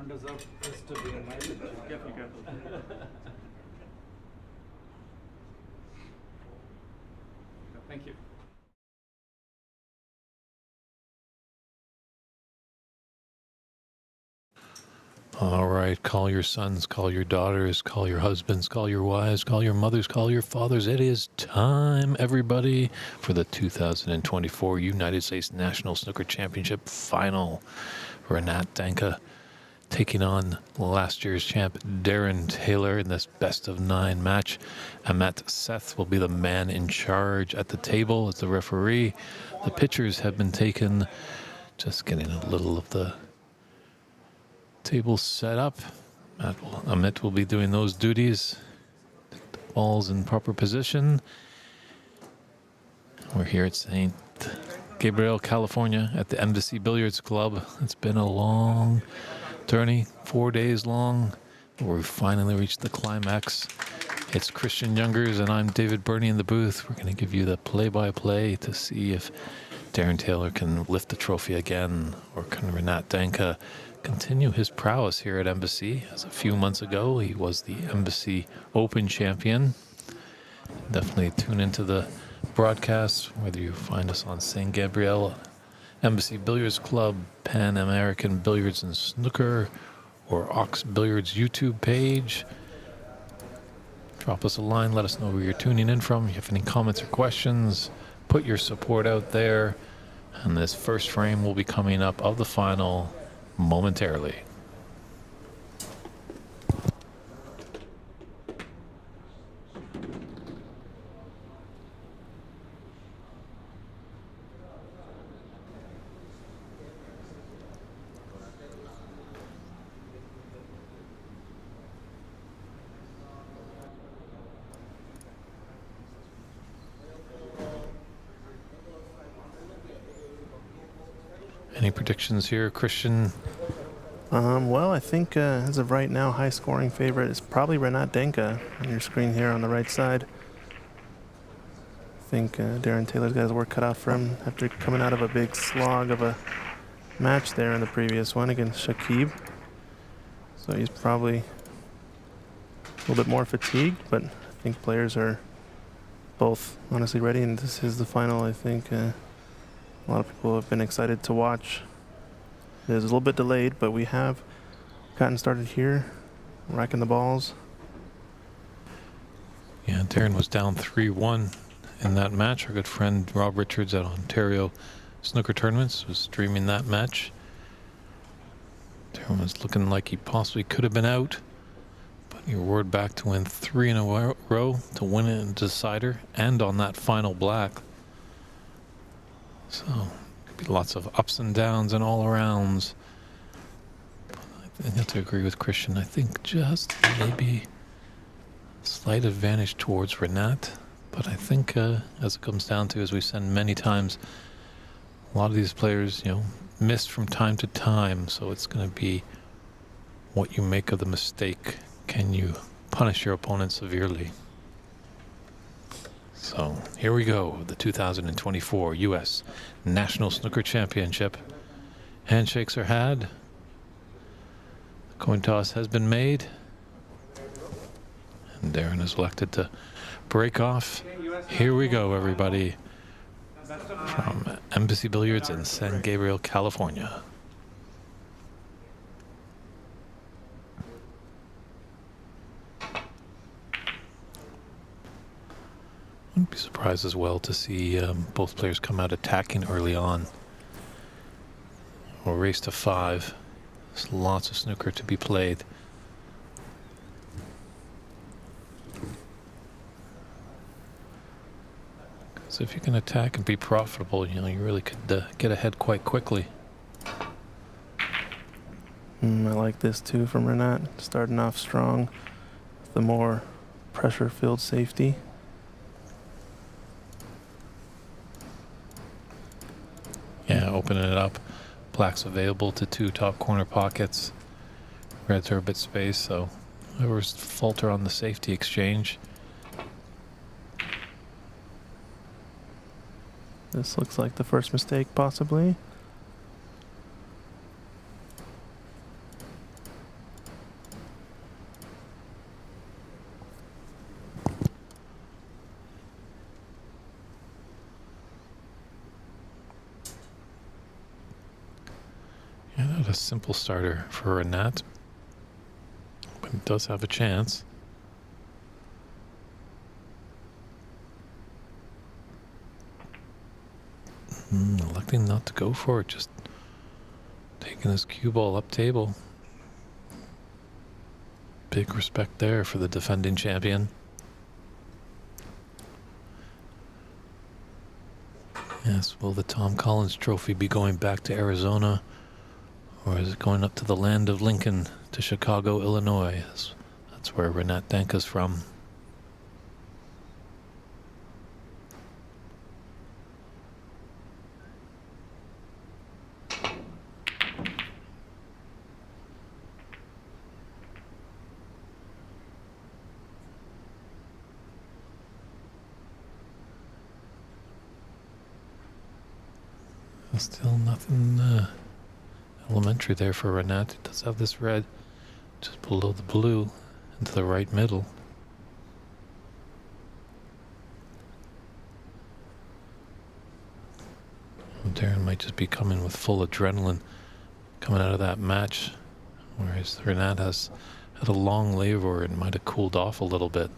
don't deserve this to be in my picture. Careful, careful. Thank you. All right, call your sons, call your daughters, call your husbands, call your wives, call your mothers, call your fathers. It is time, everybody, for the 2024 United States National Snooker Championship final. Renat Danka taking on last year's champ Darren Taylor in this best-of-9 match. Amet Seth will be the man in charge at the table as the referee. The pitchers have been taken. Just getting a little of the table set up. Amit will be doing those duties. The ball's in proper position. We're here at St. Gabriel, California at the Embassy Billiards Club. It's been a long journey, 4 days long, but we've finally reached the climax. It's Christian Youngers and I'm David Burney in the booth. We're going to give you the play-by-play to see if Darren Taylor can lift the trophy again, or can Renat Danka continue his prowess here at Embassy. As a few months ago, he was the Embassy Open champion. Definitely tune into the broadcast, whether you find us on St. Gabriel, Embassy Billiards Club, Pan American Billiards and Snooker, or Ox Billiards YouTube page. Drop us a line, let us know where you're tuning in from. If you have any comments or questions, put your support out there. And this first frame will be coming up of the final momentarily. Any predictions here, Christian? Well, I think as of right now, high-scoring favorite is probably Renat Danka on your screen here on the right side. I think Darren Taylor's got his work cut out for him after coming out of a big slog of a match there in the previous one against Shakib. So he's probably a little bit more fatigued, but I think players are both honestly ready, and this is the final. I think a lot of people have been excited to watch. It is a little bit delayed, but we have gotten started here, racking the balls. Yeah, Darren was down 3-1 in that match. Our good friend Rob Richards at Ontario Snooker Tournaments was streaming that match. Darren was looking like he possibly could have been out, but he roared back to win 3 in a row to win it in decider and on that final black. So could be lots of ups and downs and all arounds. I have to agree with Christian. I think just maybe a slight advantage towards Renat, but I think as it comes down to, as we've said many times, a lot of these players, miss from time to time, so it's going to be what you make of the mistake. Can you punish your opponent severely? So here we go, the 2024 U.S. National Snooker Championship. Handshakes are had. The coin toss has been made. And Darren is elected to break off. Here we go, everybody. From Embassy Billiards in San Gabriel, California. Wouldn't be surprised as well to see both players come out attacking early on. We'll race to 5. There's lots of snooker to be played. So if you can attack and be profitable, you really could get ahead quite quickly. I like this too from Renat, starting off strong with the more pressure-filled safety. Yeah, opening it up. Black's available to 2 top corner pockets. Reds are a bit spaced, so whoever's falter on the safety exchange. This looks like the first mistake, possibly. Not a simple starter for Renat, but he does have a chance. Electing not to go for it, just taking his cue ball up table. Big respect there for the defending champion. Yes, will the Tom Collins Trophy be going back to Arizona, or is it going up to the land of Lincoln, to Chicago, Illinois? That's where Renat Danka's from. Still nothing elementary there for Renat. It does have this red just below the blue into the right middle. Darren might just be coming with full adrenaline coming out of that match, whereas Renat has had a long labour and might have cooled off a little bit.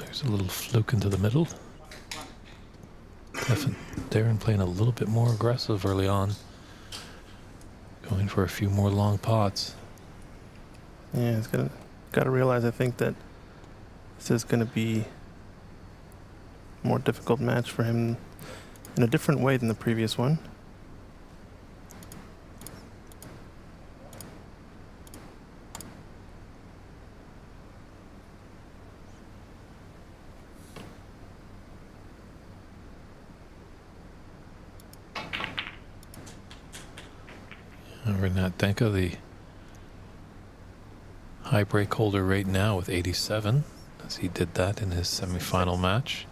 There's a little fluke into the middle. Darren playing a little bit more aggressive early on. Going for a few more long pots. Yeah, he's got to realize, I think, that this is going to be a more difficult match for him in a different way than the previous one. Renat Danka, the high break holder right now with 87, as he did that in his semifinal match.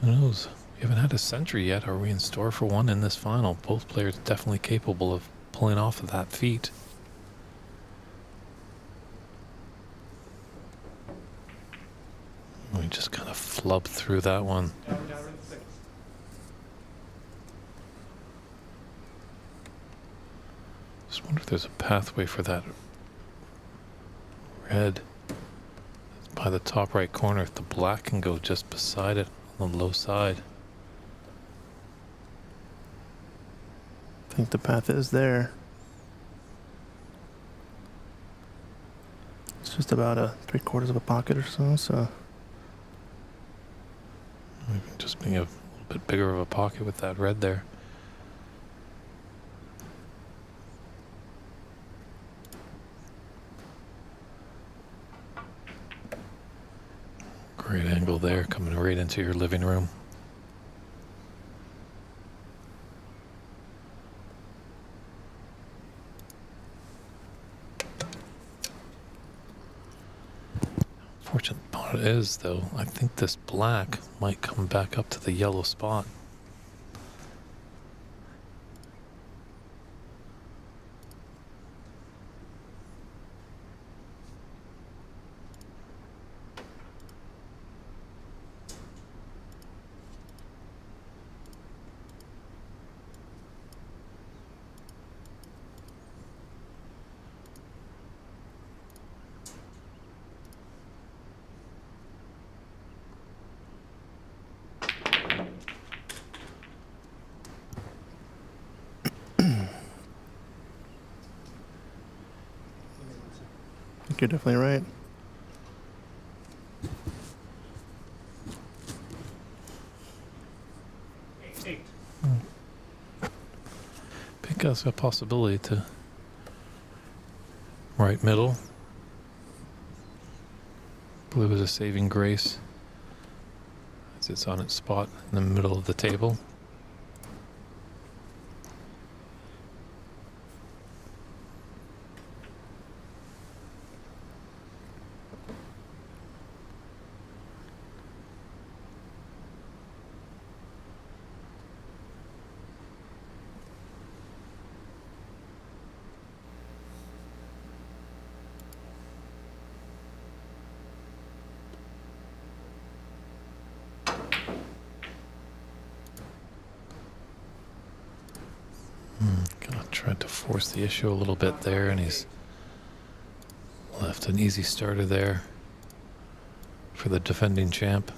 Who knows? We haven't had a century yet. Are we in store for one in this final? Both players definitely capable of pulling off of that feat. We just kind of flubbed through that one. Just wonder if there's a pathway for that red. It's by the top right corner. If the black can go just beside it on the low side. I think the path is there. It's just about a 3/4 of a pocket or so. We can just make a little bit bigger of a pocket with that red there. Great angle there, coming right into your living room. Fortunate part is, though, I think this black might come back up to the yellow spot. You're definitely right. Pink has a possibility to right middle. Blue is a saving grace as it's on its spot in the middle of the table. Kind of tried to force the issue a little bit there, and he's left an easy starter there for the defending champ.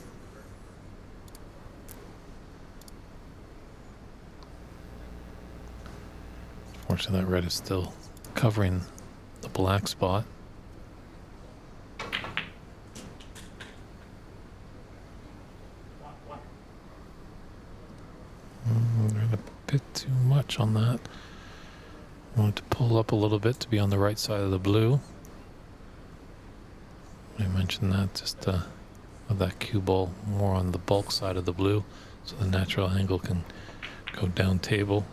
Fortunately, that red is still covering the black spot. A bit too much on that. I wanted to pull up a little bit to be on the right side of the blue. I mentioned that just with that cue ball more on the bulk side of the blue, so the natural angle can go down table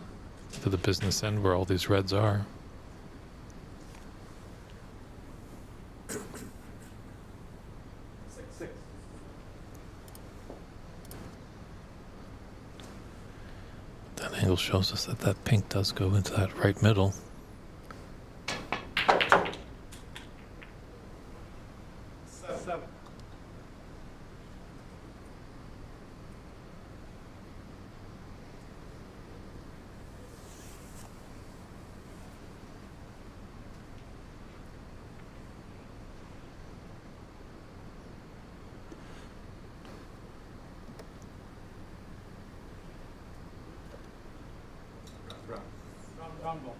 to the business end where all these reds are. That angle shows us that that pink does go into that right middle. Round ball.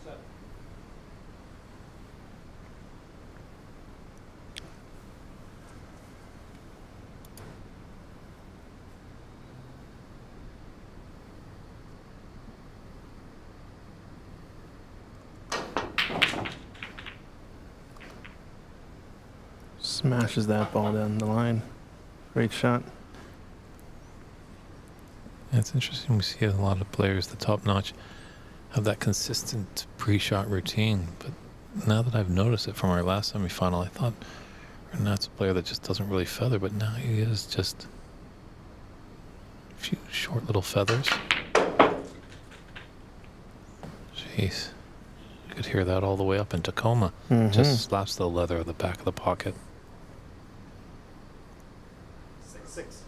Set. Smashes that ball down the line. Great shot. Yeah, it's interesting. We see a lot of players, the top notch, have that consistent pre-shot routine. But now that I've noticed it from our last semifinal, I thought Renat's a player that just doesn't really feather, but now he is just a few short little feathers. Jeez. You could hear that all the way up in Tacoma. Just slaps the leather of the back of the pocket. 6-6.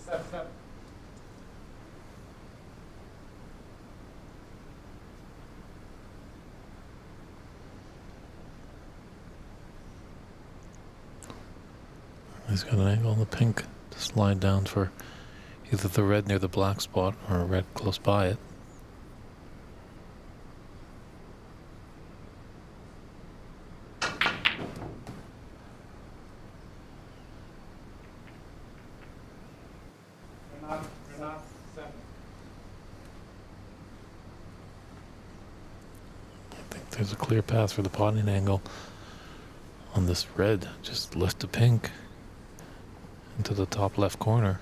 Seven. He's got an angle on the pink to slide down for either the red near the black spot or a red close by it. Renat, 7. I think there's a clear path for the potting angle on this red. Just lift the pink into the top left corner.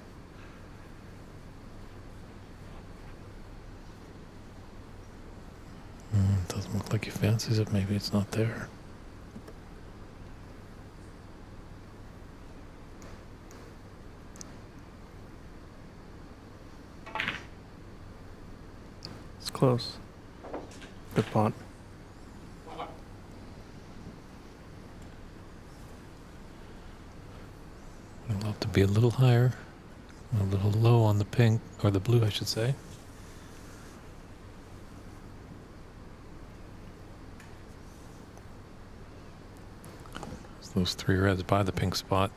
Doesn't look like he fancies it. Maybe it's not there. It's close. Good pot. I'd love to be a little higher, a little low on the pink, or the blue, I should say. So those three reds by the pink spot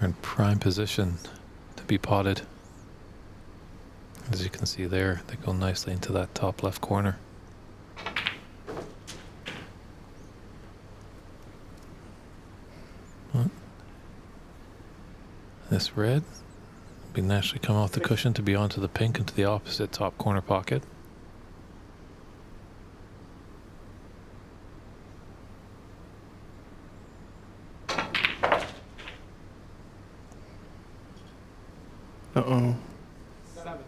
are in prime position to be potted. As you can see there, they go nicely into that top left corner. Well, this red will be naturally come off the cushion to be onto the pink into the opposite top corner pocket. Uh-oh. 7.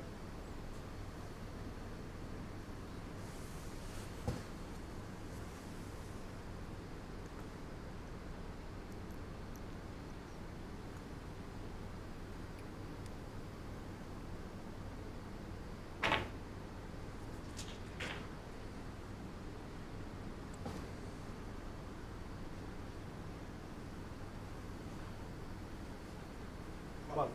One.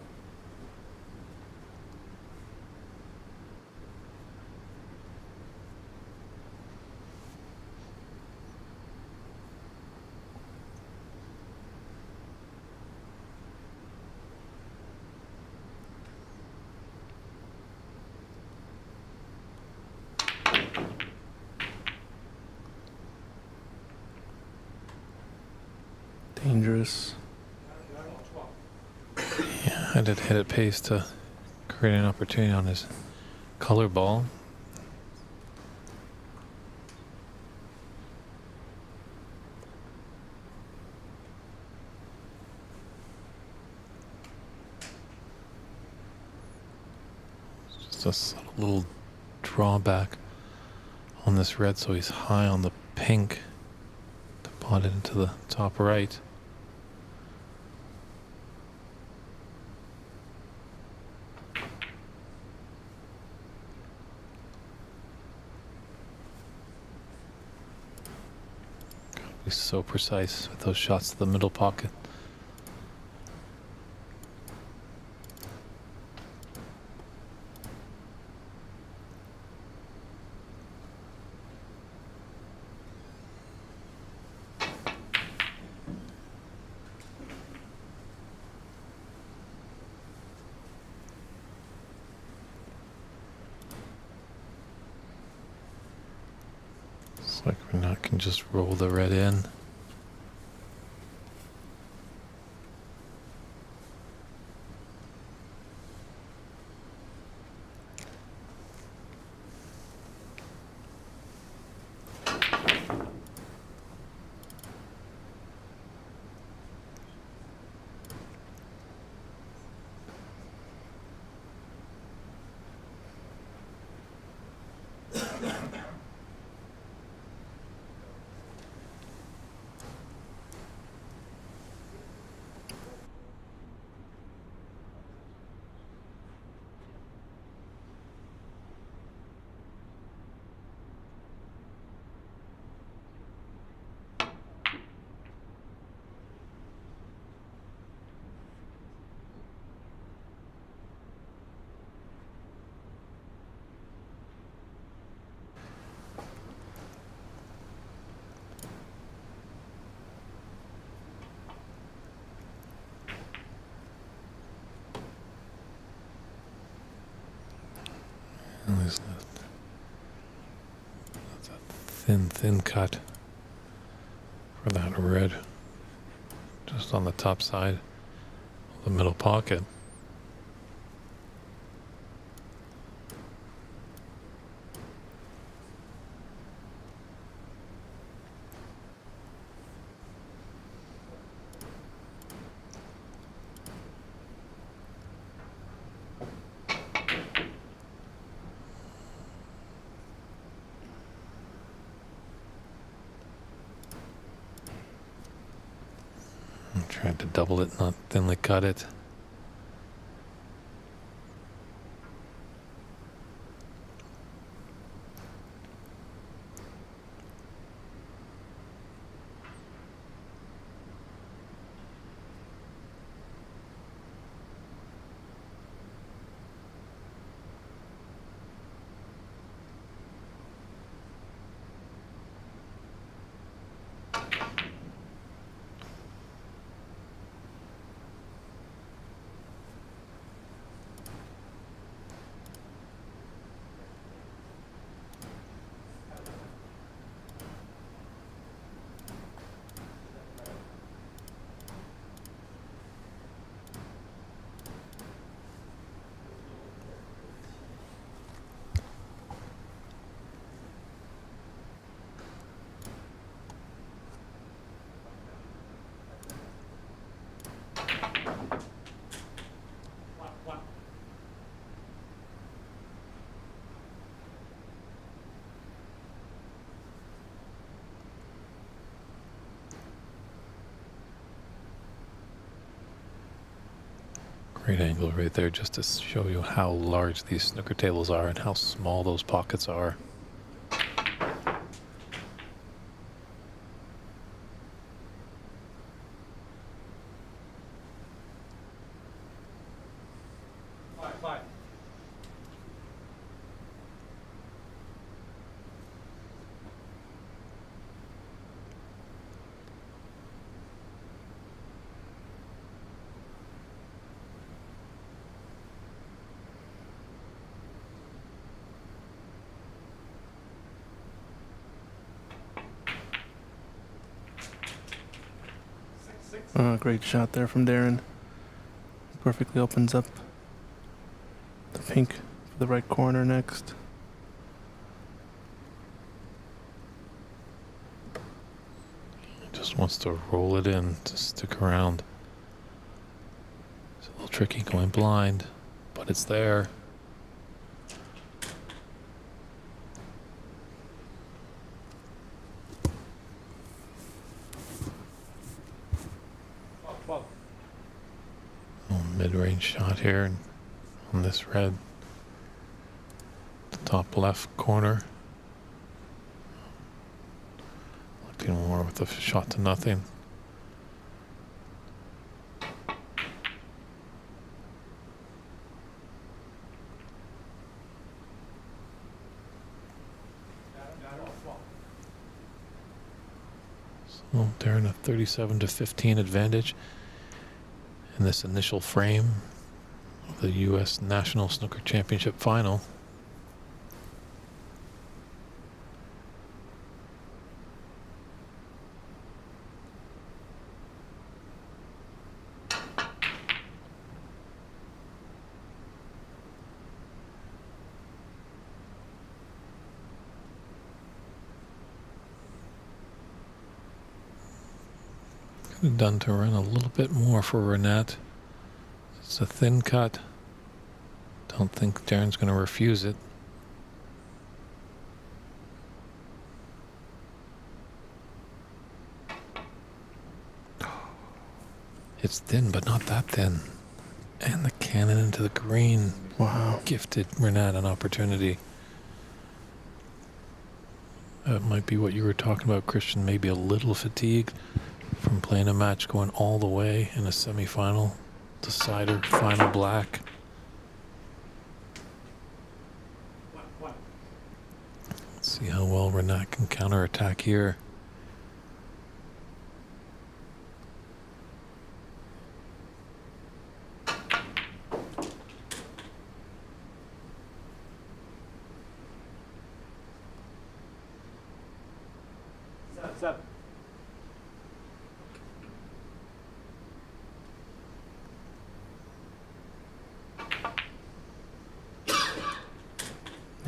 Dangerous. 12. Yeah, I did hit it pace to create an opportunity on his color ball. Just a subtle little drawback on this red, so he's high on the pink to pot it into the top right. He's so precise with those shots to the middle pocket. It's like we're not can just roll the red in. And there's that's a thin cut for that red, just on the top side of the middle pocket. I tried to double it, not thinly cut it. Great angle right there just to show you how large these snooker tables are and how small those pockets are. Five. Great shot there from Darren. Perfectly opens up the pink for the right corner next. Just wants to roll it in to stick around. It's a little tricky going blind, but it's there. Mid-range shot here on this red, the top left corner. Looking more with a shot to nothing. So Darren a 37-15 advantage in this initial frame of the U.S. National Snooker Championship final. Could have done to run a little bit more for Renat. It's a thin cut. Don't think Darren's going to refuse it. It's thin, but not that thin. And the cannon into the green. Wow. Gifted Renat an opportunity. That might be what you were talking about, Christian. Maybe a little fatigued from playing a match going all the way in a semifinal. Decider, final black. Let's see how well Renat can counterattack here. Seven.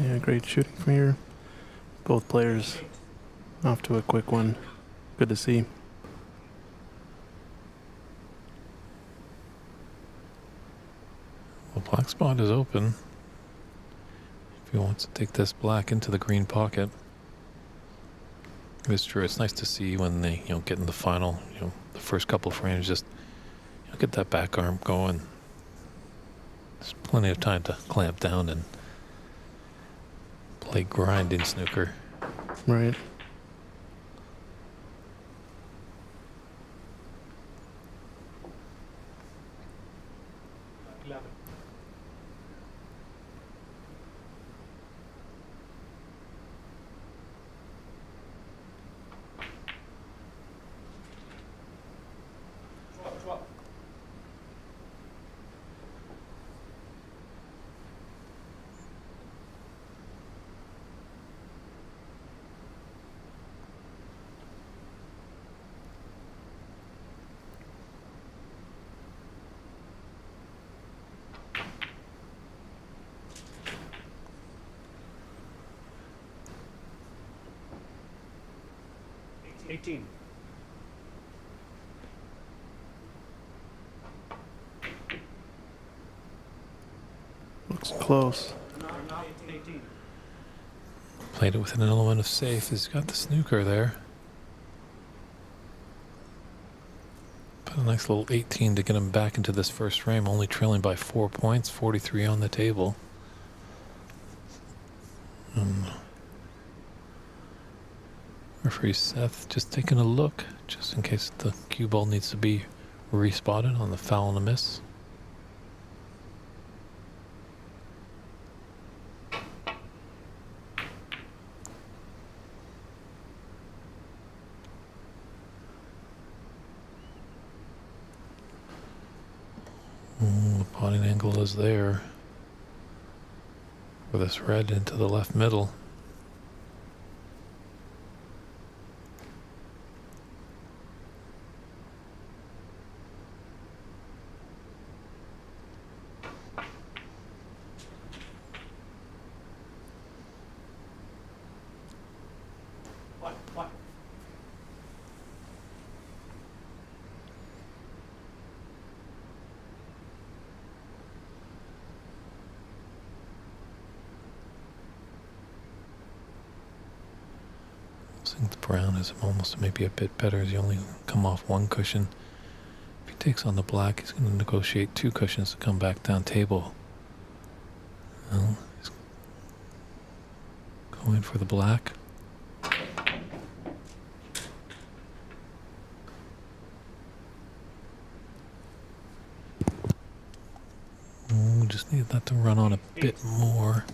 Yeah, great shooting from here. Both players off to a quick one. Good to see. Well, black spot is open. If he wants to take this black into the green pocket. It's true. It's nice to see when they, get in the final, the first couple of frames, just get that back arm going. There's plenty of time to clamp down and play grinding snooker. Right. $18. Looks close. 18. Played it with an element of safe. He's got the snooker there. A nice little 18 to get him back into this first frame, only trailing by 4 points, 43 on the table. Referee Seth just taking a look, just in case the cue ball needs to be respotted on the foul and a miss. The potting angle is there for this red into the left middle. What? I think the brown is almost maybe a bit better as you only come off one cushion. If he takes on the black, he's going to negotiate 2 cushions to come back down table. Well, he's going for the black. Just need that to run on a bit more.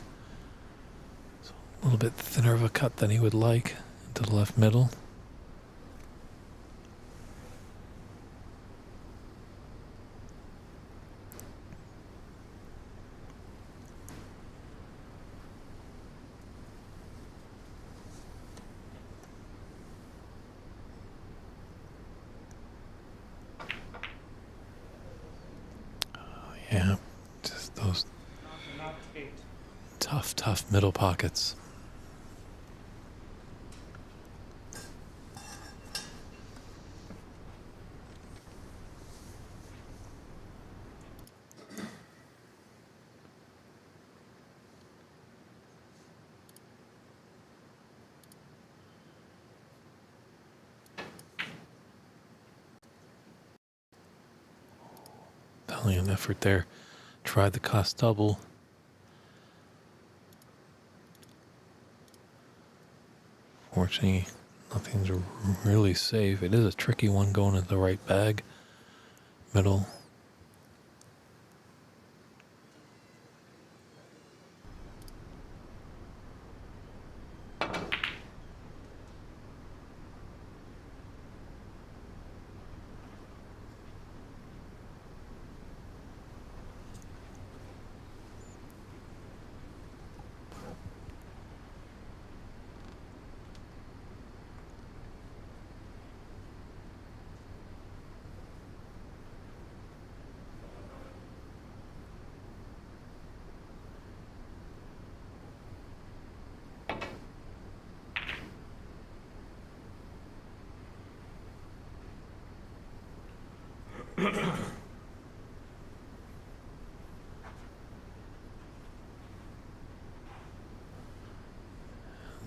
So a little bit thinner of a cut than he would like into the left middle. Yeah, just those Not 8. tough middle pockets. Valiant effort there. Tried the cost double. Fortunately, nothing's really safe. It is a tricky one going into the right bag. Middle.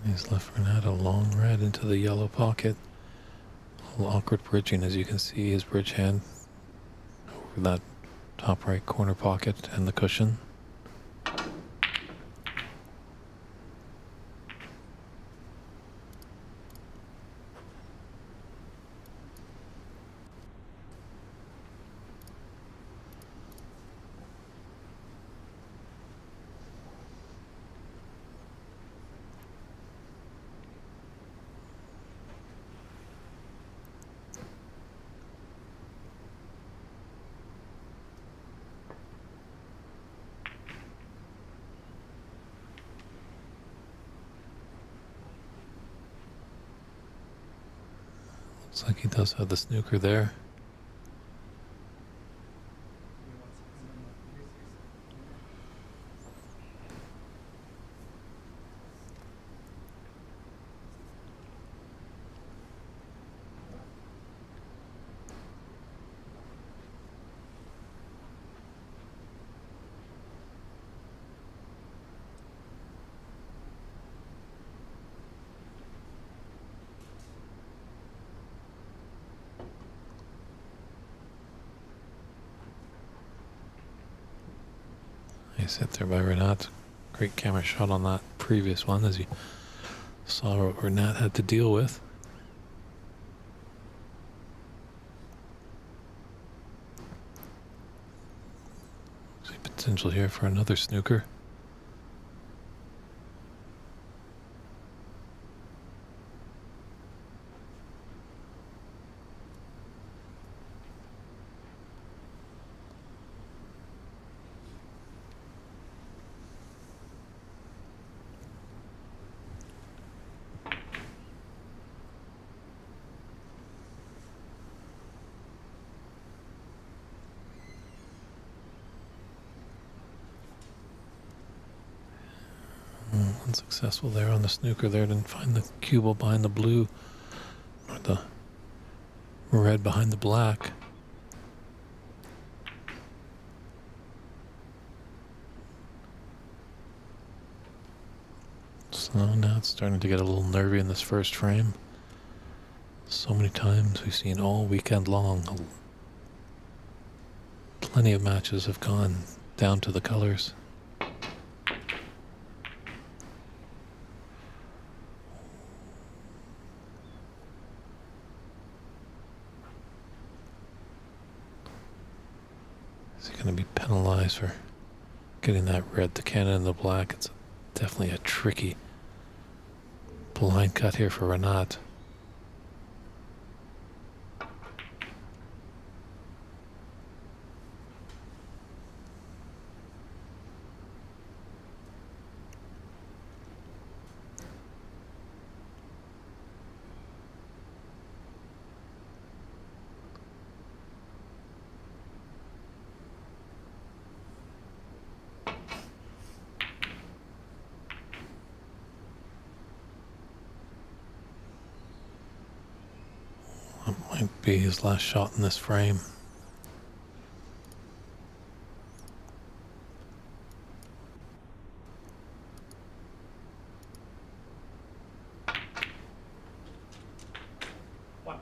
He's left Renat a long red into the yellow pocket. A little awkward bridging, as you can see his bridge hand over that top right corner pocket and the cushion. Looks like he does have the snooker there. Nice hit there by Renat. Great camera shot on that previous one as you saw what Renat had to deal with. See potential here for another snooker. Unsuccessful there on the snooker there. Didn't find the cue ball behind the blue or the red behind the black. So now it's starting to get a little nervy in this first frame. So many times we've seen all weekend long. Plenty of matches have gone down to the colors. Is he going to be penalized for getting that red, the cannon and the black? It's definitely a tricky blind cut here for Renat. That might be his last shot in this frame. One.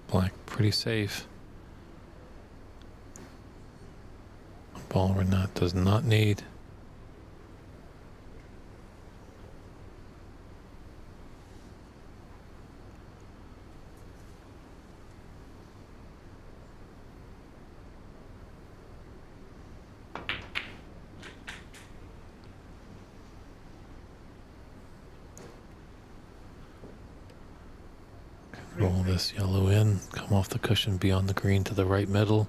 Black pretty safe. Ball Renat does not need. Roll this yellow in, come off the cushion beyond the green to the right middle.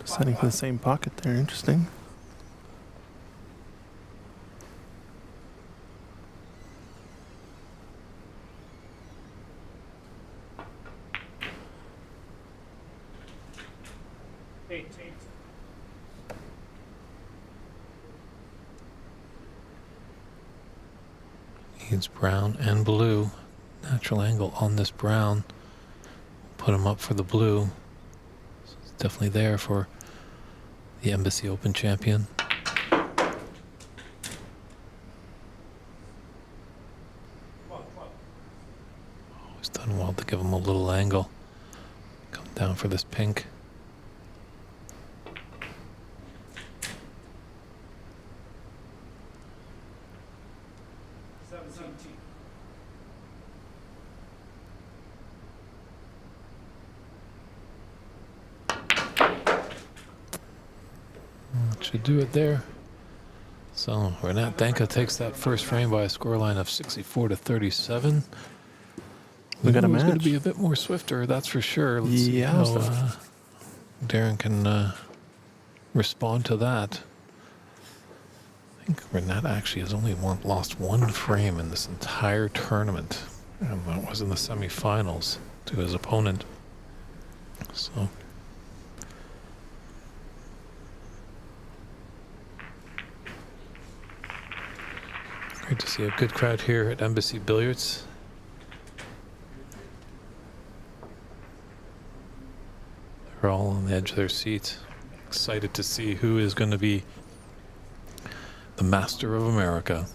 Setting for the same pocket there. Interesting. Eight. Needs brown and blue. Natural angle on this brown. Put him up for the blue. So it's definitely there for the Embassy Open champion. Always done well to give him a little angle. Come down for this pink. That should do it there. So Renat Danka takes that first frame by a scoreline of 64-37. We got a It's going match. to be a bit more swifter, that's for sure. Let's see Yeah, how so- Darren can respond to that. I think Renat actually has only lost one frame in this entire tournament, and that was in the semifinals to his opponent. So great to see a good crowd here at Embassy Billiards. They're all on the edge of their seats. Excited to see who is going to be the master of America.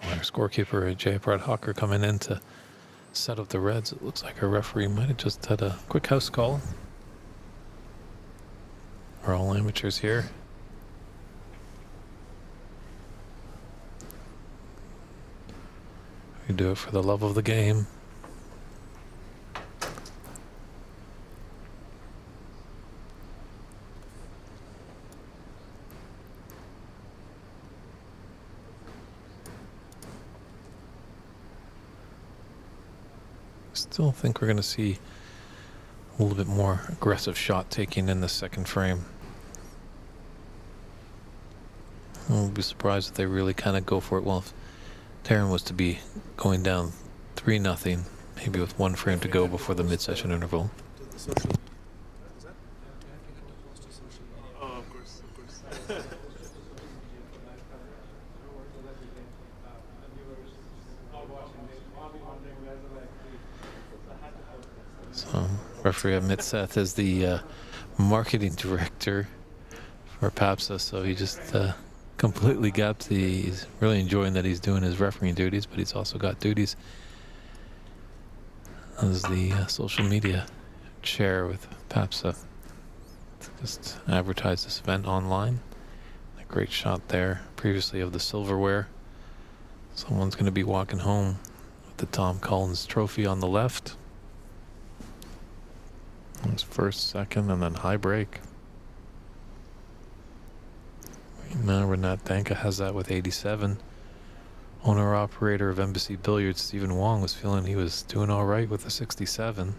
Our scorekeeper, Jay Hawker, coming in to set up the Reds. It looks like our referee might have just had a quick house call. We're all amateurs here. We do it for the love of the game. Still think we're going to see a little bit more aggressive shot taking in the second frame. I won't be surprised if they really kind of go for it. Well, if Taryn was to be going down 3-0, maybe with one frame to go before the mid-session interval. Oh, of course. So, referee Amit Seth is the marketing director for PAPSA, so he just completely gapped he's really enjoying that he's doing his refereeing duties, but he's also got duties as the social media chair with PAPSA. Just advertise this event online. A great shot there previously of the silverware. Someone's going to be walking home with the Tom Collins trophy on the left. It's first, second, and then high break. Right now, Renat Danka has that with 87. Owner-operator of Embassy Billiards, Stephen Wong, was feeling he was doing all right with a 67.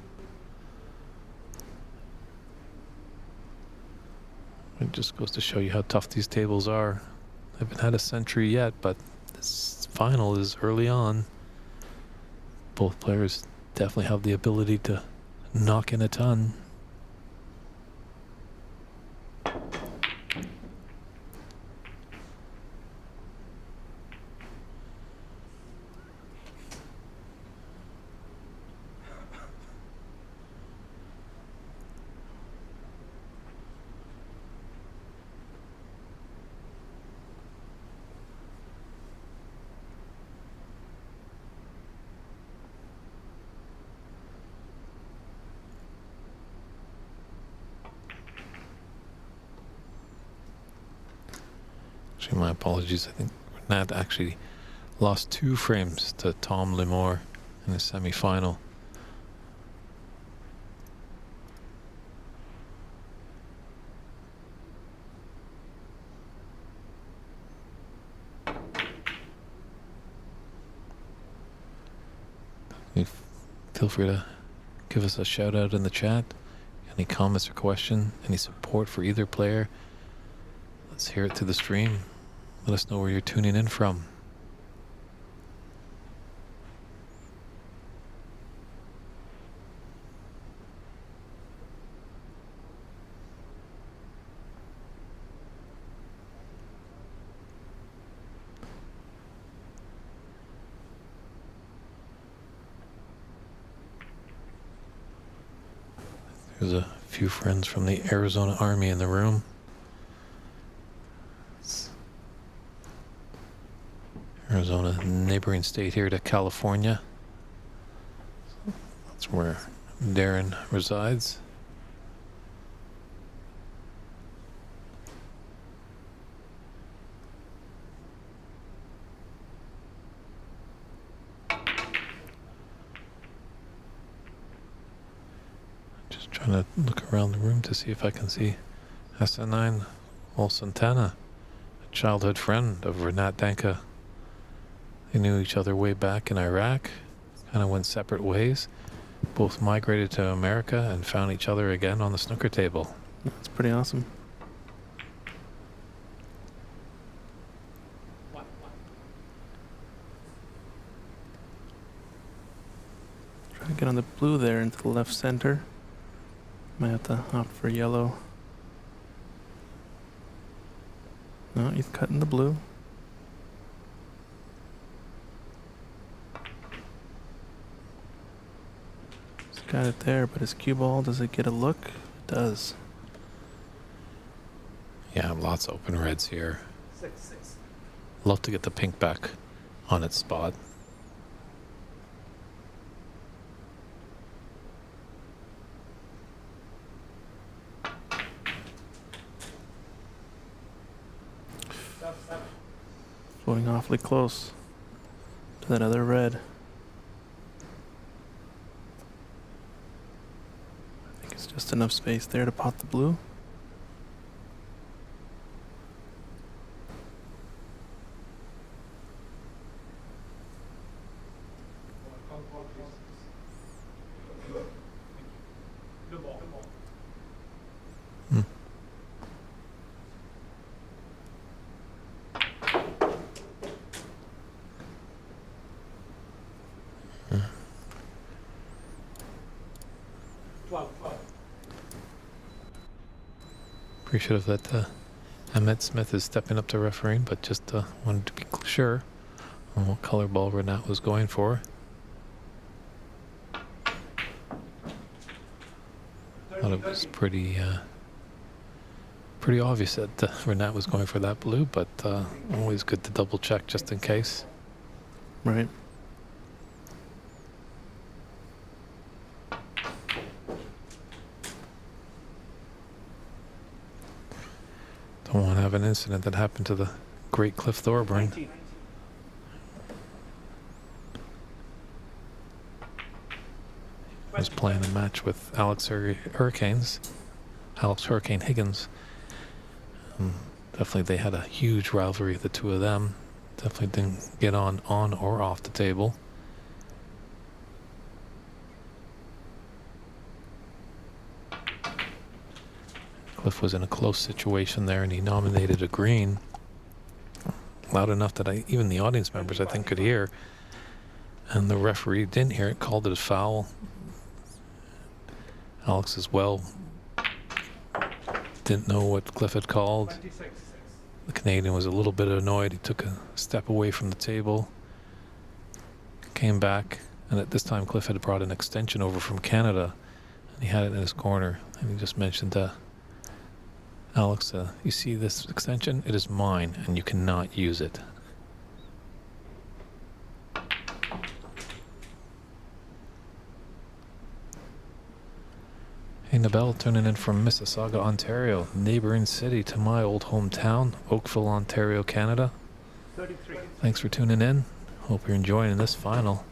It just goes to show you how tough these tables are. I haven't had a century yet, but this final is early on. Both players definitely have the ability to knock in a ton. Actually, my apologies. I think Renat actually lost 2 frames to Tom Limor in the semi-final. Feel free to give us a shout out in the chat. Any comments or question, any support for either player. Let's hear it to the stream. Let us know where you're tuning in from. There's a few friends from the Arizona Army in the room. Arizona, neighboring state here to California. That's where Darren resides. Just trying to look around the room to see if I can see SN9 Ol Santana, a childhood friend of Renat Danka. They knew each other way back in Iraq, kind of went separate ways. Both migrated to America and found each other again on the snooker table. That's pretty awesome. Trying to get on the blue there into the left center. Might have to opt for yellow. No, he's cutting the blue. He's got it there, but his cue ball, does it get a look? It does. Yeah, lots of open reds here. 6. Love to get the pink back on its spot. Floating awfully close to that other red. I think it's just enough space there to pot the blue. Hmm. Hmm. 12. Appreciative that Emmett Smith is stepping up to refereeing, but just wanted to be sure on what color ball Renat was going for. Thought it was pretty obvious that Renat was going for that blue, but always good to double check just in case. Right. Don't want to have an incident that happened to the great Cliff Thorburn. 19. Was playing a match with Alex Hurricane Higgins. Definitely they had a huge rivalry, the two of them. Definitely didn't get on or off the table. Cliff was in a close situation there, and he nominated a green loud enough that even the audience members, I think, could hear. And the referee didn't hear it, called it a foul. Alex as well didn't know what Cliff had called. 26. The Canadian was a little bit annoyed. He took a step away from the table, came back, and at this time Cliff had brought an extension over from Canada, and he had it in his corner. And he just mentioned to Alex, you see this extension? It is mine, and you cannot use it. Hey, Nabel, tuning in from Mississauga, Ontario, neighboring city to my old hometown, Oakville, Ontario, Canada. 33. Thanks for tuning in. Hope you're enjoying this final.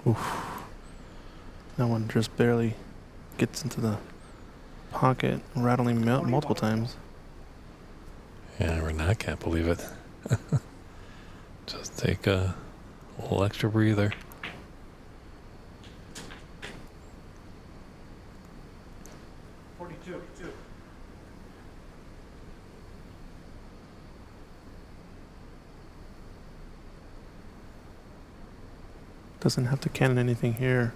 Oof. That one just barely gets into the pocket, rattling multiple times. Yeah, Renat can't believe it. Just take a little extra breather. Doesn't have to cannon anything here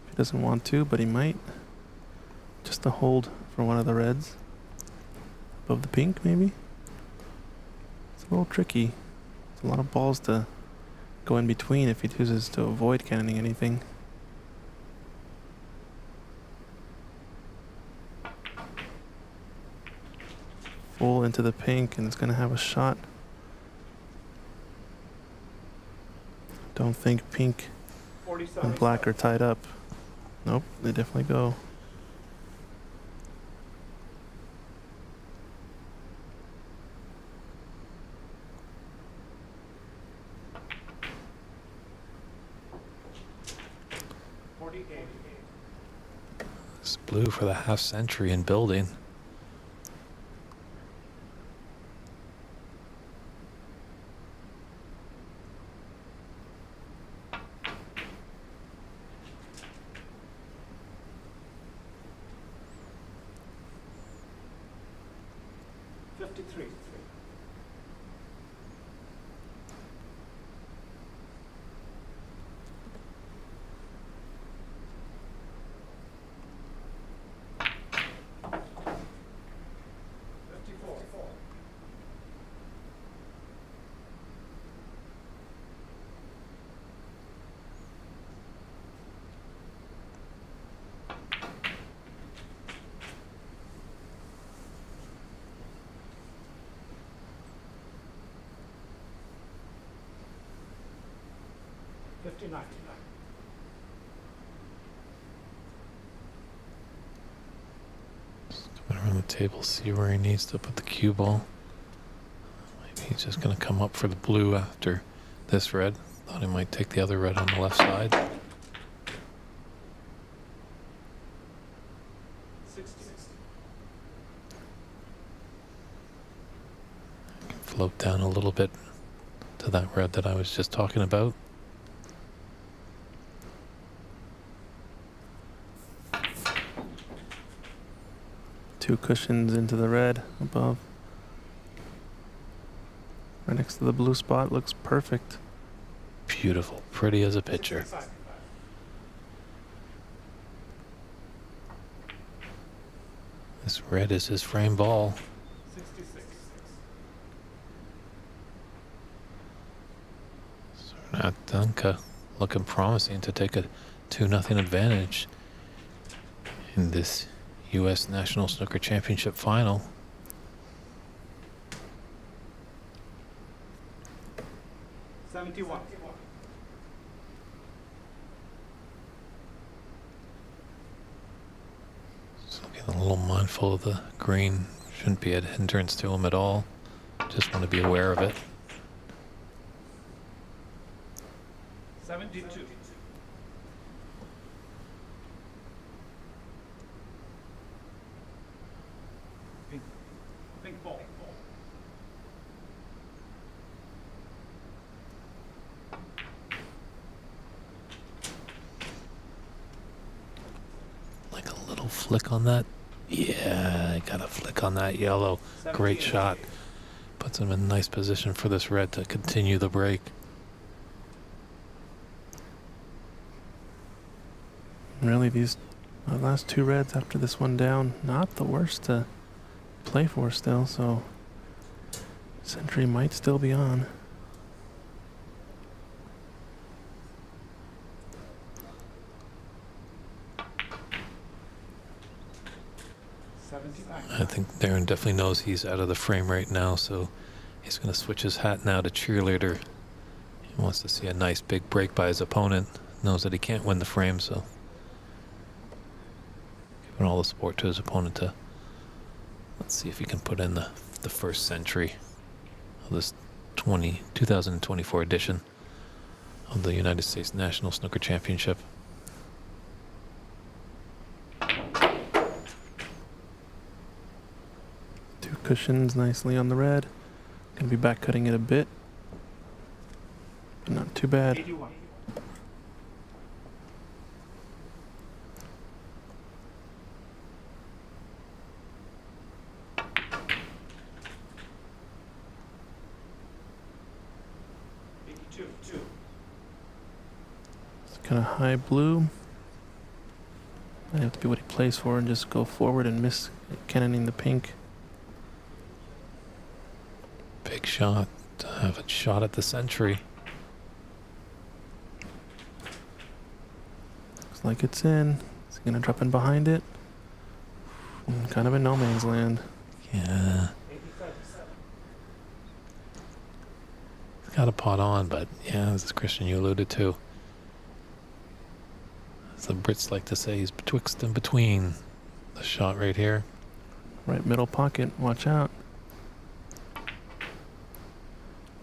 if he doesn't want to, but he might. Just to hold for one of the reds. Above the pink, maybe? It's a little tricky. It's a lot of balls to go in between if he chooses to avoid cannoning anything. Full into the pink, and it's going to have a shot. Don't think pink and black are tied up. Nope, they definitely go. It's blue for the half century in building. 53. $59. Coming around the table, see where he needs to put the cue ball. Maybe he's just going to come up for the blue after this red. Thought he might take the other red on the left side. 60. Float down a little bit to that red that I was just talking about. Two cushions into the red above. Right next to the blue spot. Looks perfect. Beautiful, pretty as a picture. 65. This red is his frame ball. 66. Not Dunka looking promising to take a 2-0 advantage in this U.S. National Snooker Championship final. $71. So getting a little mindful of the green. Shouldn't be a hindrance to him at all. Just want to be aware of it. 72. Pink ball. Like a little flick on that. Yeah, I got a flick on that yellow. Great shot. Puts him in a nice position for this red to continue the break. Really, these last two reds after this one down, not the worst to play for still, so century might still be on. I think Darren definitely knows he's out of the frame right now, so he's going to switch his hat now to cheerleader. He wants to see a nice big break by his opponent. Knows that he can't win the frame, so giving all the support to his opponent to let's see if he can put in the first century of this 2024 edition of the United States National Snooker Championship. Two cushions nicely on the red. Gonna be back cutting it a bit, but not too bad. 81. It's kind of high blue. Might have to be what he plays for and just go forward and miss cannoning the pink. Big shot to have a shot at the century. Looks like it's in. Is he gonna drop in behind it? Kind of in no man's land. Yeah. It's got a pot on, but yeah, as Christian you alluded to. As the Brits like to say, he's betwixt and between. The shot right here. Right middle pocket. Watch out.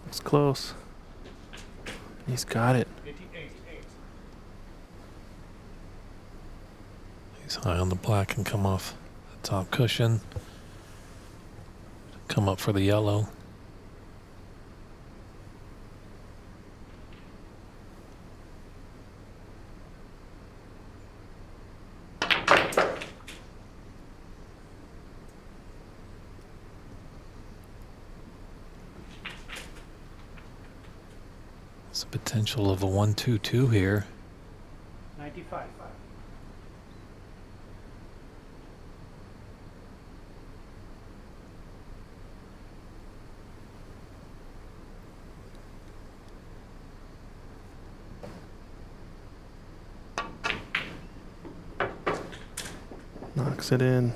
It's close. He's got it. 88. He's high on the black and come off the top cushion. Come up for the yellow. potential of a 1-2-2 here. 95. Knocks it in.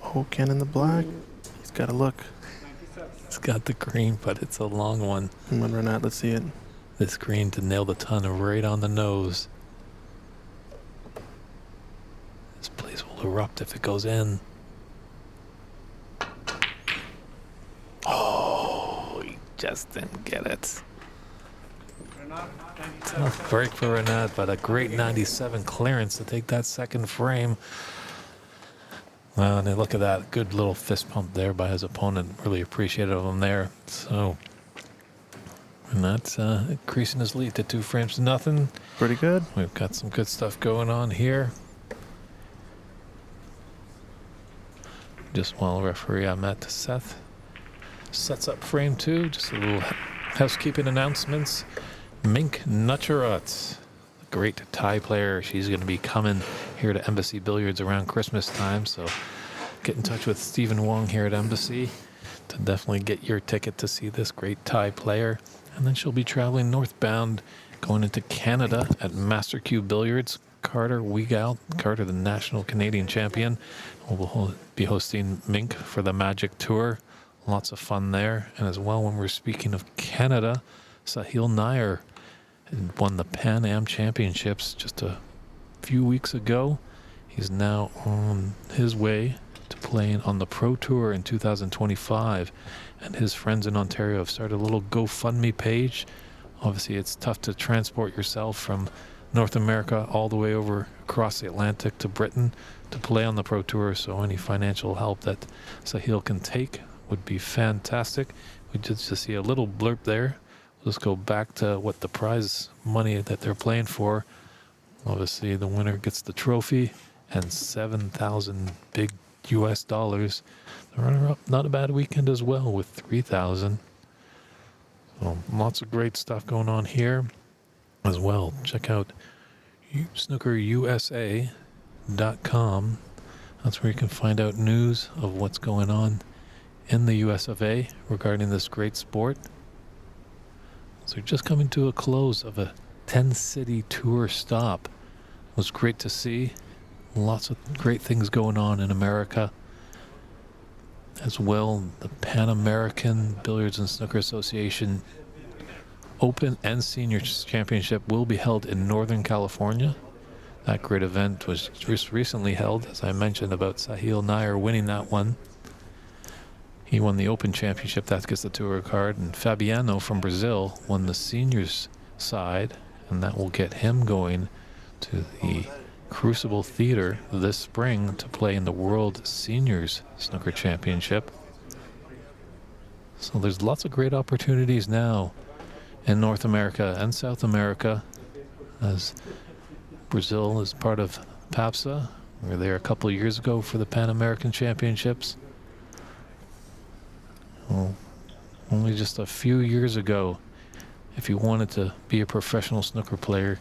Oh, Ken in the black. He's got to look. 97. It's got the green, but it's a long one. Come on, Renat, let's see it. This green to nail the ton right on the nose. This place will erupt if it goes in. Oh, he just didn't get it. Renat, 97. Tough break for Renat, but a great 97 clearance to take that second frame. Well, and then look at that. Good little fist pump there by his opponent. Really appreciative of him there. So, Renat's increasing his lead to 2-0. Pretty good. We've got some good stuff going on here. Just while referee Matt Seth sets up frame 2, just a little housekeeping announcements. Mink Nutcherot, great Thai player. She's going to be coming here to Embassy Billiards around Christmas time. So get in touch with Stephen Wong here at Embassy to definitely get your ticket to see this great Thai player. And then she'll be traveling northbound, going into Canada at Master Q Billiards. Carter Wegal, Carter, the national Canadian champion, will be hosting Mink for the Magic Tour. Lots of fun there. And as well, when we're speaking of Canada, Sahil Nair won the Pan Am Championships just a few weeks ago. He's now on his way to playing on the Pro Tour in 2025. And his friends in Ontario have started a little GoFundMe page. Obviously, it's tough to transport yourself from North America all the way over across the Atlantic to Britain to play on the Pro Tour. So any financial help that Sahil can take would be fantastic. We just see a little blurb there. Let's go back to what the prize money that they're playing for. Obviously, the winner gets the trophy and 7,000 big US dollars. The runner-up, not a bad weekend as well with 3,000. So lots of great stuff going on here as well. Check out snookerusa.com. That's where you can find out news of what's going on in the US of A regarding this great sport. So we're just coming to a close of a 10-city tour stop. It was great to see. Lots of great things going on in America. As well, the Pan American Billiards and Snooker Association Open and Seniors Championship will be held in Northern California. That great event was just recently held, as I mentioned about Sahil Nair winning that one. He won the Open Championship, that gets the tour card, and Fabiano from Brazil won the seniors side, and that will get him going to the Crucible Theater this spring to play in the World Seniors Snooker Championship. So there's lots of great opportunities now in North America and South America, as Brazil is part of PAPSA. We were there a couple of years ago for the Pan American Championships. Well, only just a few years ago, if you wanted to be a professional snooker player,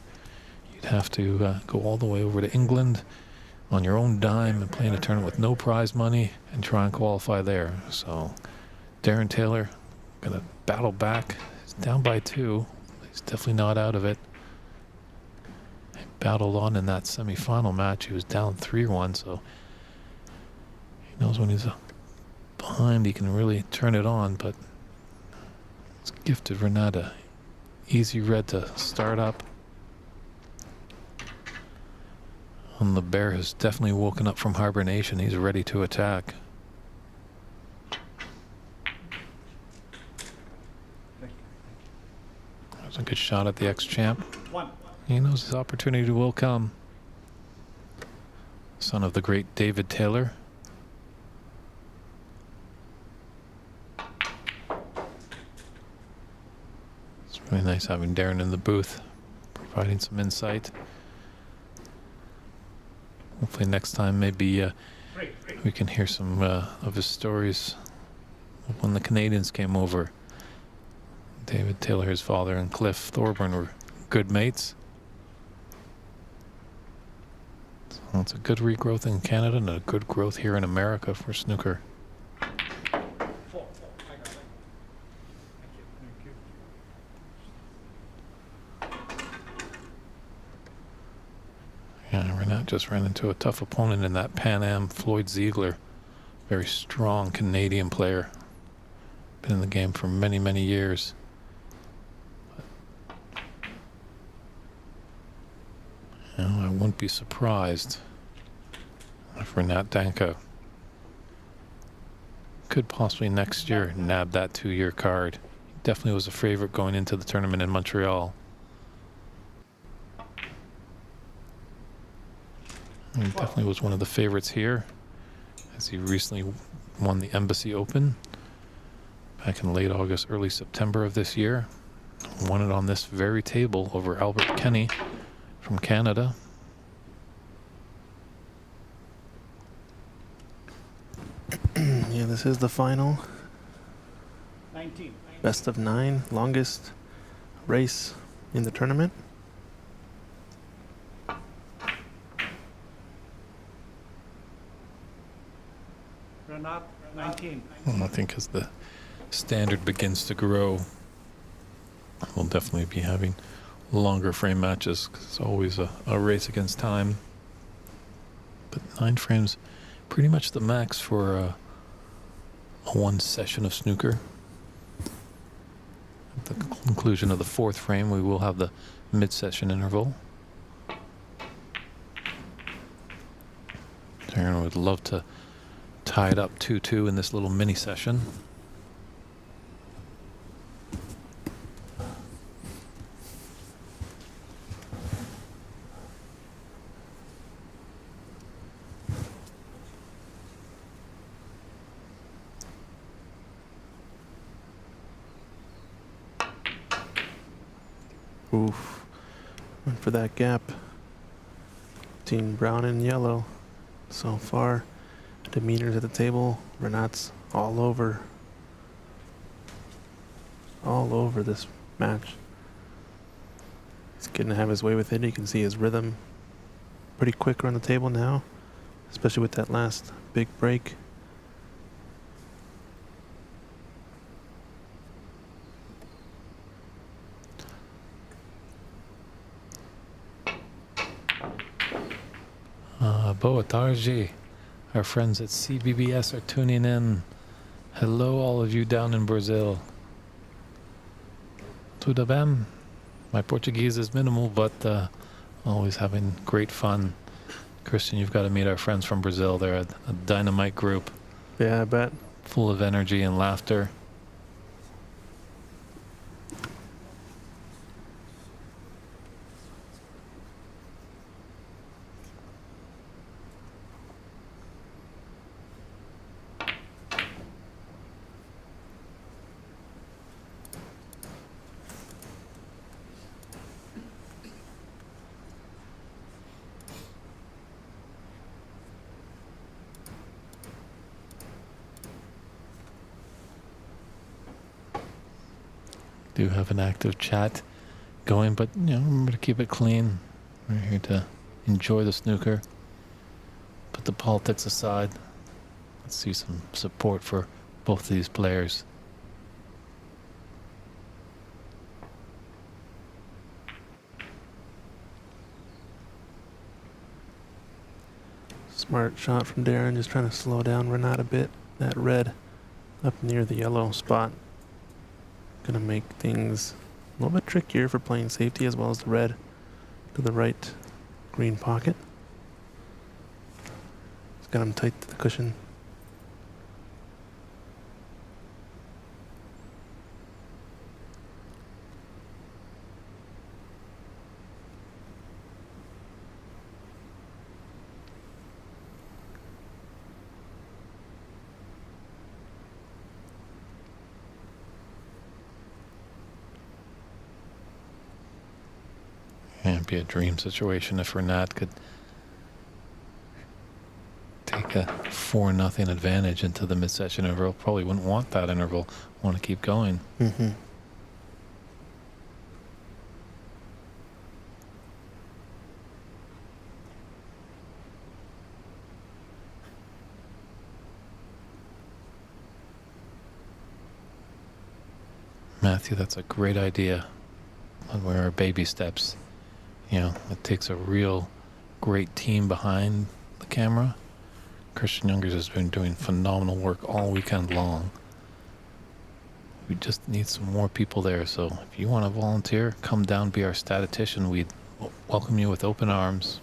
you'd have to go all the way over to England on your own dime and play in a tournament with no prize money and try and qualify there. So Darren Taylor gonna battle back. He's down by 2. He's definitely not out of it. He battled on in that semifinal match. He was down 3-1, so he knows when he's behind he can really turn it on, but it's gifted Renata. Easy red to start up. And the bear has definitely woken up from hibernation. He's ready to attack. There's a good shot at the ex-champ. 1. He knows his opportunity will come. Son of the great David Taylor. It's really nice having Darren in the booth, providing some insight. Hopefully next time maybe we can hear some of his stories of when the Canadians came over. David Taylor, his father, and Cliff Thorburn were good mates. So it's a good regrowth in Canada and a good growth here in America for snooker. 4. I got it. Thank you. Yeah, Renat just ran into a tough opponent in that Pan Am, Floyd Ziegler. Very strong Canadian player. Been in the game for many, many years. You know, I wouldn't be surprised if Renat Danka could possibly next year nab that 2-year card. He definitely was a favorite going into the tournament in Montreal. He definitely was one of the favorites here, as he recently won the Embassy Open back in late August, early September of this year. Won it on this very table over Albert Kenny from Canada. Yeah, this is the final. 19. Best of 9, longest race in the tournament. Renat, 19. Well, I think as the standard begins to grow, we'll definitely be having longer frame matches, because it's always a race against time. But 9 frames, pretty much the max for a 1 session of snooker. At the conclusion of the 4th frame, we will have the mid-session interval. Darren would love to tie it up 2-2 in this little mini session. Oof. Went for that gap between brown and yellow. So far, demeanors at the table, Renat's all over this match. He's getting to have his way with it. You can see his rhythm pretty quick around the table now, especially with that last big break. Boa tarde. Our friends at CBBS are tuning in. Hello, all of you down in Brazil. Tudo bem? My Portuguese is minimal, but always having great fun. Christian, you've got to meet our friends from Brazil. They're a dynamite group. Yeah, I bet. Full of energy and laughter. Do have an active chat going, but you know, remember to keep it clean. We're here to enjoy the snooker. Put the politics aside. Let's see some support for both of these players. Smart shot from Darren, just trying to slow down Renat a bit. That red up near the yellow spot. Gonna make things a little bit trickier for playing safety, as well as the red to the right green pocket. It's got him tight to the cushion. It'd be a dream situation if Renat could take a 4-0 advantage into the mid-session interval. Probably wouldn't want that interval. Want to keep going. Mm-hmm. Matthew, that's a great idea. And where our baby steps. You know, it takes a real great team behind the camera. Christian Youngers has been doing phenomenal work all weekend long. We just need some more people there. So if you want to volunteer, come down, be our statistician. We'd welcome you with open arms.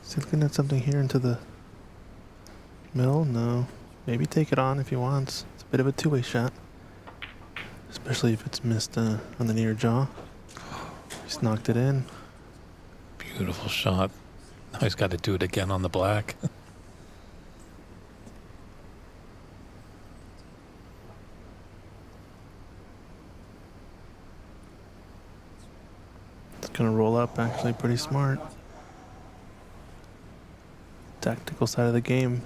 Is he looking at something here into the middle? No. Maybe take it on if he wants. It's a bit of a two-way shot. Especially if it's missed on the near jaw. He's knocked it in. Beautiful shot. Now he's got to do it again on the black. It's going to roll up actually pretty smart. Tactical side of the game.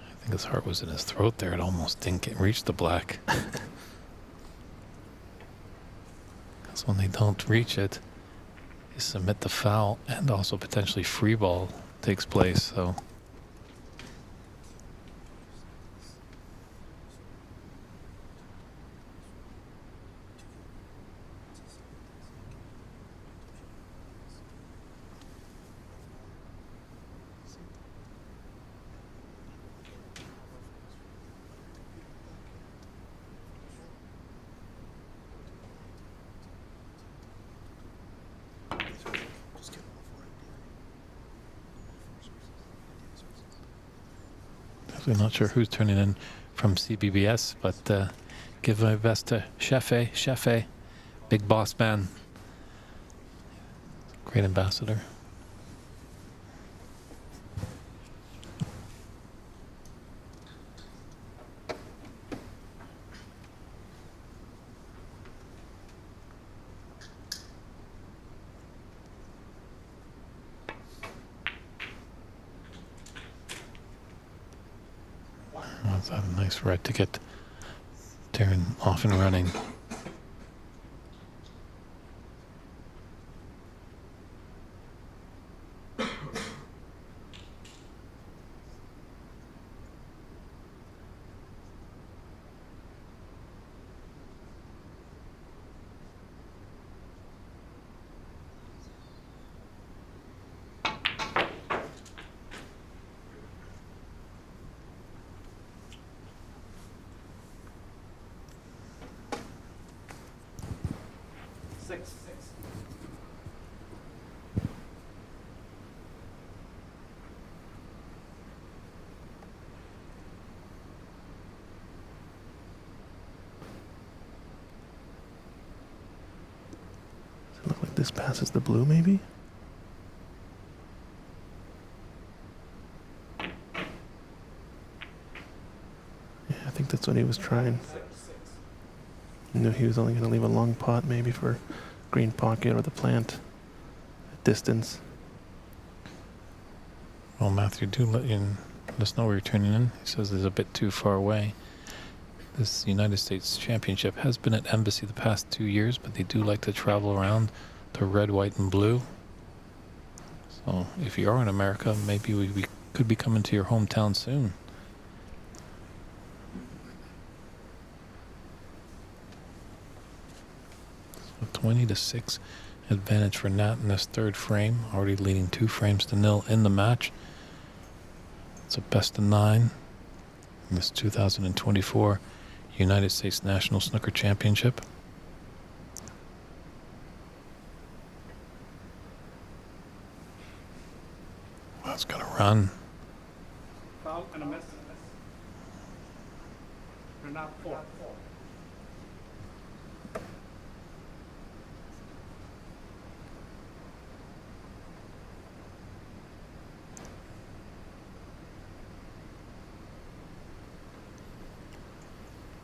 I think his heart was in his throat there. It almost didn't reach the black. Because when they don't reach it, they submit the foul and also potentially free ball takes place. So I'm not sure who's turning in from CBBS, but give my best to Chefe, big boss man, great ambassador. That's a nice red to get Darren off and running. Six. Does it look like this passes the blue, maybe? Yeah, I think that's what he was trying. Knew he was only going to leave a long pot, maybe for green pocket or the plant at distance. Well, Matthew, do let us know where you're tuning in. He says it's a bit too far away. This United States Championship has been at Embassy the past 2 years, but they do like to travel around to red, white, and blue. So if you are in America, maybe we could be coming to your hometown soon. So 20-6 advantage for Nat in this third frame, already leading 2 frames to 0 in the match. It's a best of 9 in this 2024 United States National Snooker Championship. That's gonna run. Foul and a miss. Renat 4.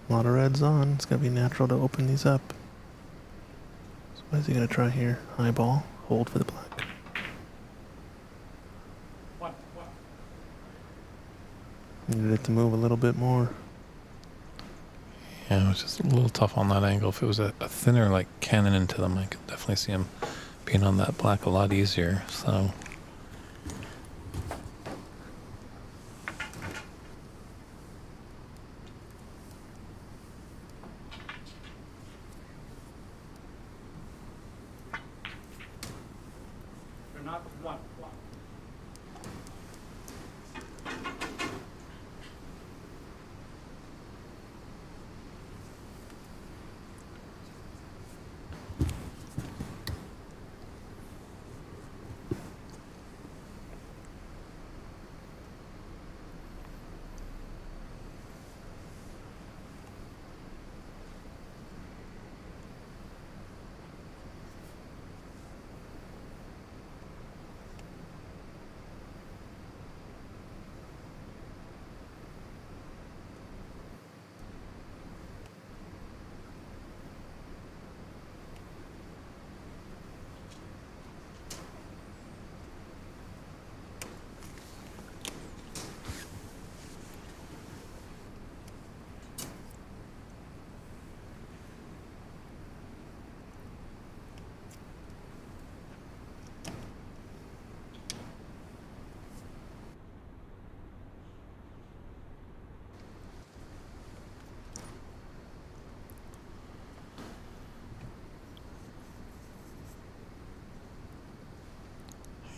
A lot of reds on. It's going to be natural to open these up. So what is he going to try here? High ball. Hold for the black. 1. Needed it to move a little bit more. Yeah, it was just a little tough on that angle. If it was a thinner like cannon into them, I could definitely see him being on that black a lot easier. So knock 1.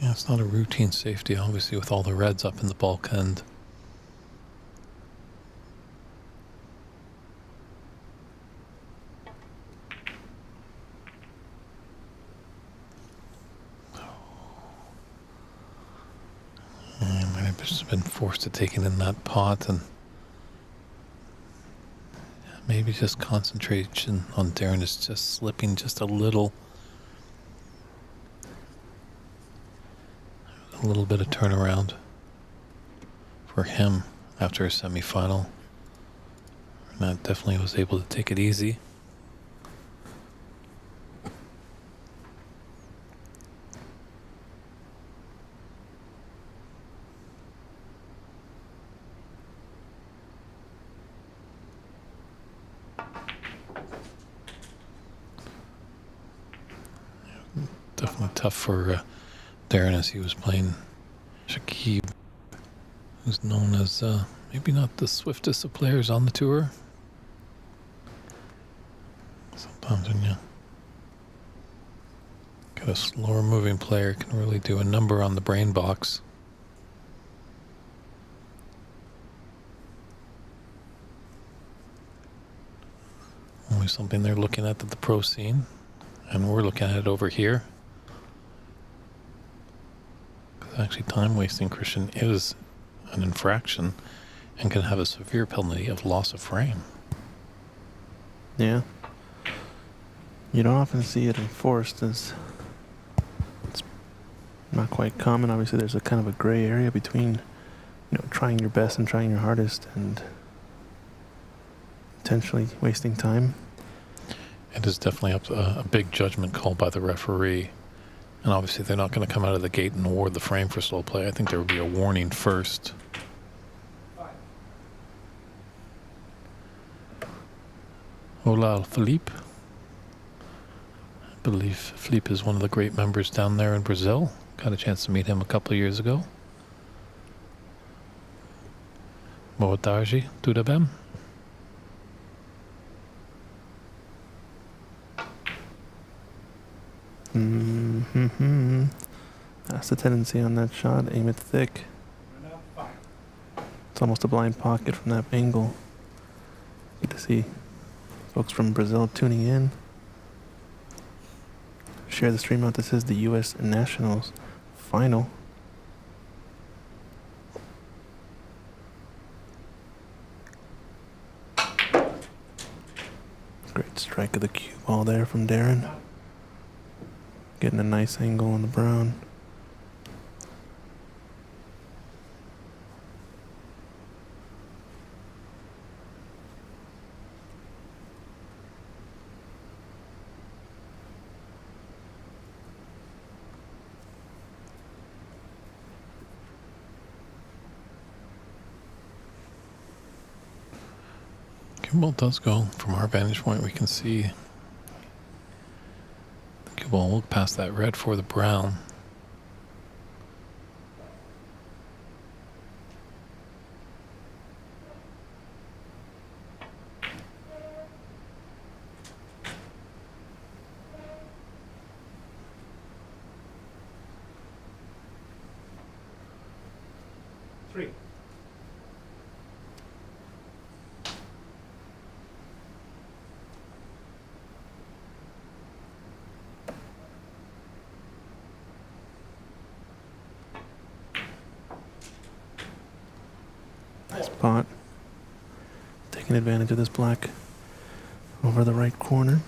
Yeah, it's not a routine safety, obviously, with all the reds up in the bulk end. I might have just been forced to take it in that pot, and maybe just concentration on Darren is just slipping just a little bit of turnaround for him after a semifinal. Matt definitely was able to take it easy. Definitely tough for Darren as he was playing Shakib, who's known as maybe not the swiftest of players on the tour. Sometimes when you got a slower moving player, can really do a number on the brain box. Always something they're looking at the pro scene, and we're looking at it over here. Actually, time wasting, Christian, is an infraction and can have a severe penalty of loss of frame. Yeah. You don't often see it enforced, as it's not quite common. Obviously, there's a kind of a gray area between, trying your best and trying your hardest and intentionally wasting time. It is definitely a big judgment call by the referee. And obviously, they're not going to come out of the gate and award the frame for slow play. I think there would be a warning first. Hola, Philippe. I believe Philippe is one of the great members down there in Brazil. Got a chance to meet him a couple of years ago. Boa tarde, tudo bem? That's the tendency on that shot. Aim it thick. It's almost a blind pocket from that angle. Good to see folks from Brazil tuning in. Share the stream out. This is the U.S. Nationals final. Great strike of the cue ball there from Darren. Getting a nice angle on the brown. Cue ball does go, from our vantage point, we can see the cue ball will look past that red for the brown. pot. Taking advantage of this black over the right corner.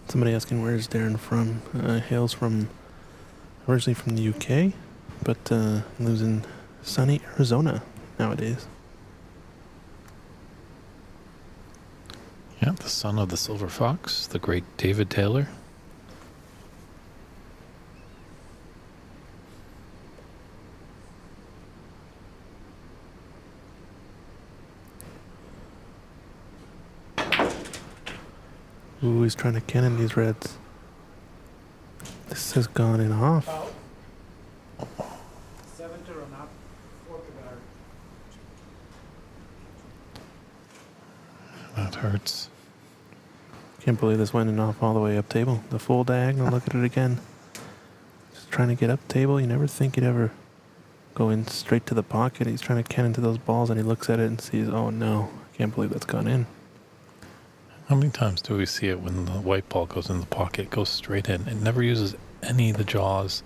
Somebody asking where's Darren from. Hails from originally from the UK, but lives in sunny Arizona nowadays. Yeah, the son of the Silver Fox, the great David Taylor. Ooh, he's trying to cannon these reds. This has gone in off. Foul. 7 to run up, 4 to guard. That hurts. Can't believe this went in off all the way up table. The full diagonal, look at it again. Just trying to get up table. You never think you'd ever go in straight to the pocket. He's trying to cannon to those balls and he looks at it and sees, oh no, I can't believe that's gone in. How many times do we see it when the white ball goes in the pocket, it goes straight in? It never uses any of the jaws,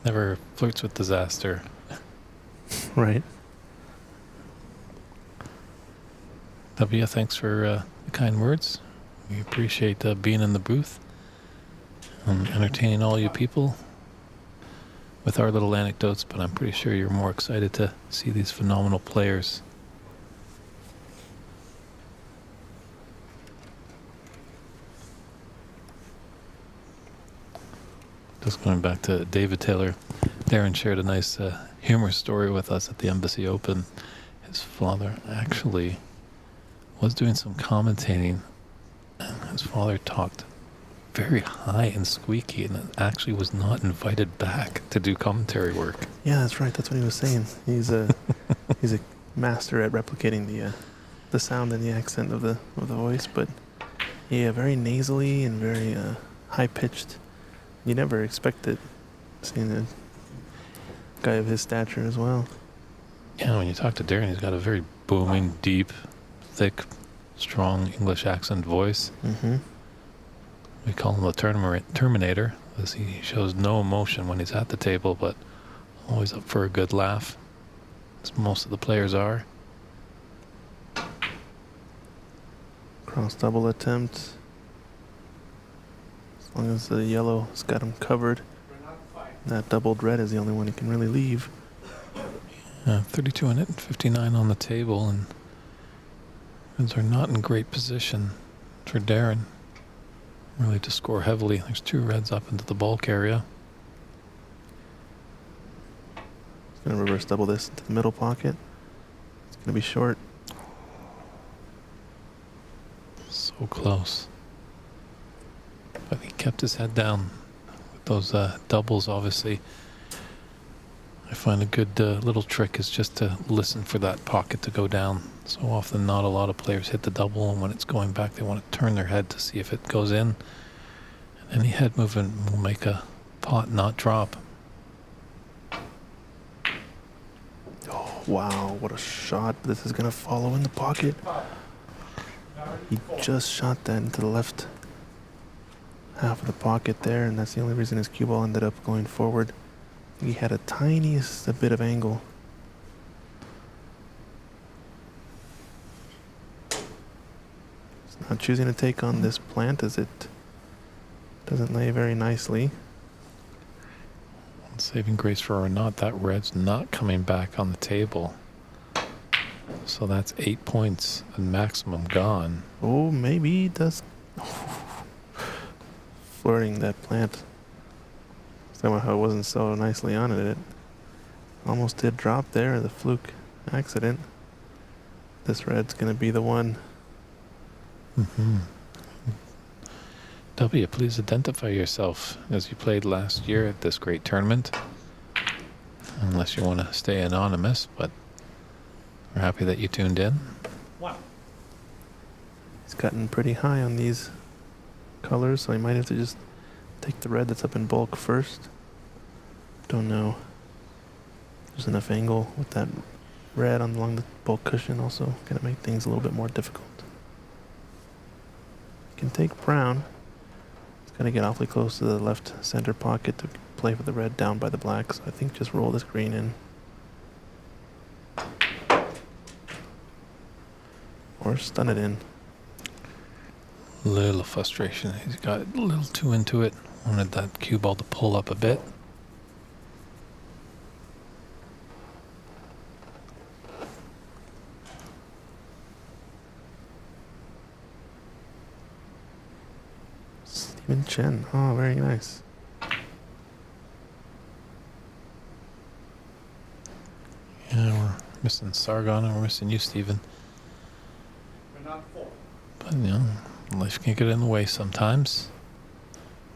never flirts with disaster. Right. W, thanks for the kind words. We appreciate being in the booth and entertaining all you people with our little anecdotes, but I'm pretty sure you're more excited to see these phenomenal players. Just going back to David Taylor, Darren shared a nice humorous story with us at the Embassy Open. His father actually was doing some commentating, and his father talked very high and squeaky and actually was not invited back to do commentary work. Yeah, that's right. That's what he was saying. He's a master at replicating the sound and the accent of the voice, but yeah, very nasally and very high pitched. You never expect it, seeing a guy of his stature as well. Yeah, when you talk to Darren, he's got a very booming, deep, thick, strong English accent voice. Mm-hmm. We call him the Terminator, as he shows no emotion when he's at the table, but always up for a good laugh, as most of the players are. Cross double attempt. As long as the yellow has got him covered, Run up 5. that doubled red is the only one he can really leave. 32 in it and 59 on the table, and Reds are not in great position for Darren. Really to score heavily. There's 2 reds up into the bulk area. He's going to reverse double this into the middle pocket. It's going to be short. So close. But he kept his head down with those doubles, obviously. I find a good little trick is just to listen for that pocket to go down. So often not a lot of players hit the double, and when it's going back they want to turn their head to see if it goes in. And any head movement will make a pot not drop. Oh, wow, what a shot. This is going to follow in the pocket. He just shot that into the left half of the pocket there, and that's the only reason his cue ball ended up going forward. He had a tiniest bit of angle. He's not choosing to take on this plant as it doesn't lay very nicely. Saving grace for or not, that red's not coming back on the table. So that's 8 points and maximum gone. Oh, maybe he does. Flirting that plant. Somehow it wasn't so nicely on it. It almost did drop there, the fluke accident. This red's going to be the one. Mm-hmm. W, please identify yourself as you played last year at this great tournament. Unless you want to stay anonymous, but we're happy that you tuned in. 1. He's gotten pretty high on these colors, so he might have to just take the red that's up in bulk first. Don't know. There's enough angle with that red along the bulk cushion, also gonna make things a little bit more difficult. You can take brown. It's gonna get awfully close to the left center pocket to play for the red down by the black, so I think just roll this green in. Or stun it in. Little frustration. He's got a little too into it. Wanted that cue ball to pull up a bit. Stephen Chen. Oh, very nice. Yeah, we're missing Sargon and we're missing you, Stephen. We're not full. But, you know, life can get in the way sometimes.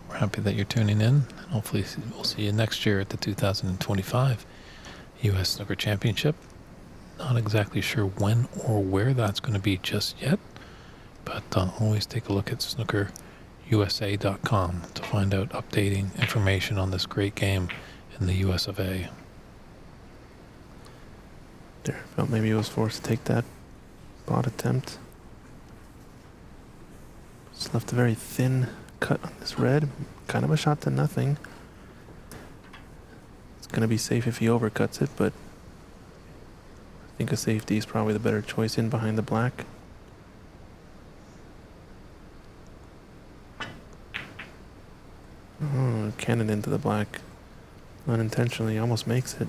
We're happy that you're tuning in. And hopefully we'll see you next year at the 2025 U.S. Snooker Championship. Not exactly sure when or where that's going to be just yet. But always take a look at snookerusa.com to find out updating information on this great game in the US of A. There, felt maybe he was forced to take that bot attempt. Just left a very thin cut on this red. Kind of a shot to nothing. It's going to be safe if he overcuts it, but I think a safety is probably the better choice in behind the black. Oh, cannon into the black. Unintentionally, almost makes it.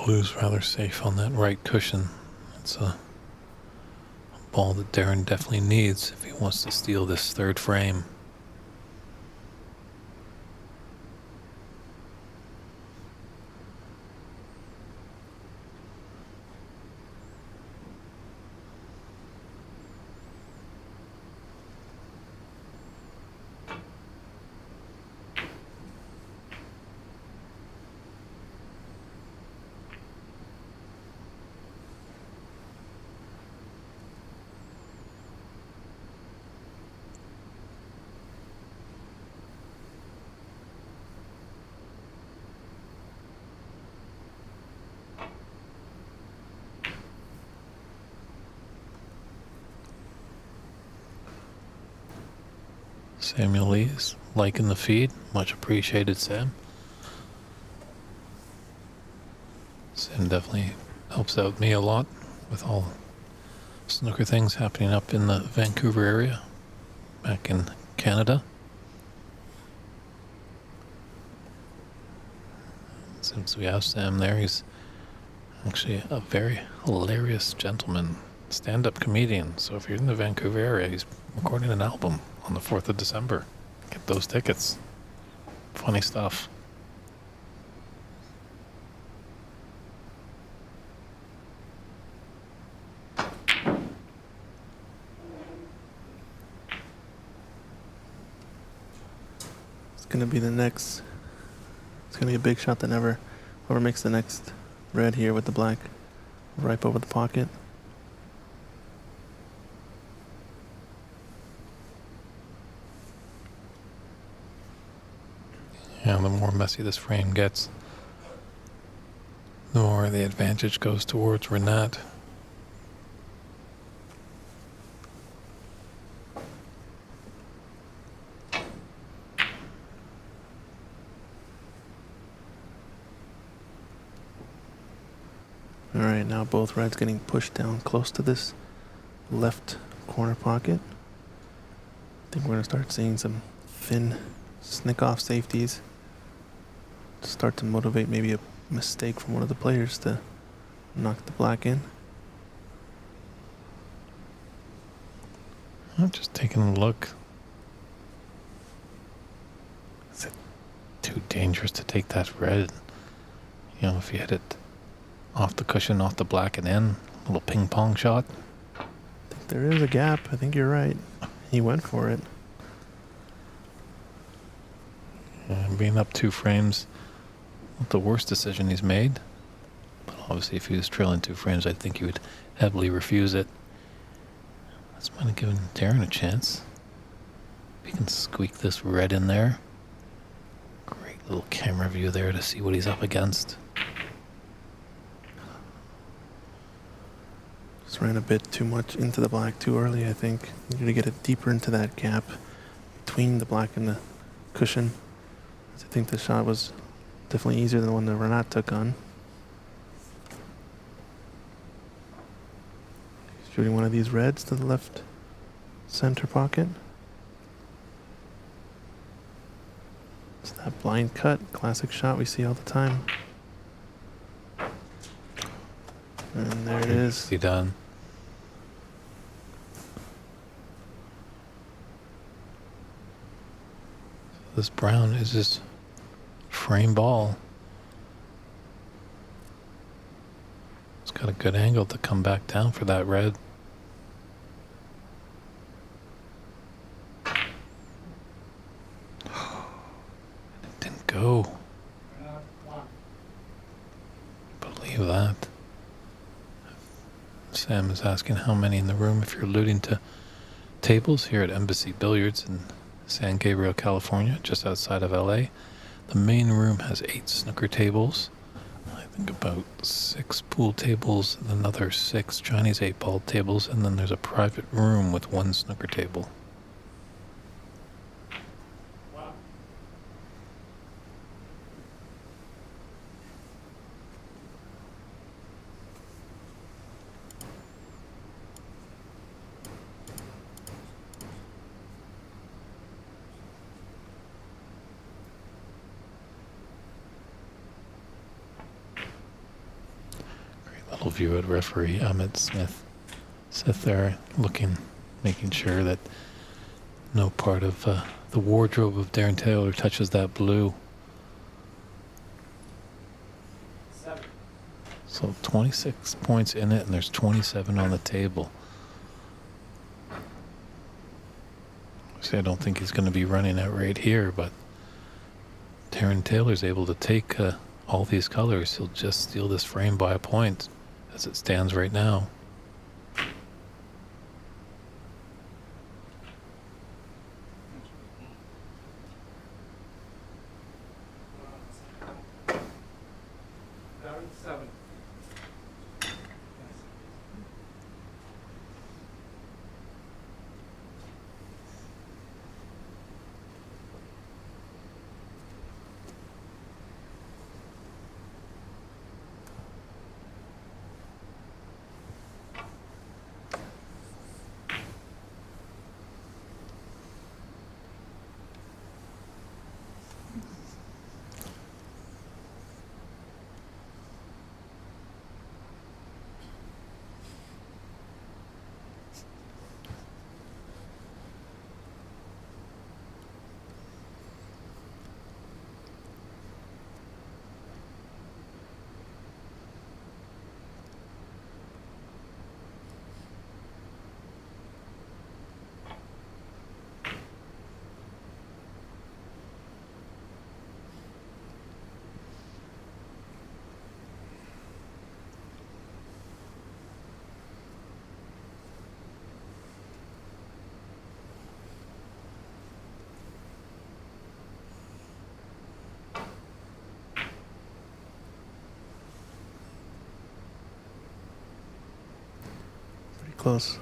Blue's rather safe on that right cushion. It's a ball that Darren definitely needs if he wants to steal this third frame. Samuel Lee's liking the feed. Much appreciated, Sam. Sam definitely helps out me a lot with all snooker things happening up in the Vancouver area, back in Canada. Since we have Sam there, he's actually a very hilarious gentleman, stand-up comedian. So if you're in the Vancouver area, he's recording an album on the 4th of December. Get those tickets. Funny stuff. It's going to be the next. It's going to be a big shot that never. Whoever makes the next red here with the black ripe over the pocket. Yeah, the more messy this frame gets, the more the advantage goes towards Renat. Alright, now both reds getting pushed down close to this left corner pocket. I think we're going to start seeing some thin snick off safeties. Start to motivate maybe a mistake from one of the players to knock the black in. I'm just taking a look. Is it too dangerous to take that red? You know, if you hit it off the cushion, off the black and in, a little ping pong shot. I think there is a gap. I think you're right. He went for it. Yeah, being up 2 frames, not the worst decision he's made. But obviously if he was trailing 2 frames, I think he would heavily refuse it. That's might have given Darren a chance. If he can squeak this red in there. Great little camera view there to see what he's up against. Just ran a bit too much into the black too early, I think. Needed to get it deeper into that gap between the black and the cushion. I think the shot was definitely easier than the one that Renat took on. Shooting one of these reds to the left center pocket. It's that blind cut, classic shot we see all the time. And there it is. Beautifully done. This brown is just frame ball. It's got a good angle to come back down for that red. It didn't go. Believe that. Sam is asking how many in the room if you're alluding to tables here at Embassy Billiards in San Gabriel, California, just outside of LA. The main room has 8 snooker tables. I think about 6 pool tables and another 6 Chinese 8-ball tables, and then there's a private room with 1 snooker table. Little view at referee Ahmed Smith. Sit there looking, making sure that no part of the wardrobe of Darren Taylor touches that blue. 7. So 26 points in it, and there's 27 on the table. See, I don't think he's going to be running it right here, but Darren Taylor's able to take all these colors. He'll just steal this frame by a point as it stands right now. Darren, 7. Pretty close.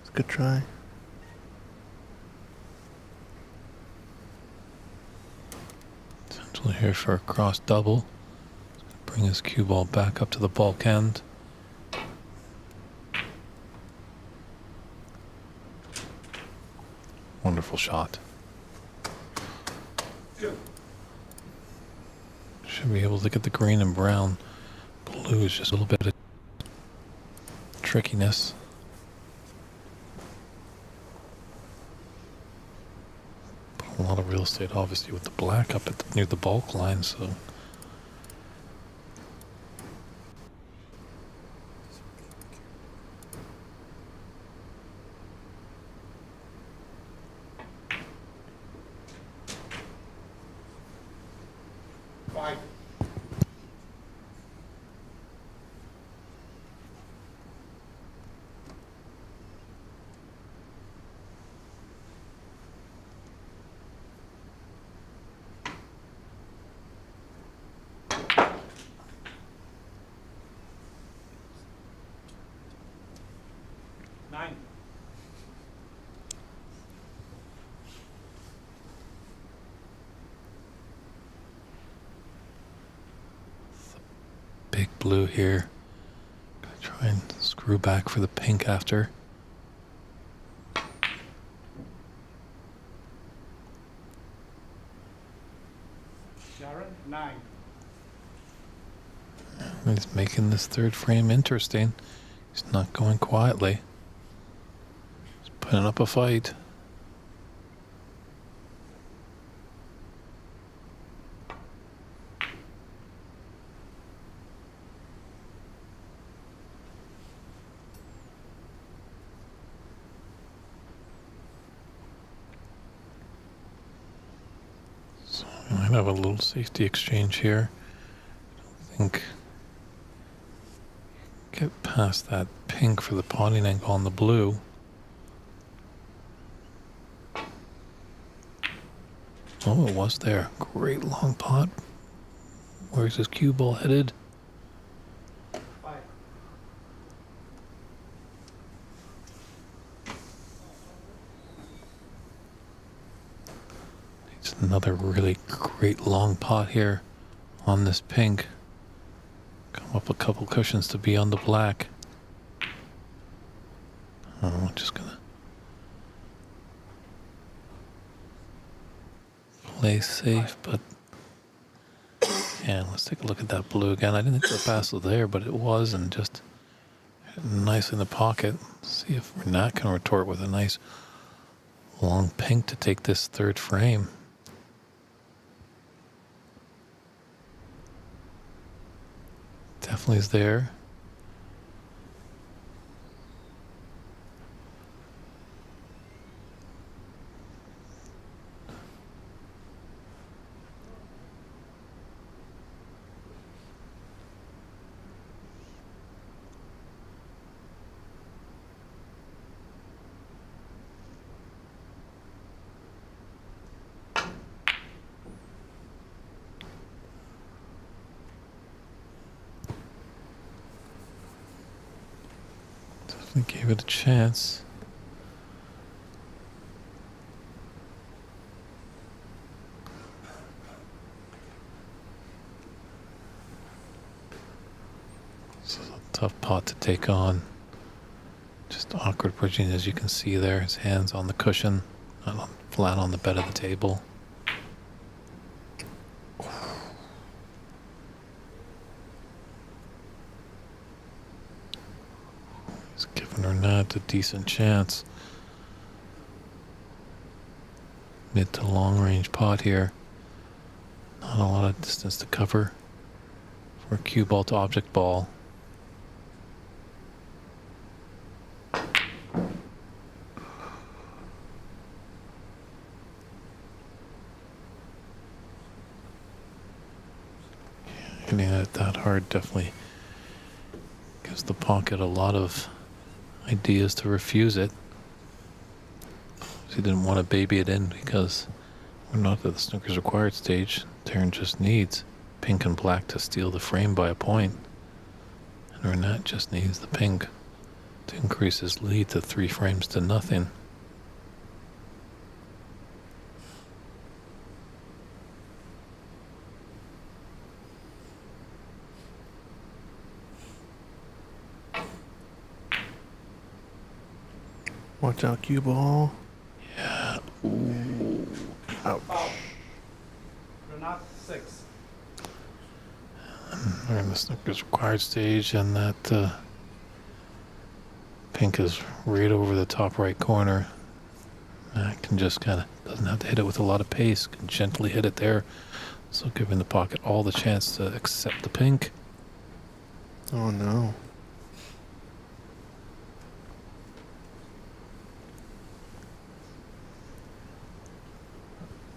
It's a good try. Essentially here for a cross double. Bring his cue ball back up to the bulk end. Wonderful shot. 2. Should be able to get the green and brown. Blue is just a little bit of trickiness. But a lot of real estate obviously with the black up at near the bulk line, so big blue here. Gonna try and screw back for the pink after. Darren, 9. He's making this third frame interesting. He's not going quietly. He's putting up a fight. So we might have a little safety exchange here. I think get past that pink for the potting angle on the blue. Oh, it was there. Great long pot. Where's his cue ball headed? 5. It's another really great long pot here on this pink. Come up a couple cushions to be on the black. I'm just gonna play safe, but yeah, let's take a look at that blue again. I didn't think the pass was there, but it was, and just nice in the pocket. See if Renat can retort with a nice long pink to take this third frame. Definitely is there. Definitely gave it a chance. This is a tough pot to take on. Just awkward bridging, as you can see there. His hands on the cushion, not flat on the bed of the table. He's giving Renat a decent chance. Mid to long range pot here. Not a lot of distance to cover for a cue ball to object ball. Hitting it that hard definitely gives the pocket a lot of ideas to refuse it. He didn't want to baby it in because we're not at the snooker's required stage. Darren just needs pink and black to steal the frame by a point. And Renat just needs the pink to increase his lead to 3 frames to nothing. Watch out, cue ball. Yeah. Ooh. Ouch. Renat, 6. We're in the snooker's required stage, and that pink is right over the top right corner. Can just kind of, doesn't have to hit it with a lot of pace, can gently hit it there. So giving the pocket all the chance to accept the pink. Oh no.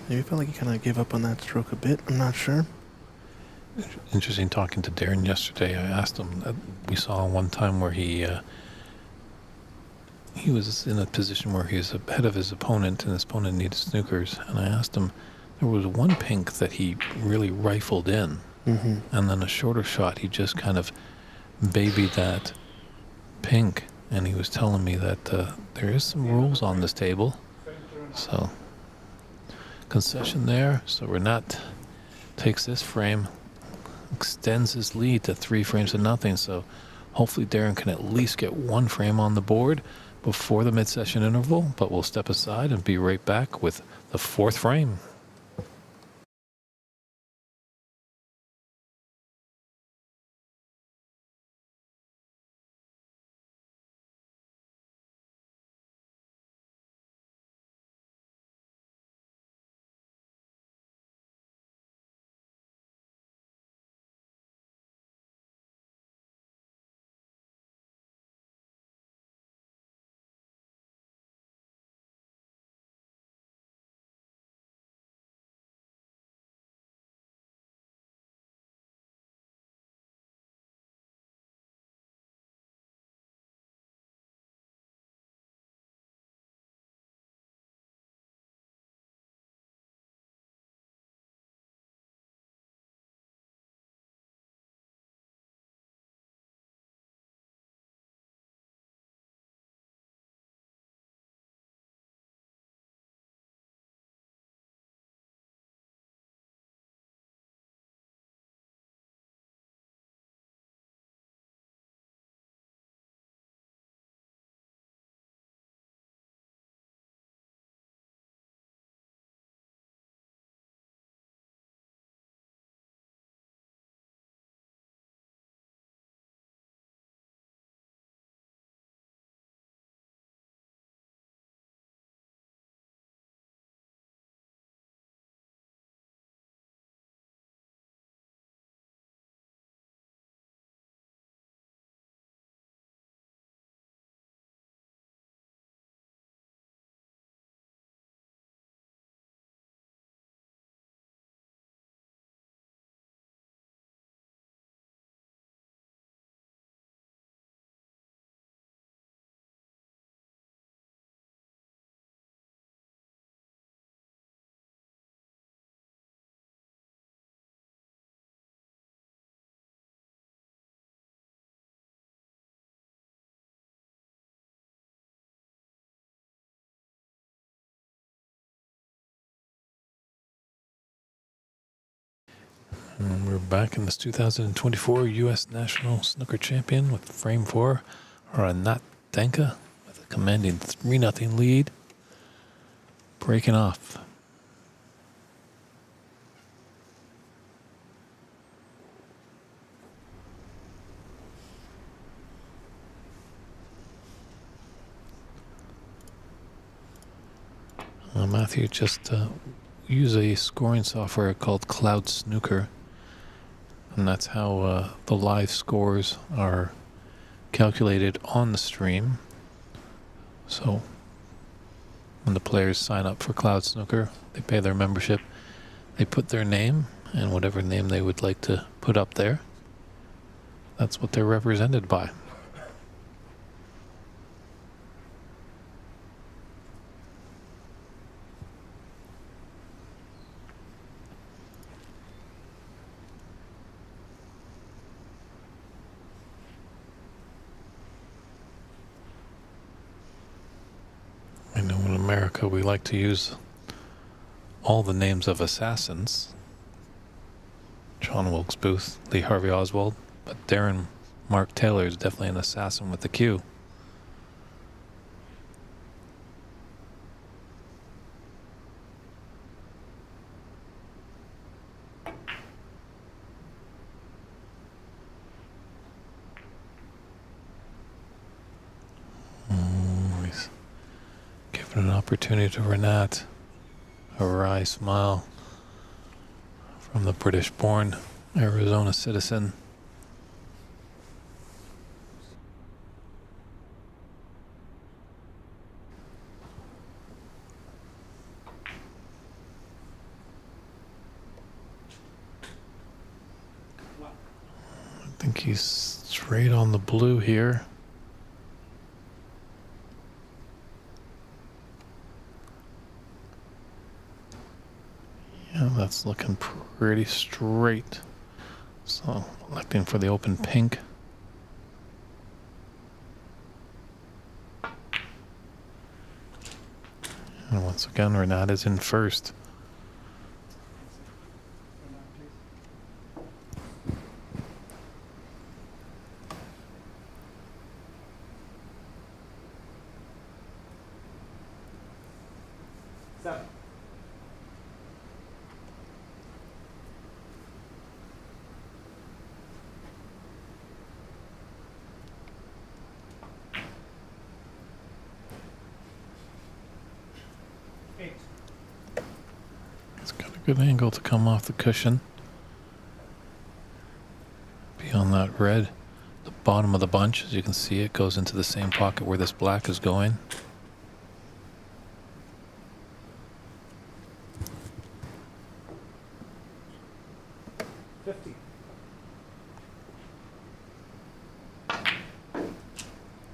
Maybe I felt like he kind of gave up on that stroke a bit. I'm not sure. Interesting talking to Darren yesterday. I asked him that we saw one time where he was in a position where he was ahead of his opponent, and his opponent needed snookers. And I asked him, there was one pink that he really rifled in, and then a shorter shot he just kind of babied that pink. And he was telling me that there is some rules on this table, so concession there. So Renat takes this frame. extends his lead to 3 frames to nothing. So hopefully Darren can at least get 1 frame on the board before the mid-session interval. But we'll step aside and be right back with the 4th frame. And we're back in this 2024 U.S. National Snooker Champion with frame 4, Renat Denka, with a commanding 3-0 lead, breaking off. Matthew just use a scoring software called Cloud Snooker, and that's how the live scores are calculated on the stream. So when the players sign up for Cloud Snooker, they pay their membership, they put their name and whatever name they would like to put up there. That's what they're represented by. I know in America we like to use all the names of assassins. John Wilkes Booth, Lee Harvey Oswald, but Darren Mark Taylor is definitely an assassin with the Q. He's given an opportunity to Renat. A wry smile from the British-born Arizona citizen. I think he's straight on the blue here. Yeah, that's looking pretty straight. So, electing for the open pink. And once again, Renat is in first. Renat, please. 7. Eight. It's got a good angle to come off the cushion. Beyond that red, the bottom of the bunch, as you can see, it goes into the same pocket where this black is going. 50.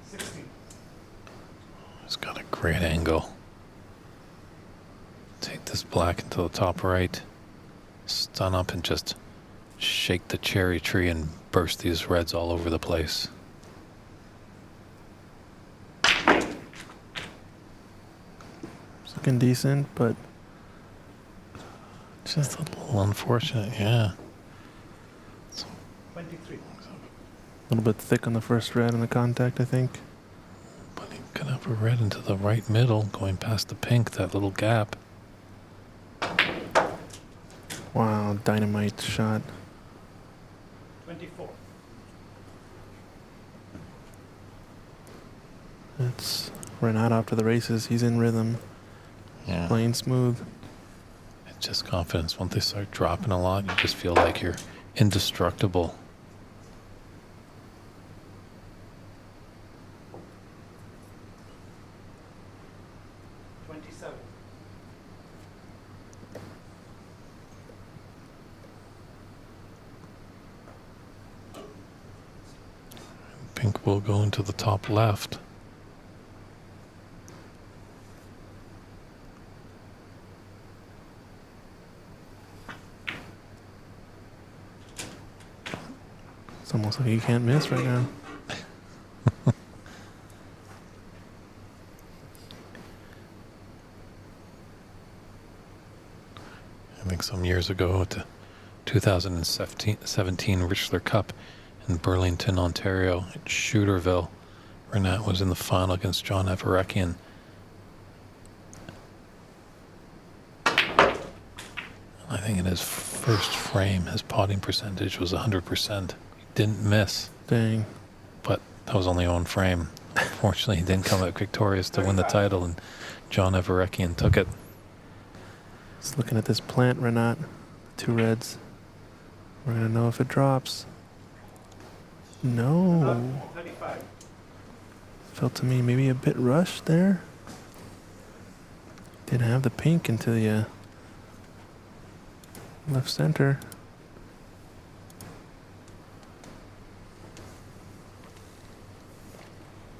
60. It's got a great angle. Take this black into the top right, stun up and just shake the cherry tree and burst these reds all over the place. It's looking decent, but Just a little unfortunate, yeah. 23. a little bit thick on the first red on the contact, I think. But he could have a red into the right middle, going past the pink, that little gap. Wow, dynamite shot. 24. It's Renat off to the races. He's in rhythm, Yeah. playing smooth. It's just confidence. Once they start dropping a lot, you just feel like you're indestructible. Pink will go into the top left. It's almost like he can't miss right now. I think some years ago at the 2017 Richler Cup in Burlington, Ontario, at Shooterville, Renat was in the final against John Evereckian. I think in his first frame, his potting percentage was 100%. He didn't miss, Dang. but that was only one frame. Unfortunately, he didn't come out victorious to win the title, and John Evereckian took it. Just looking at this plant, Renat. 2 reds. We're going to know if it drops. No. 35. Felt to me maybe a bit rushed there. Didn't have the pink into the left center.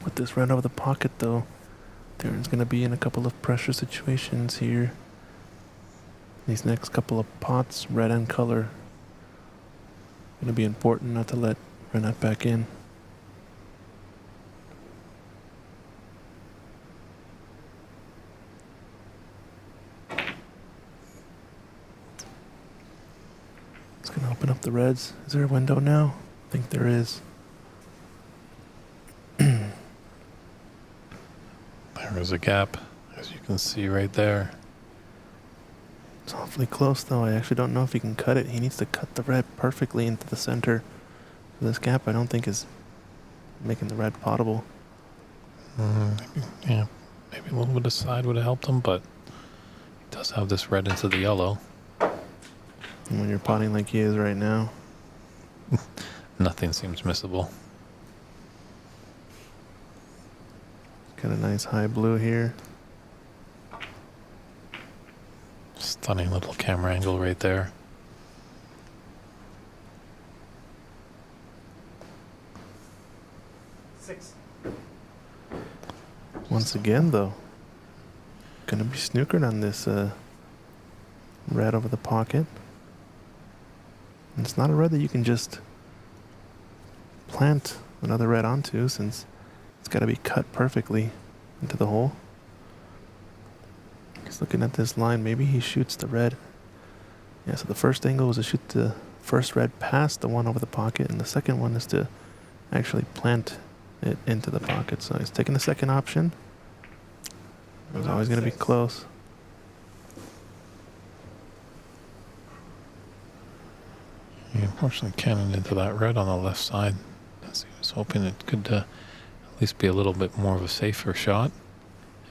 With this red over the pocket though, Darren's going to be in a couple of pressure situations here. These next couple of pots, red and color. Going to be important not to let Renat back in. It's going to open up the reds. Is there a window now? I think there is. There is a gap, as you can see right there. It's awfully close though. I actually don't know if he can cut it. He needs to cut the red perfectly into the center. This gap I don't think is making the red potable. Maybe a little bit of side would have helped him, but he does have this red into the yellow. And when you're potting like he is right now, Nothing seems missable. got a nice high blue here. Stunning little camera angle right there. Six. Once again though, gonna be snookered on this red over the pocket. And it's not a red that you can just plant another red onto, since it's got to be cut perfectly into the hole. He's looking at this line. Maybe he shoots the red. Yeah, so the first angle was to shoot the first red past the one over the pocket, and the second one is to actually plant it into the pocket. So he's taking the second option. It was always going to be close. unfortunately cannoned into that red on the left side. As he was hoping it could at least be a little bit more of a safer shot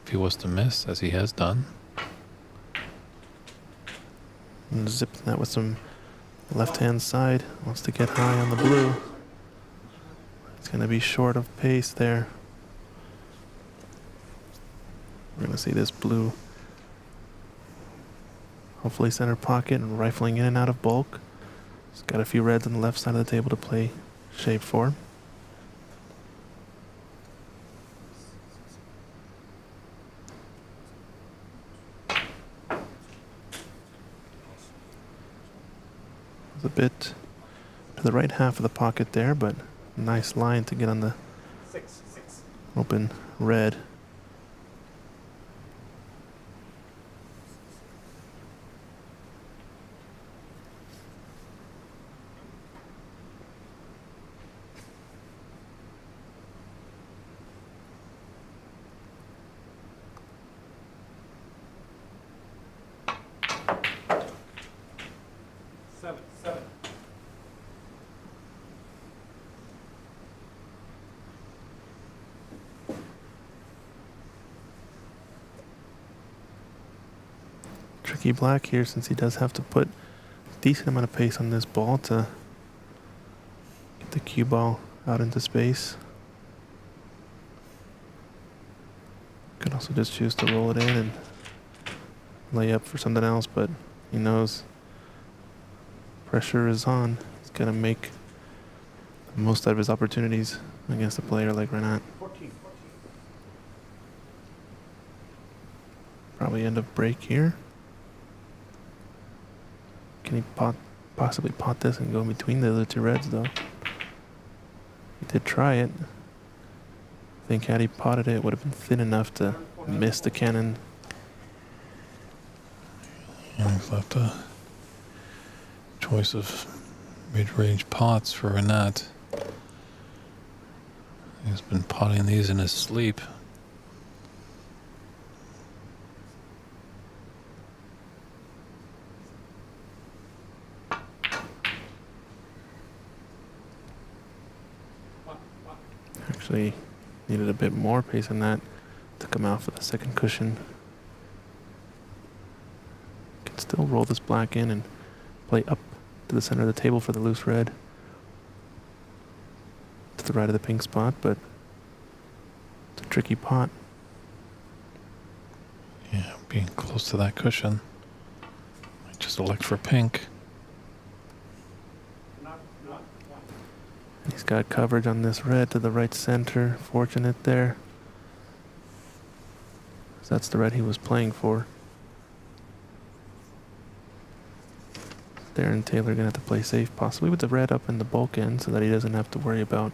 if he was to miss, as he has done. And zipping that with some left-hand side. Wants to get high on the blue. It's going to be short of pace there. We're going to see this blue hopefully center pocket and rifling in and out of bulk. He's got a few reds on the left side of the table to play shape for. It's a bit to the right half of the pocket there, but nice line to get on the 6. open red. Seven. Tricky black here, since he does have to put a decent amount of pace on this ball to get the cue ball out into space. Could also just choose to roll it in and lay up for something else, but he knows pressure is on. He's got to make the most out of his opportunities against a player like Renat. 14. Probably end of break here. Can he possibly pot this and go in between the other two reds, though? He did try it. I think had he potted it, it would have been thin enough to miss the cannon. And he's left a choice of mid-range pots for Renat. He's been potting these in his sleep. Actually needed a bit more pace on that to come out for the second cushion. Can still roll this black in and play up to the center of the table for the loose red. To the right of the pink spot, but it's a tricky pot. Yeah, being close to that cushion. Might just elect for pink. He's got coverage on this red to the right center. Fortunate there. So that's the red he was playing for. Darren Taylor gonna have to play safe, possibly with the red up in the bulk end, so that he doesn't have to worry about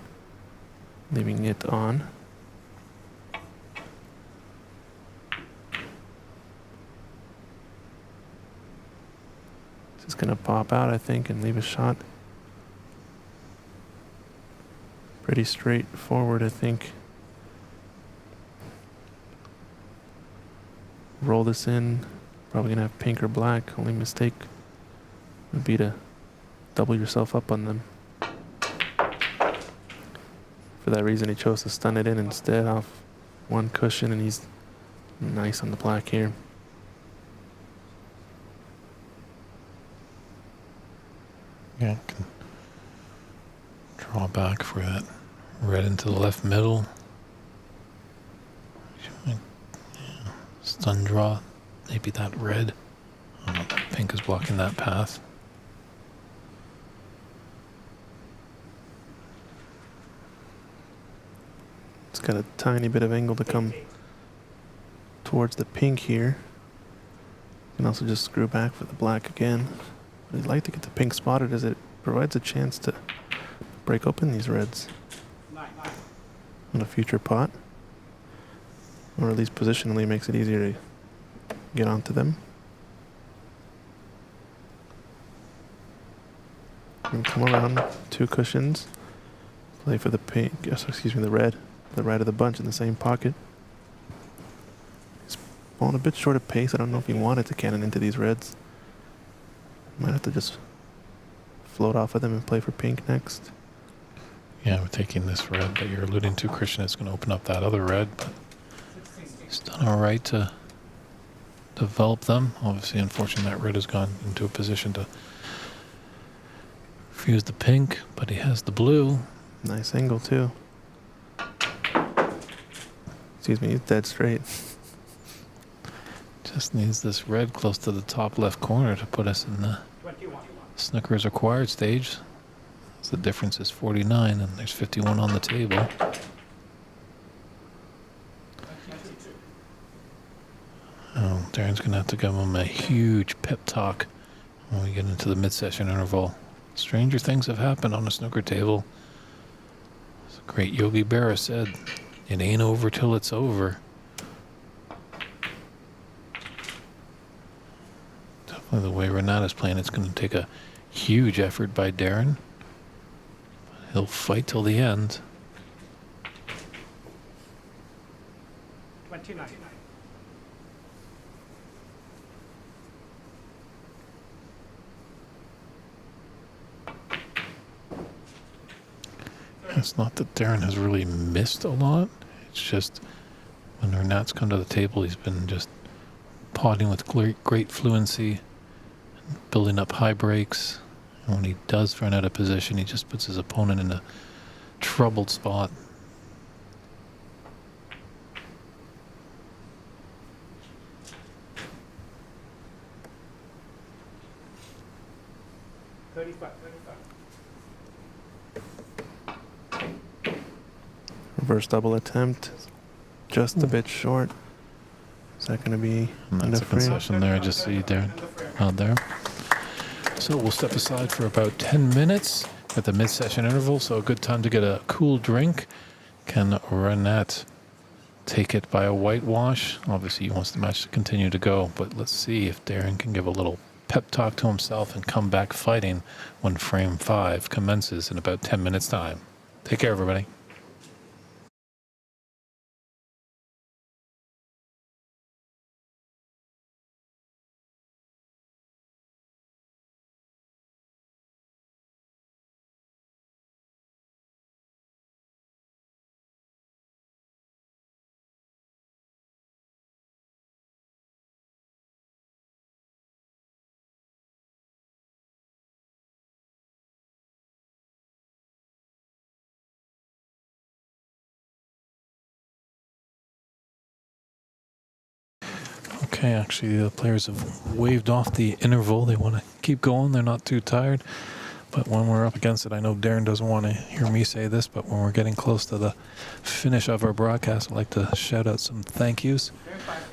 leaving it on. Just gonna pop out, I think, and leave a shot. Pretty straightforward, I think. Roll this in. Probably gonna have pink or black. Only mistake would be to double yourself up on them. For that reason, he chose to stun it in instead off one cushion, and he's nice on the black here. Yeah, can draw back for that red into the left middle. Yeah, stun draw, maybe that red. Oh, no, that pink is blocking that path. It's got a tiny bit of angle to come towards the pink here. You can also just screw back for the black again. But I'd like to get the pink spotted, as it provides a chance to break open these reds on a future pot. Or at least positionally makes it easier to get onto them. And come around two cushions. Play for the pink, excuse me, the red. The right of the bunch in the same pocket. He's falling a bit short of pace. I don't know if he wanted to cannon into these reds. Might have to just float off of them and play for pink next. Yeah, we're taking this red that you're alluding to, Christian. It's going to open up that other red, but he's done all right to develop them. Obviously, unfortunately, that red has gone into a position to fuse the pink, but he has the blue. Nice angle, too. Excuse me, he's dead straight. Just needs this red close to the top left corner to put us in the 21. snooker's acquired stage. So the difference is 49, and there's 51 on the table. Oh, Darren's going to have to give him a huge pep talk when we get into the mid-session interval. Stranger things have happened on a snooker table. As the great Yogi Berra said, it ain't over till it's over. Definitely the way Renata's playing, it's going to take a huge effort by Darren. He'll fight till the end. 29. It's not that Darren has really missed a lot. It's just when Renat's come to the table, he's been just potting with great fluency, building up high breaks. And when he does run out of position, he just puts his opponent in a troubled spot. Reverse double attempt. Just a bit short. Is that going to be And under that's a frame? concession there. I just see Darren out there. So we'll step aside for about 10 minutes at the mid-session interval. So a good time to get a cool drink. Can Renat take it by a whitewash? Obviously, he wants the match to continue to go. But let's see if Darren can give a little pep talk to himself and come back fighting when frame 5 commences in about 10 minutes' time. Take care, everybody. Okay, actually, the players have waved off the interval. They want to keep going. They're not too tired. But when we're up against it, I know Darren doesn't want to hear me say this, but when we're getting close to the finish of our broadcast, I'd like to shout out some thank yous.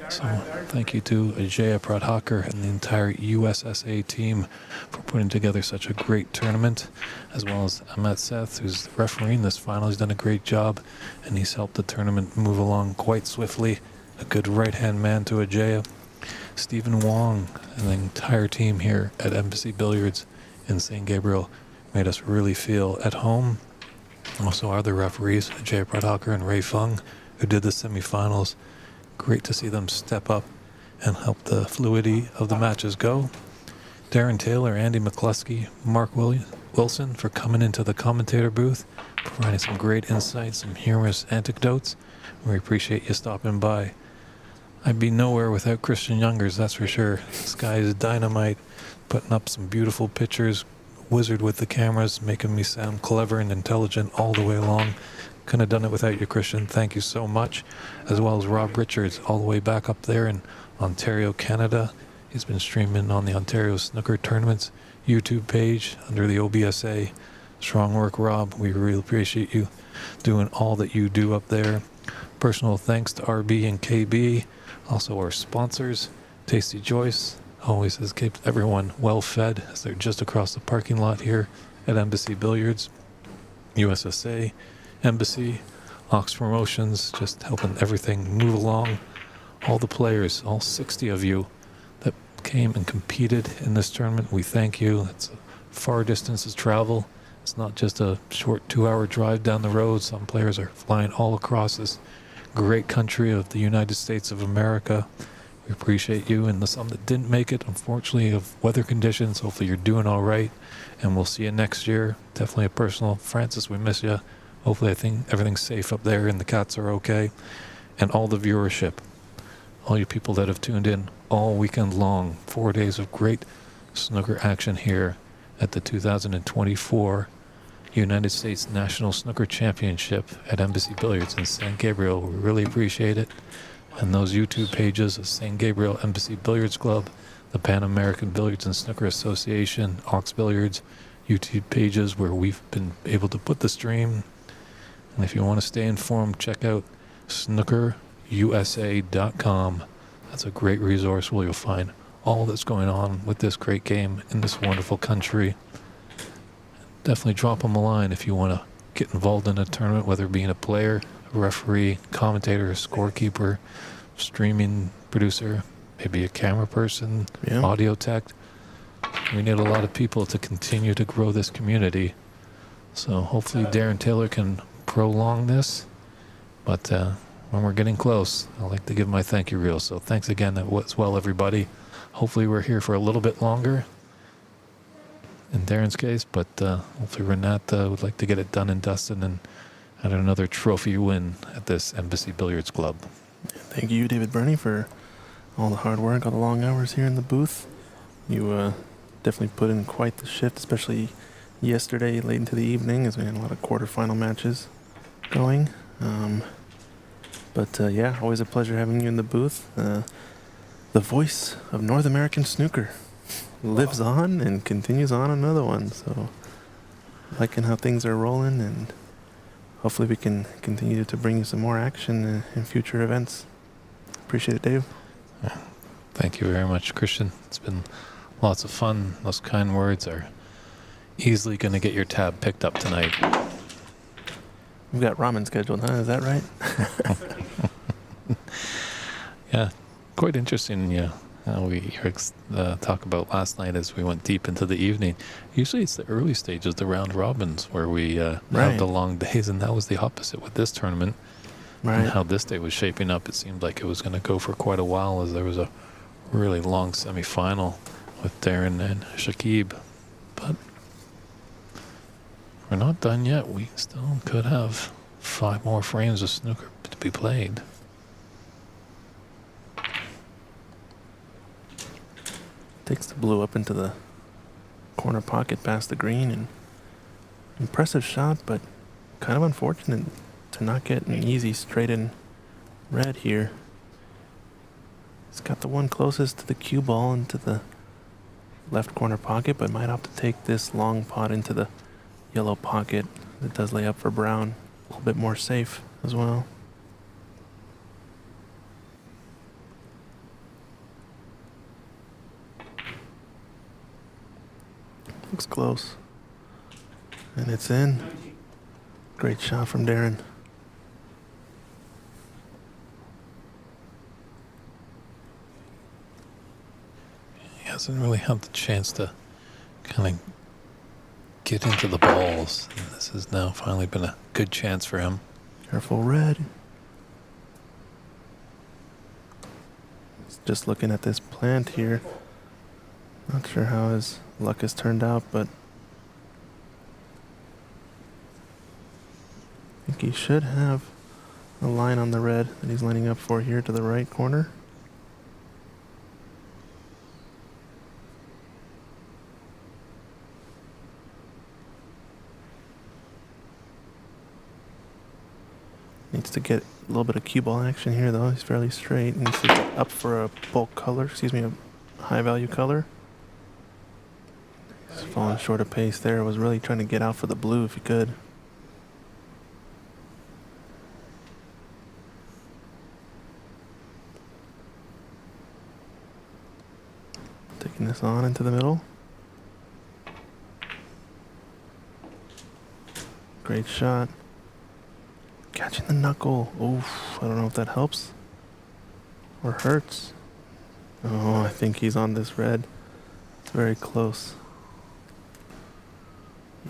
So thank you to Ajaya Pradhakar and the entire USSA team for putting together such a great tournament, as well as Ahmet Seth, who's refereeing this final. He's done a great job, and he's helped the tournament move along quite swiftly. A good right-hand man to Ajaya. Stephen Wong and the entire team here at Embassy Billiards in St. Gabriel made us really feel at home. Also, our other referees, Ajay Pradhakar and Ray Fung, who did the semifinals. Great to see them step up and help the fluidity of the matches go. Darren Taylor, Andy McCluskey, Mark Wilson for coming into the commentator booth, providing some great insights, some humorous anecdotes. We appreciate you stopping by. I'd be nowhere without Christian Youngers, that's for sure. This guy is dynamite, putting up some beautiful pictures, wizard with the cameras, making me sound clever and intelligent all the way along. Couldn't have done it without you, Christian. Thank you so much. As well as Rob Richards, all the way back up there in Ontario, Canada. He's been streaming on the Ontario Snooker Tournaments YouTube page under the OBSA. Strong work, Rob. We really appreciate you doing all that you do up there. Personal thanks to RB and KB. Also our sponsors, Tasty Joyce, always has kept everyone well fed as they're just across the parking lot here at Embassy Billiards. USSA, Embassy, Ox Promotions, just helping everything move along. All the players, all 60 of you that came and competed in this tournament, we thank you. It's a far distances travel. It's not just a short 2-hour drive down the road. Some players are flying all across this great country of the United States of America. We appreciate you, and some that didn't make it, unfortunately, of weather conditions. Hopefully you're doing all right, and we'll see you next year. Definitely a personal. Francis, we miss you. Hopefully I think everything's safe up there and the cats are okay. And all the viewership, all you people that have tuned in all weekend long, 4 days of great snooker action here at the 2024 United States National Snooker Championship at Embassy Billiards in San Gabriel. We really appreciate it. And those YouTube pages of San Gabriel Embassy Billiards Club, the Pan American Billiards and Snooker Association, Ox Billiards, YouTube pages where we've been able to put the stream. And if you want to stay informed, check out snookerusa.com. That's a great resource where you'll find all that's going on with this great game in this wonderful country. Definitely drop them a line if you want to get involved in a tournament, whether being a player, a referee, commentator, a scorekeeper, streaming producer, maybe a camera person, audio tech. We need a lot of people to continue to grow this community. So hopefully Darren Taylor can prolong this. But when we're getting close, I'd like to give my thank you reel. So thanks again as well, everybody. Hopefully we're here for a little bit longer in Darren's case, but hopefully Renat would like to get it done and dusted and had another trophy win at this Embassy Billiards Club. Thank you, David Burney, for all the hard work, all the long hours here in the booth. You definitely put in quite the shift, especially yesterday late into the evening as we had a lot of quarterfinal matches going. But yeah, always a pleasure having you in the booth. The voice of North American snooker lives on and continues on another one. So liking how things are rolling, and hopefully we can continue to bring you some more action in future events. Appreciate it, Dave. Thank you very much, Christian. It's been lots of fun. Those kind words are easily going to get your tab picked up tonight. We've got ramen scheduled, huh? Is that right? Yeah, quite interesting. Yeah, we talk about last night as we went deep into the evening. Usually it's the early stages, the round robins, where we have the long days, and that was the opposite with this tournament. Right. And how this day was shaping up, it seemed like it was going to go for quite a while, as there was a really long semifinal with Darren and Shakib. But we're not done yet. We still could have 5 more frames of snooker to be played. Takes the blue up into the corner pocket past the green, and impressive shot, but kind of unfortunate to not get an easy straight in red here. He's got the one closest to the cue ball into the left corner pocket, but might opt to take this long pot into the yellow pocket that does lay up for brown. A little bit more safe as well. Looks close. And it's in. Great shot from Darren. He hasn't really had the chance to kind of get into the balls. And this has now finally been a good chance for him. Careful, red. He's just looking at this plant here. Not sure how his luck has turned out, but I think he should have a line on the red that he's lining up for here to the right corner. Needs to get a little bit of cue ball action here, though. He's fairly straight. Needs to get up for a bulk color, a high value color. He's falling short of pace there. Was really trying to get out for the blue if he could. Taking this on into the middle. Great shot. Catching the knuckle. Oof, I don't know if that helps or hurts. Oh, I think he's on this red. It's very close.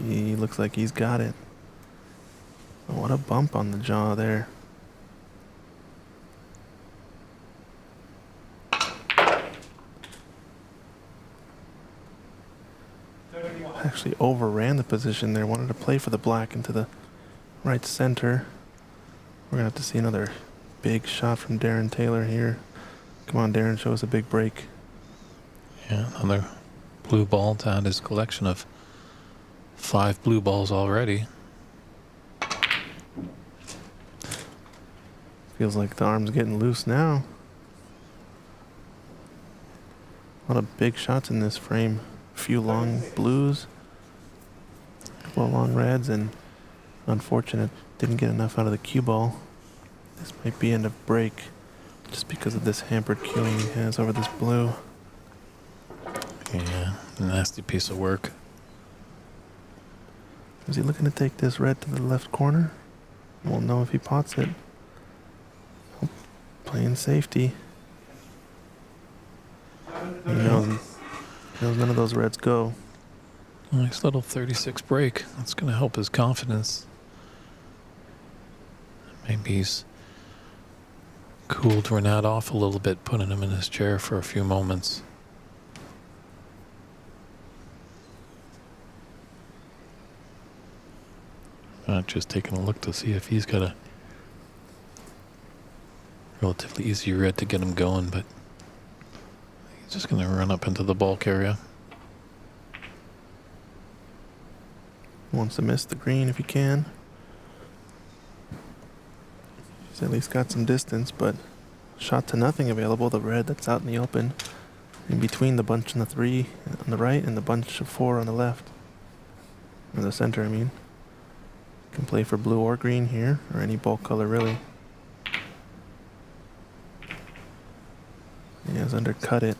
He looks like he's got it. Oh, what a bump on the jaw there. actually overran the position there. Wanted to play for the black into the right center. We're going to have to see another big shot from Darren Taylor here. Come on, Darren, show us a big break. Yeah, another blue ball to add his collection of 5 blue balls already. Feels like the arm's getting loose now. A lot of big shots in this frame. A few long blues, a couple of long reds, and unfortunate didn't get enough out of the cue ball. This might be end of break just because of this hampered cueing he has over this blue. Yeah, nasty piece of work. Is he looking to take this red to the left corner? We'll know if he pots it. Playing safety. He knows none of those reds go. Nice little 36 break. That's going to help his confidence. Maybe he's cooled Renat off a little bit, putting him in his chair for a few moments. Just taking a look to see if he's got a relatively easy red to get him going, but he's just going to run up into the bulk area. Wants to miss the green if he can. He's at least got some distance, but shot to nothing available. The red that's out in the open, in between the bunch on the 3 on the right and the bunch of 4 on the left, or the center, I mean. Can play for blue or green here, or any bulk color really. He has undercut it.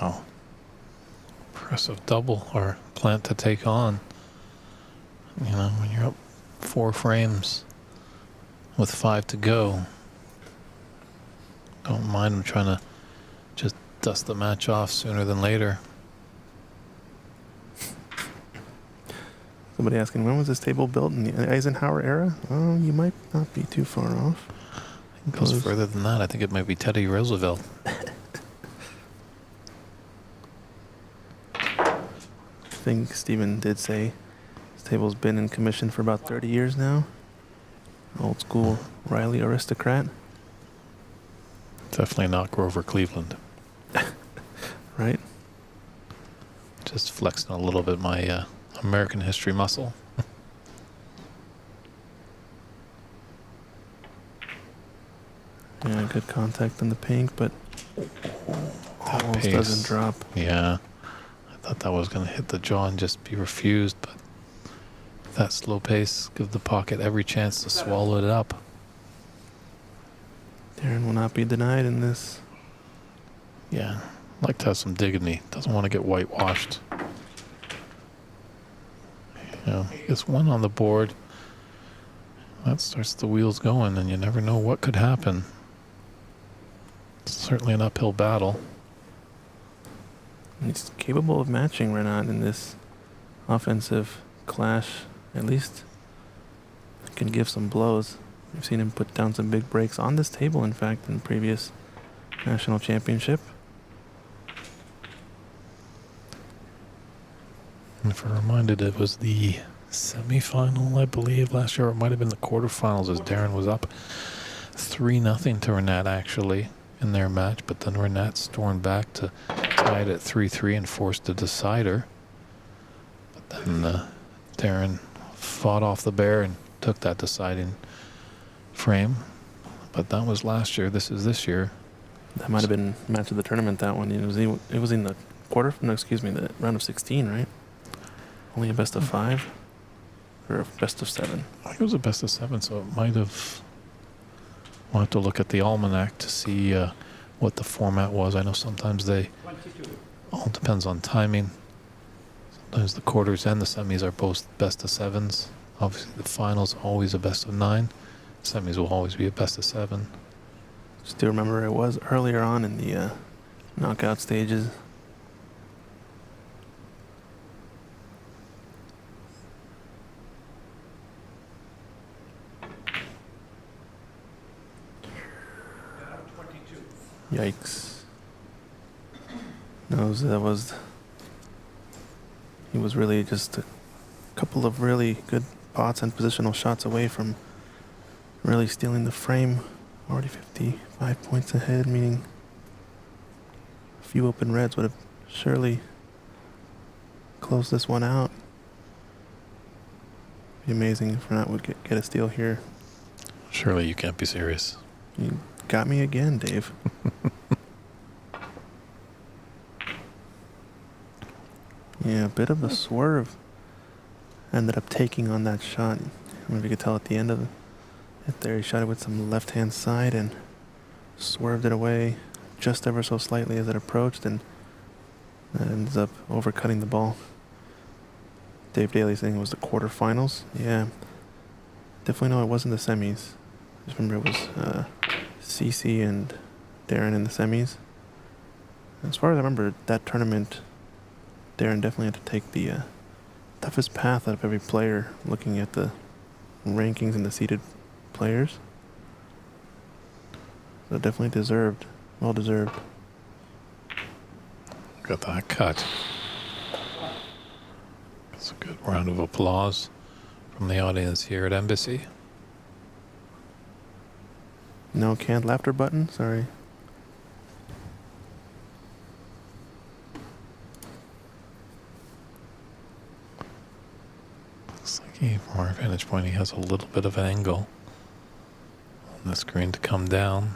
Wow. Impressive double or plant to take on. You know, when you're up 4 frames with 5 to go, don't mind him trying to just dust the match off sooner than later. Somebody asking, when was this table built? In the Eisenhower era? Oh, you might not be too far off. It goes further than that. I think it might be Teddy Roosevelt. I think Stephen did say this table's been in commission for about 30 years now. Old school Riley aristocrat. Definitely not Grover Cleveland. Right? Just flexing a little bit my American history muscle. Yeah, good contact on the pink, but almost pace doesn't drop. Yeah. I thought that was going to hit the jaw and just be refused, but that slow pace give the pocket every chance to swallow it up. Darren will not be denied in this. Yeah, like to have some dignity. Doesn't want to get whitewashed. You know, he gets 1 on the board. That starts the wheels going, and you never know what could happen. It's certainly an uphill battle. He's capable of matching Renat in this offensive clash. At least can give some blows. We've seen him put down some big breaks on this table, in fact, in previous national championship. And if I'm reminded, it was the semifinal, I believe, last year. It might have been the quarterfinals as Darren was up 3-0 to Renat, actually, in their match. But then Renat stormed back to tie it at 3-3 and forced a decider. But then Darren fought off the bear and took that deciding frame. But that was last year. This is this year. That might have been match of the tournament, that one. It was in the the round of 16, right? Only a best of 5? Or a best of 7? I think it was a best of 7, so it might have... We'll have to look at the almanac to see what the format was. I know sometimes they... 22. All depends on timing. As the quarters and the semis are both best of sevens. Obviously, the finals always a best of 9. Semis will always be a best of 7. Still remember it was earlier on in the knockout stages. Yikes. No, that was... He was really just a couple of really good pots and positional shots away from really stealing the frame. Already 55 points ahead, meaning a few open reds would have surely closed this one out. Be amazing if Renat would get a steal here. Surely you can't be serious. You got me again, Dave. Yeah, a bit of a swerve. Ended up taking on that shot. I don't know if you could tell at the end of it there, he shot it with some left-hand side and swerved it away just ever so slightly as it approached, and ends up overcutting the ball. Dave Daly saying it was the quarterfinals. Yeah, definitely know it wasn't the semis. Just remember it was CC and Darren in the semis. As far as I remember, that tournament, Darren definitely had to take the toughest path out of every player, looking at the rankings and the seeded players. So definitely deserved, well deserved. Got that cut. That's a good round of applause from the audience here at Embassy. No canned laughter button, sorry. Looks like from our vantage point, he has a little bit of an angle on the screen to come down.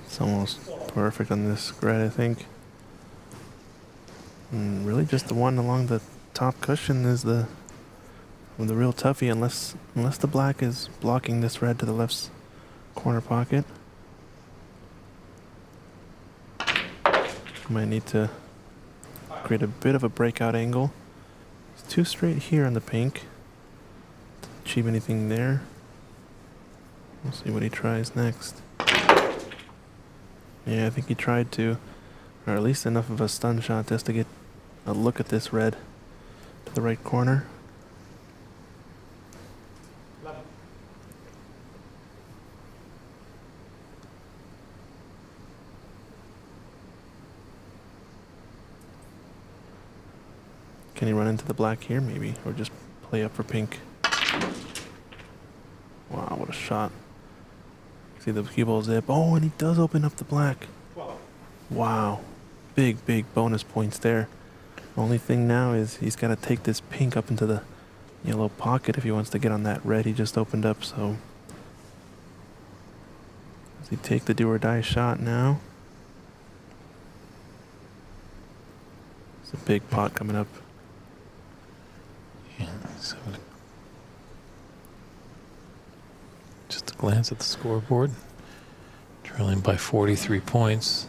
It's almost perfect on this grid, I think. And really just the one along the top cushion is the real toughie, unless the black is blocking this red to the left's corner pocket. Might need to create a bit of a breakout angle. It's too straight here on the pink to achieve anything there. We'll see what he tries next. Yeah, I think he tried to, or at least enough of a stun shot just to get a look at this red to the right corner. Can he run into the black here, maybe? Or just play up for pink? Wow, what a shot. See the cue ball zip. Oh, and he does open up the black. Wow. Big, big bonus points there. Only thing now is he's got to take this pink up into the yellow pocket if he wants to get on that red he just opened up, so... Does he take the do or die shot now? It's a big pot coming up. Yeah, so just a glance at the scoreboard. Trailing by 43 points.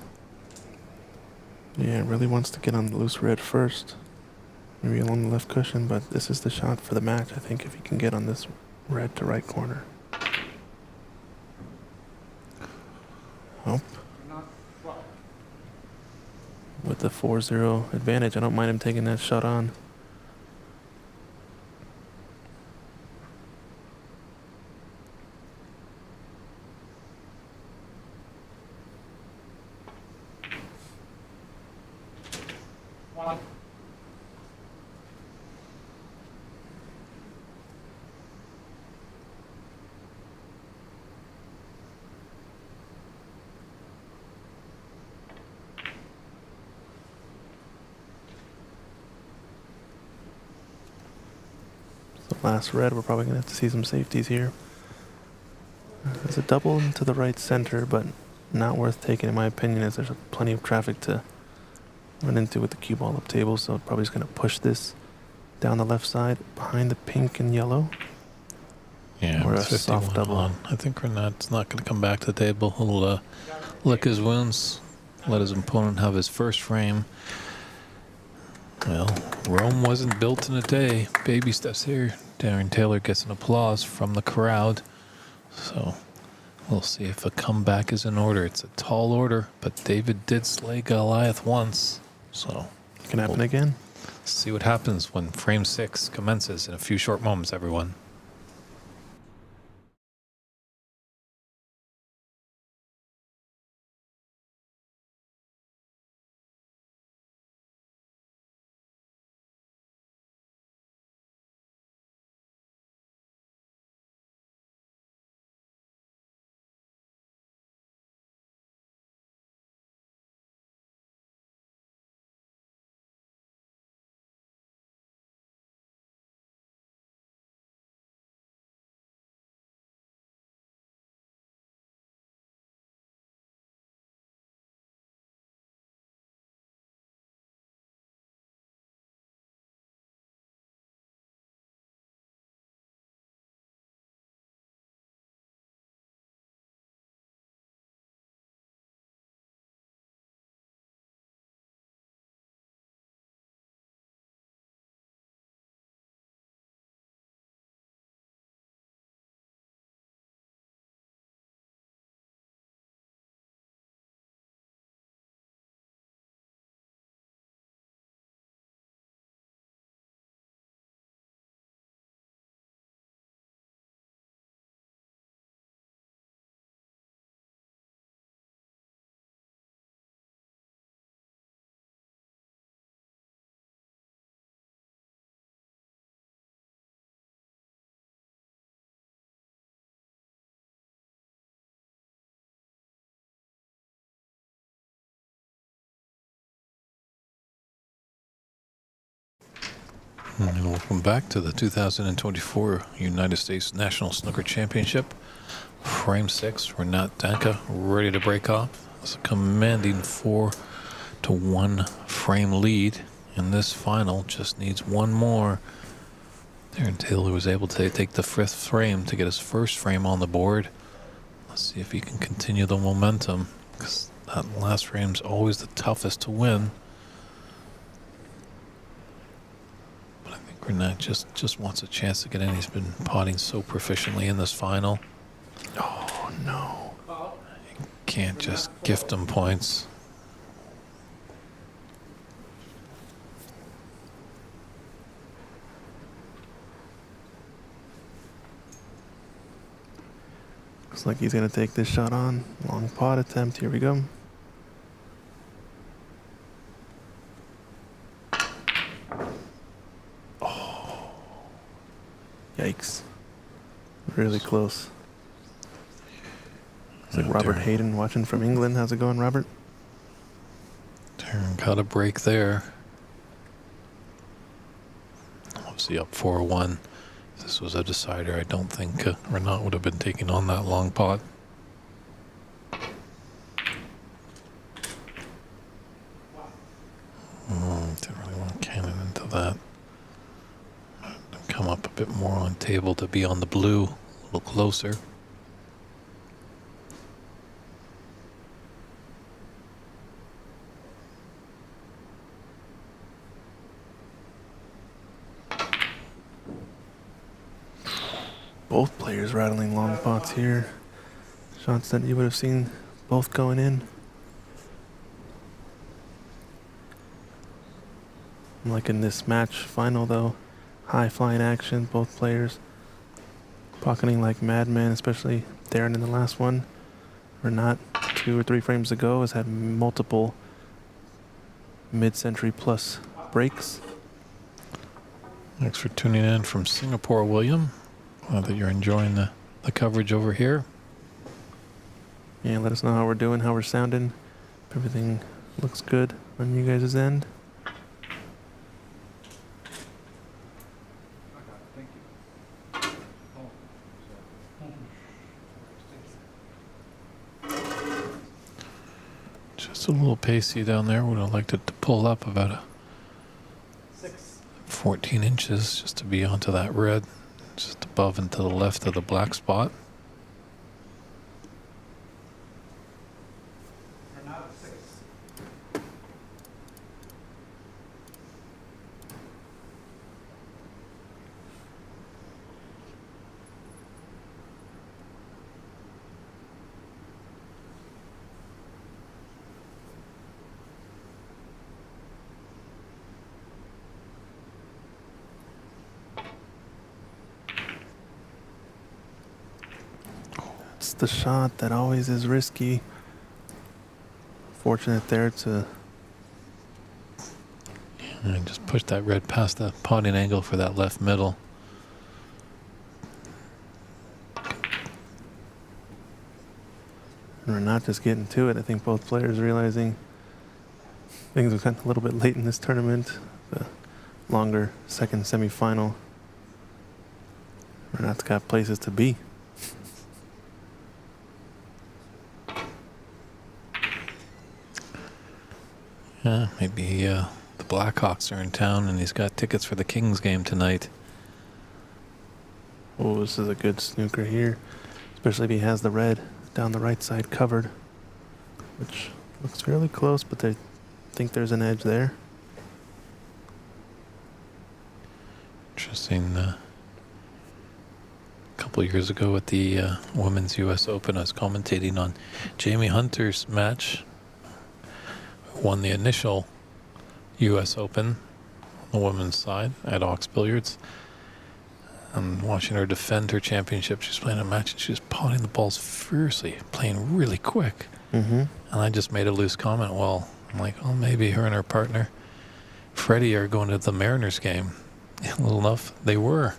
Yeah, really wants to get on the loose red first. Maybe along the left cushion, but this is the shot for the match, I think, if he can get on this red to right corner. Oh. With the 4-0 advantage, I don't mind him taking that shot on. Last red, we're probably going to have to see some safeties here. There's a double to the right center, but not worth taking in my opinion, as there's plenty of traffic to run into with the cue ball up table, so probably just going to push this down the left side behind the pink and yellow. Yeah, Or a it's 51 soft double. on. I think Renat's not going to come back to the table. He'll lick his wounds, let his opponent have his first frame. Well, Rome wasn't built in a day. Baby steps here. Darren Taylor gets an applause from the crowd. So we'll see if a comeback is in order. It's a tall order, but David did slay Goliath once. So It can happen again. see what happens when frame 6 commences in a few short moments, everyone. And welcome back to the 2024 United States National Snooker Championship. Frame 6, Renat Danka ready to break off. It's a commanding 4-1 frame lead. And this final just needs one more. Darren Taylor was able to take the 5th frame to get his first frame on the board. Let's see if he can continue the momentum, because that last frame's always the toughest to win. Renat just wants a chance to get in. He's been potting so proficiently in this final. Oh, no. Can't just gift him points. Looks like he's going to take this shot on. Long pot attempt. Here we go. Yikes. Really close. It's like Robert Hayden watching from England. How's it going, Robert? Darren got a break there. Obviously up 4-1. If this was a decider, I don't think Renat would have been taking on that long pot. Didn't really want to cannon into that. Come up a bit more on table to be on the blue, a little closer. Both players rattling long pots here. Shots that you would have seen both going in. I'm liking this match final though. High flying action, both players pocketing like madmen, especially Darren in the last one. Renat 2 or 3 frames ago has had multiple mid-century plus breaks. Thanks for tuning in from Singapore, William. Glad that you're enjoying the coverage over here. Yeah, let us know how we're doing, how we're sounding. If everything looks good on you guys' end. Just a little pacey down there. Would have liked it to pull up about 14 inches just to be onto that red. just above and to the left of the black spot. Renat 6. It's the shot that always is risky. Fortunate there to And just push that red past the potting angle for that left middle. And we're not just getting to it. I think both players realizing things have gotten a little bit late in this tournament. The longer second semifinal. Renat's got places to be. Yeah, maybe the Blackhawks are in town and he's got tickets for the Kings game tonight. Oh, this is a good snooker here. Especially if he has the red down the right side covered. Which looks fairly close, but I think there's an edge there. Interesting. A couple of years ago at the Women's US Open, I was commentating on Jamie Hunter's match. Won the initial US Open on the women's side at Ox Billiards. I'm watching her defend her championship. She's playing a match and she's potting the balls fiercely, playing really quick. Mm-hmm. And I just made a loose comment. Well, I'm like, oh, maybe her and her partner, Freddie, are going to the Mariners game. Little enough, they were.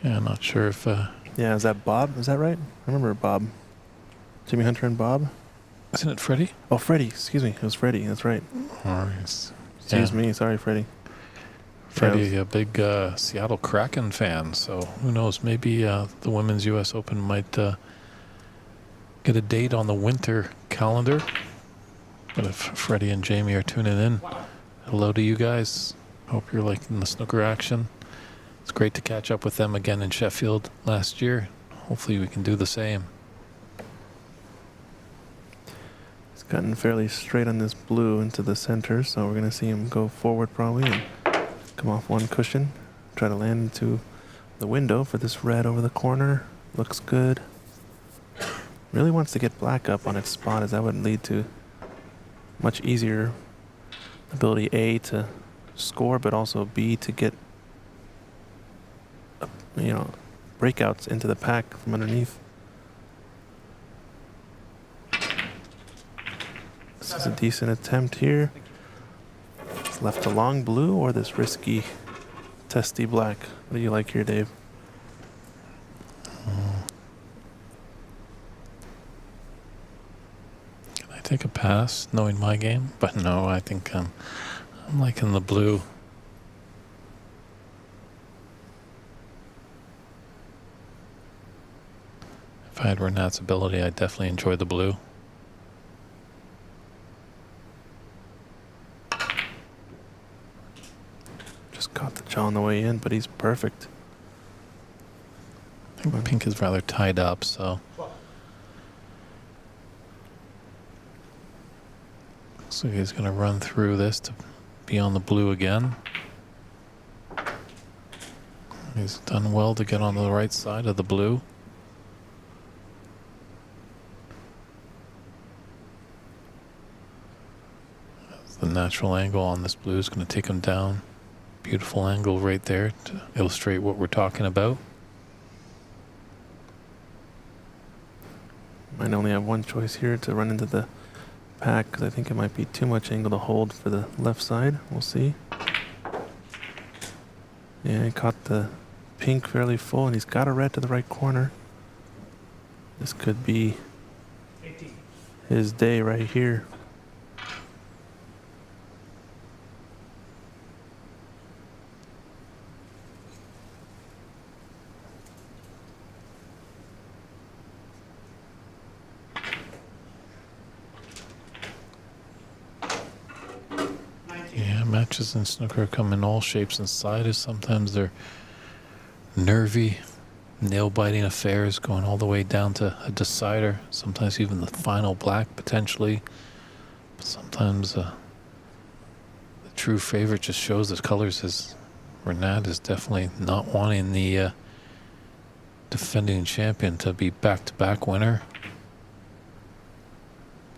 Yeah, I'm not sure if... Yeah, is that Bob? Is that right? I remember Bob. Jimmy Hunter and Bob? Isn't it Freddie? Oh, Freddie. Excuse me. It was Freddie. That's right. Excuse me. Sorry, Freddie. Freddie, a big Seattle Kraken fan, so who knows? Maybe the Women's U.S. Open might get a date on the winter calendar. But if Freddie and Jamie are tuning in, hello to you guys. Hope you're liking the snooker action. It's great to catch up with them again in Sheffield last year. Hopefully we can do the same. He's gotten fairly straight on this blue into the center, so we're going to see him go forward probably and come off one cushion. Try to land into the window for this red over the corner. Looks good. Really wants to get black up on its spot, as that would lead to much easier ability A to score, but also B to get breakouts into the pack from underneath. This is a decent attempt here. It's left a long blue or this risky, testy black. What do you like here, Dave? Can I take a pass, knowing my game? But no, I think I'm liking the blue. If I had Renat's ability, I'd definitely enjoy the blue. Just caught the jaw on the way in, but he's perfect. I think pink is rather tied up, so... Looks like he's going to run through this to be on the blue again. He's done well to get on the right side of the blue. The natural angle on this blue is going to take him down. Beautiful angle right there to illustrate what we're talking about. Might only have one choice here to run into the pack because I think it might be too much angle to hold for the left side. We'll see. Yeah, he caught the pink fairly full and he's got a red to the right corner. This could be 18. his day right here. matches in snooker come in all shapes and sizes. Sometimes they're nervy, nail-biting affairs going all the way down to a decider. Sometimes even the final black, potentially. But sometimes the true favorite just shows the colors. As Renat is definitely not wanting the defending champion to be back-to-back winner.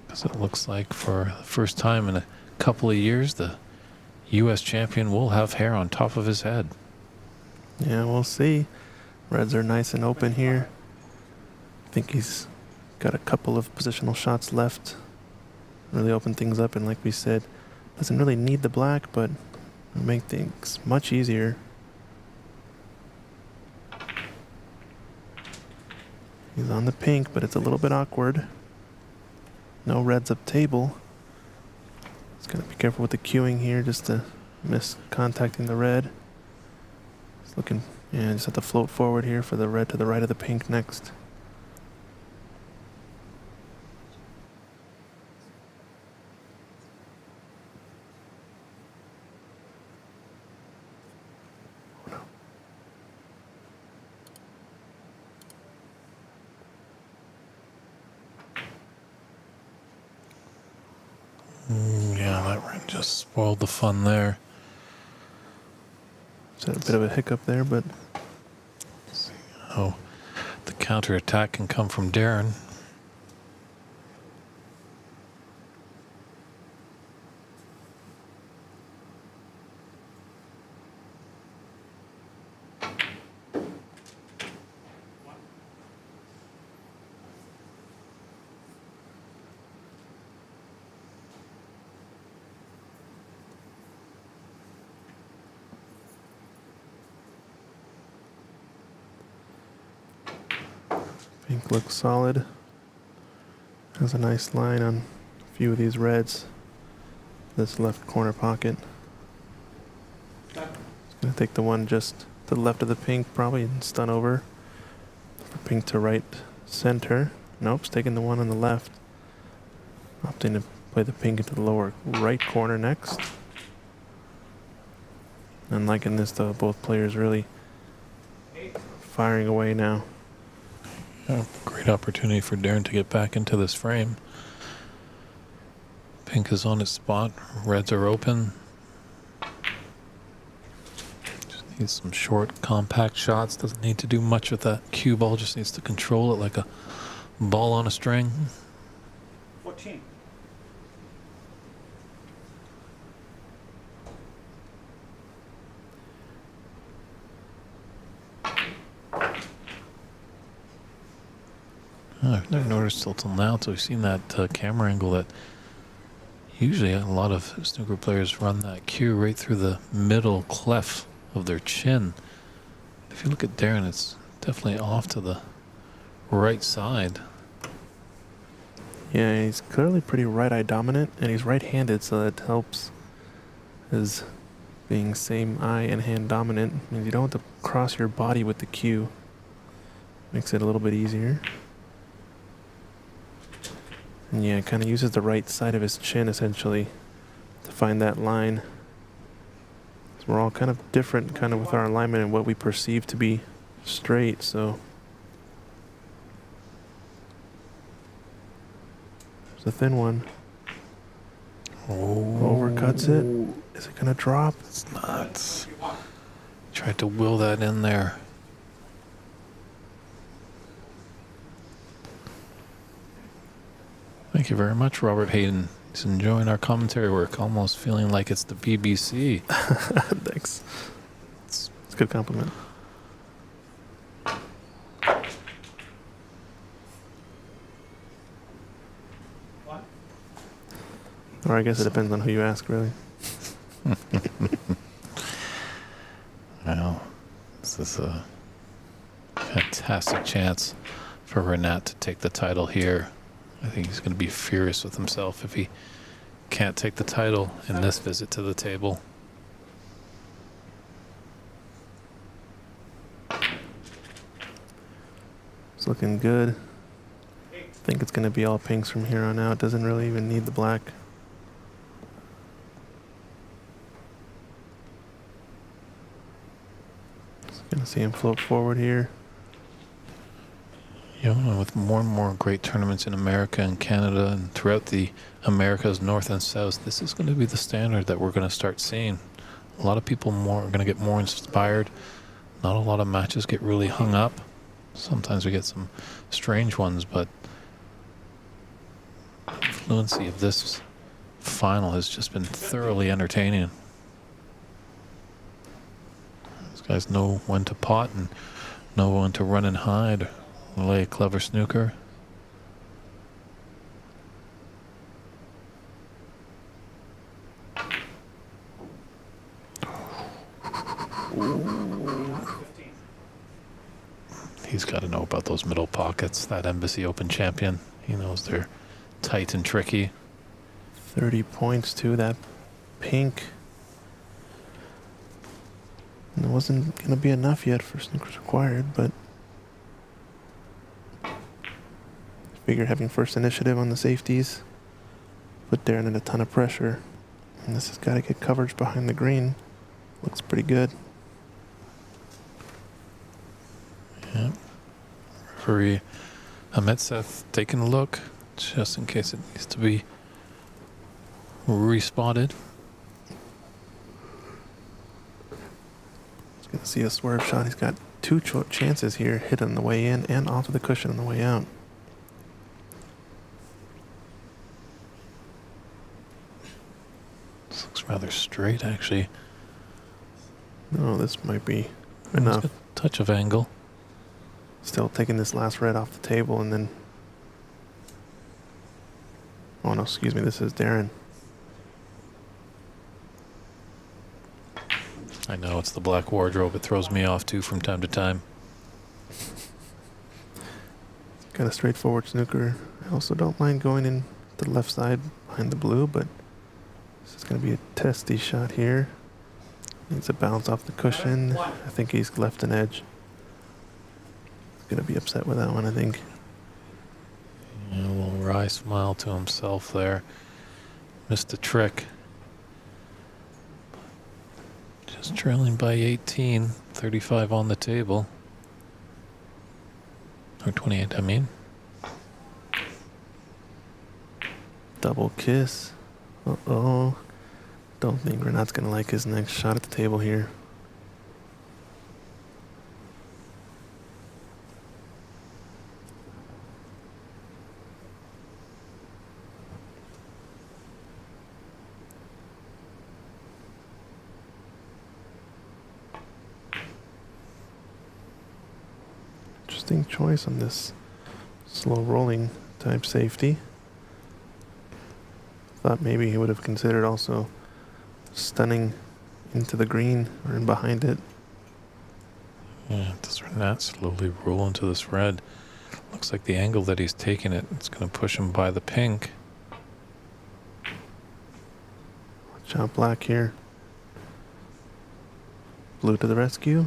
Because it looks like for the first time in a couple of years, the U.S. champion will have hair on top of his head. Yeah, we'll see. Reds are nice and open here. I think he's got a couple of positional shots left. Really open things up, and like we said, doesn't really need the black, but it'll make things much easier. He's on the pink, but it's a little bit awkward. No reds up table. Just gotta be careful with the cueing here, just to miss contacting the red. Just looking, yeah, just have to float forward here for the red to the right of the pink next. Yeah, that red just spoiled the fun there. Just had a bit of a hiccup there, but Oh, the counterattack can come from Darren. pink looks solid. Has a nice line on a few of these reds. This left corner pocket. Just gonna take the one just to the left of the pink, probably, and stun over. For pink to right center. Nope, it's taking the one on the left. Opting to play the pink into the lower right corner next. And liking this though, both players really firing away now. Yeah, great opportunity for Darren to get back into this frame. Pink is on its spot. Reds are open. Just needs some short, compact shots. Doesn't need to do much with that cue ball. Just needs to control it like a ball on a string. 14. I've never noticed till now, till we've seen that camera angle, that usually a lot of snooker players run that cue right through the middle clef of their chin. If you look at Darren, it's definitely off to the right side. Yeah, he's clearly pretty right-eye dominant, and he's right-handed, so that helps. His being same eye and hand dominant means you don't have to cross your body with the cue. Makes it a little bit easier. And yeah, kind of uses the right side of his chin, essentially, to find that line. So we're all kind of different, kind of with our alignment and what we perceive to be straight, so. There's a thin one. Oh, Overcuts it. Is it gonna drop? it's not. Tried to will that in there. Thank you very much, Robert Hayden. He's enjoying our commentary work, almost feeling like it's the BBC. Thanks. It's a good compliment. What? Or I guess it depends on who you ask, really. Well, this is a fantastic chance for Renat to take the title here. I think he's going to be furious with himself if he can't take the title in this visit to the table. It's looking good. I think it's going to be all pinks from here on out. Doesn't really even need the black. Gonna see him float forward here. You know, with more and more great tournaments in America and Canada and throughout the Americas, North and South, this is going to be the standard that we're going to start seeing. A lot of people are going to get more inspired. Not a lot of matches get really hung up. Sometimes we get some strange ones, but the fluency of this final has just been thoroughly entertaining. These guys know when to pot and know when to run and hide. Lay a clever snooker. He's got to know about those middle pockets. That Embassy Open champion. He knows they're tight and tricky. 30 points to that pink. And it wasn't going to be enough yet for snookers required, but figure having first initiative on the safeties put Darren in a ton of pressure. And this has got to get coverage behind the green. Looks pretty good. Yeah. Referee Ahmetseth taking a look just in case it needs to be respotted. He's going to see a swerve shot. He's got two chances here, hit on the way in and off of the cushion on the way out. This looks rather straight, actually. No, this might be It's enough. got a touch of angle. Still taking this last red off the table and then... Oh no, excuse me, this is Darren. I know, it's the black wardrobe. It throws me off, too, from time to time. Got a straightforward snooker. I also don't mind going in to the left side behind the blue, but this is going to be a testy shot here. Needs a bounce off the cushion. I think he's left an edge. He's going to be upset with that one, I think. Yeah, a little wry smile to himself there. Missed the trick. Just trailing by 18. 35 on the table. Or 28, I mean. Double kiss. Uh-oh. Don't think Renat's going to like his next shot at the table here. Interesting choice on this slow rolling type safety. Thought maybe he would have considered also stunning into the green or in behind it. Yeah, does Renat slowly roll into this red? Looks like the angle that he's taking it's going to push him by the pink. Watch out, black here. Blue to the rescue.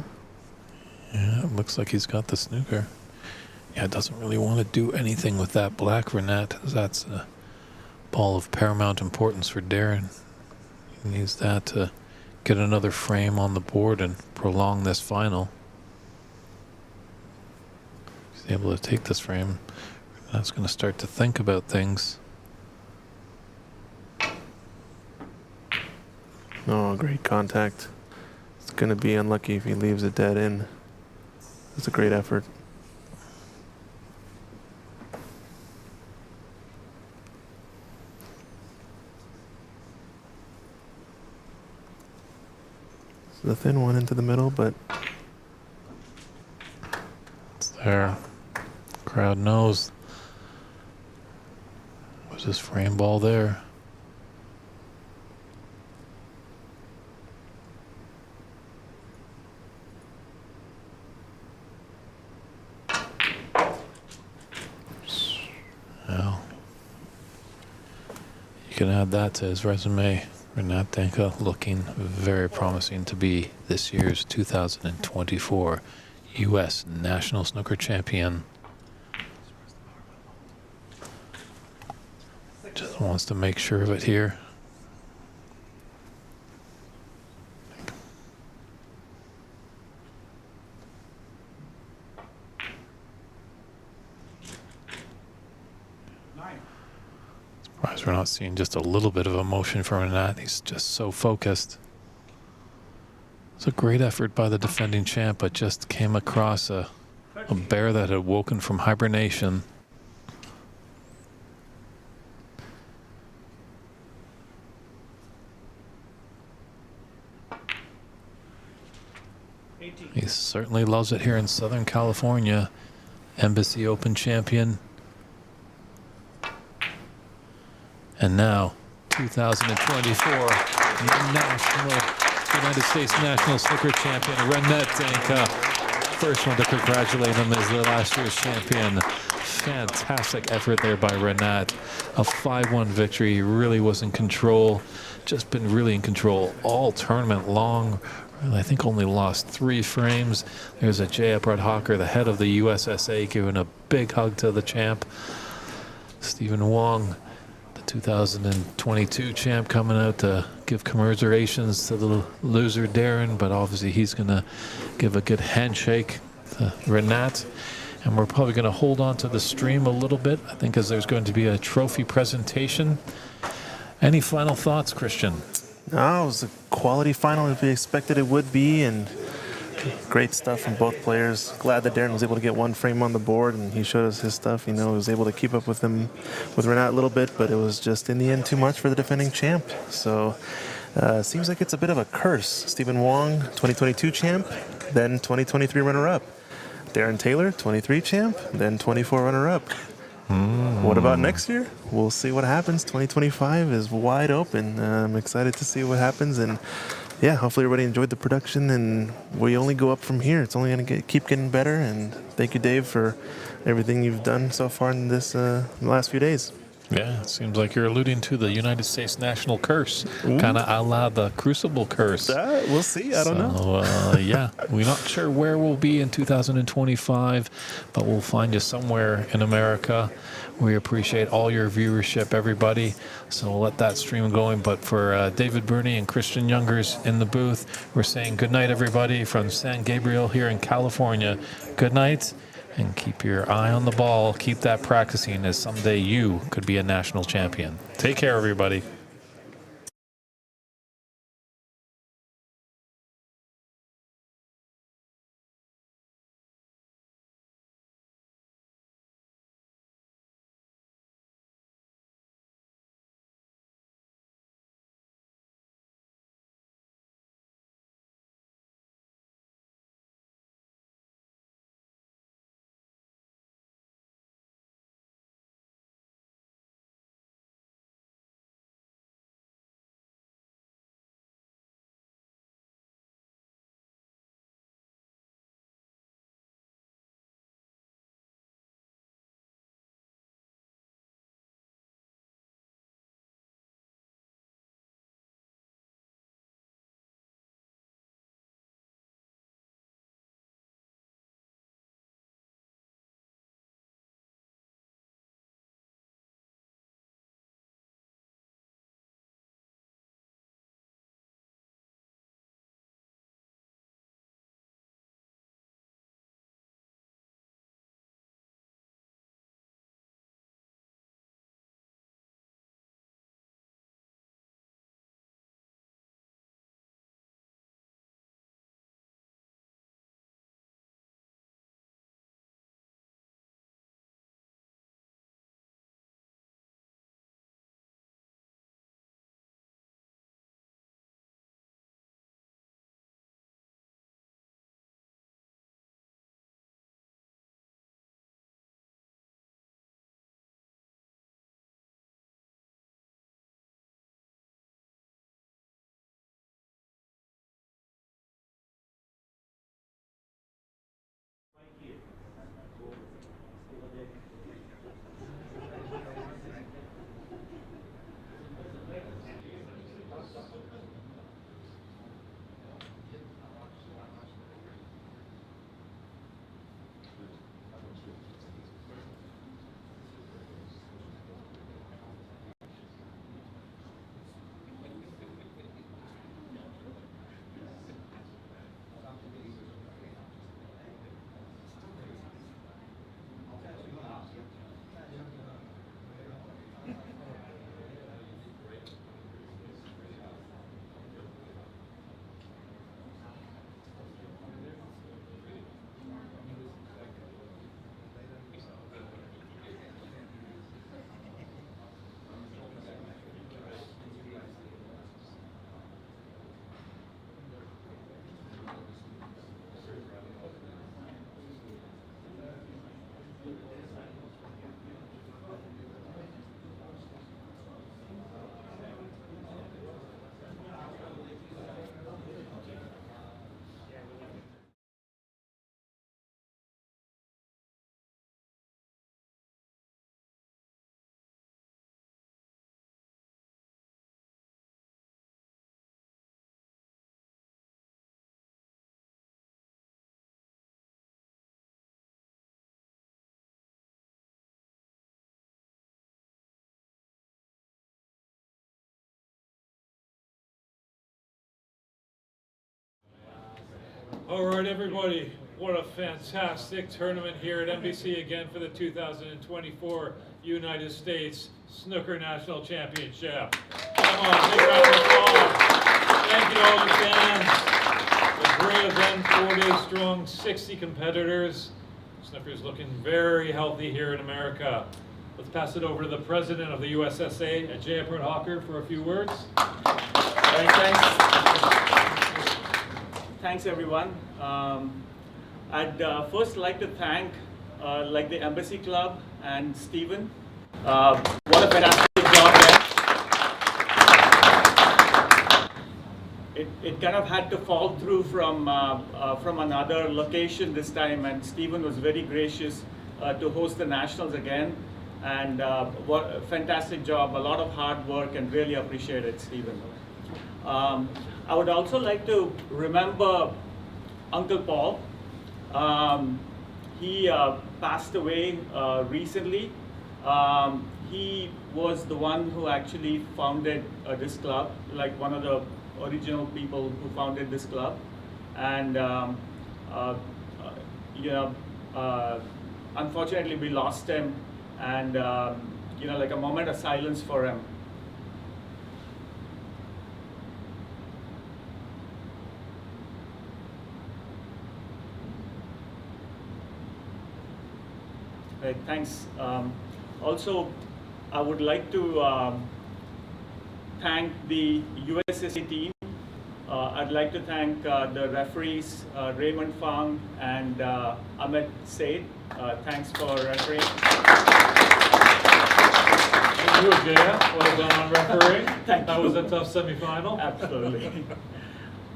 Yeah, it looks like he's got the snooker. Yeah, doesn't really want to do anything with that black Renat. That's a ball of paramount importance for Darren. He needs that to get another frame on the board and prolong this final. He's able to take this frame. Renat's going to start to think about things. Oh, great contact. It's going to be unlucky if he leaves it dead in. It's a great effort. It's the thin one into the middle, but It's there. Crowd knows. Was this frame ball there? Well, you can add that to his resume. Renat Danka looking very promising to be this year's 2024 U.S. National Snooker Champion. Just wants to make sure of it here. So we're not seeing just a little bit of emotion from Renat. He's just so focused. It's a great effort by the defending champ, but just came across a bear that had woken from hibernation. He certainly loves it here in Southern California. Embassy Open champion. And now, 2024, United States National Snooker Champion, Renat Danka. First one to congratulate him as the last year's champion. Fantastic effort there by Renat. A 5-1 victory. He really was in control. Just been really in control all tournament long. I think only lost 3 frames. There's a Jay Upright Hawker, the head of the USSA, giving a big hug to the champ. Stephen Wong, the 2022 champ, coming out to give commiserations to the loser Darren, but obviously he's going to give a good handshake to Renat. And we're probably going to hold on to the stream a little bit, I think, as there's going to be a trophy presentation. Any final thoughts, Christian? No, it was a quality final as we expected it would be, and great stuff from both players. Glad that Darren was able to get 1 frame on the board, and he showed us his stuff. You know, he was able to keep up with him, with Renat a little bit, but it was just in the end too much for the defending champ. So seems like it's a bit of a curse. Stephen Wong, 2022 champ, then 2023 runner-up. Darren Taylor, 23 champ, then 24 runner-up. What about next year? We'll see what happens. 2025 is wide open. I'm excited to see what happens, and yeah, hopefully everybody enjoyed the production, and we only go up from here. It's only going to keep getting better, and thank you, Dave, for everything you've done so far in this last few days. Yeah, it seems like you're alluding to the United States national curse, kind of a la the Crucible curse. We'll see. I don't know. Yeah, we're not sure where we'll be in 2025, but we'll find you somewhere in America. We appreciate all your viewership, everybody. So we'll let that stream going. But for David Burney and Christian Youngers in the booth, we're saying good night, everybody, from San Gabriel here in California. Good night. And keep your eye on the ball. Keep that practicing, as someday you could be a national champion. Take care, everybody. All right, everybody, what a fantastic tournament here at NBC again for the 2024 United States Snooker National Championship. Come on, big round of applause. Thank you to all the fans. A great event, 4 days strong, 60 competitors. Snooker's looking very healthy here in America. Let's pass it over to the president of the USSA, Jay Hawker, for a few words. Thanks everyone. I'd first like to thank the Embassy Club and Stephen. What a fantastic job there. It kind of had to fall through from another location this time, and Stephen was very gracious to host the Nationals again. And what a fantastic job, a lot of hard work, and really appreciate it, Stephen. I would also like to remember Uncle Paul. He passed away recently. He was the one who actually founded this club, like one of the original people who founded this club. And unfortunately we lost him, and like a moment of silence for him. Right, thanks. Also, I would like to thank the USSA team. I'd like to thank the referees, Raymond Fang and Ahmed Said. Thanks for refereeing. Thank you, Jaya. Well done on refereeing. Thank That you. was a tough semifinal. Absolutely.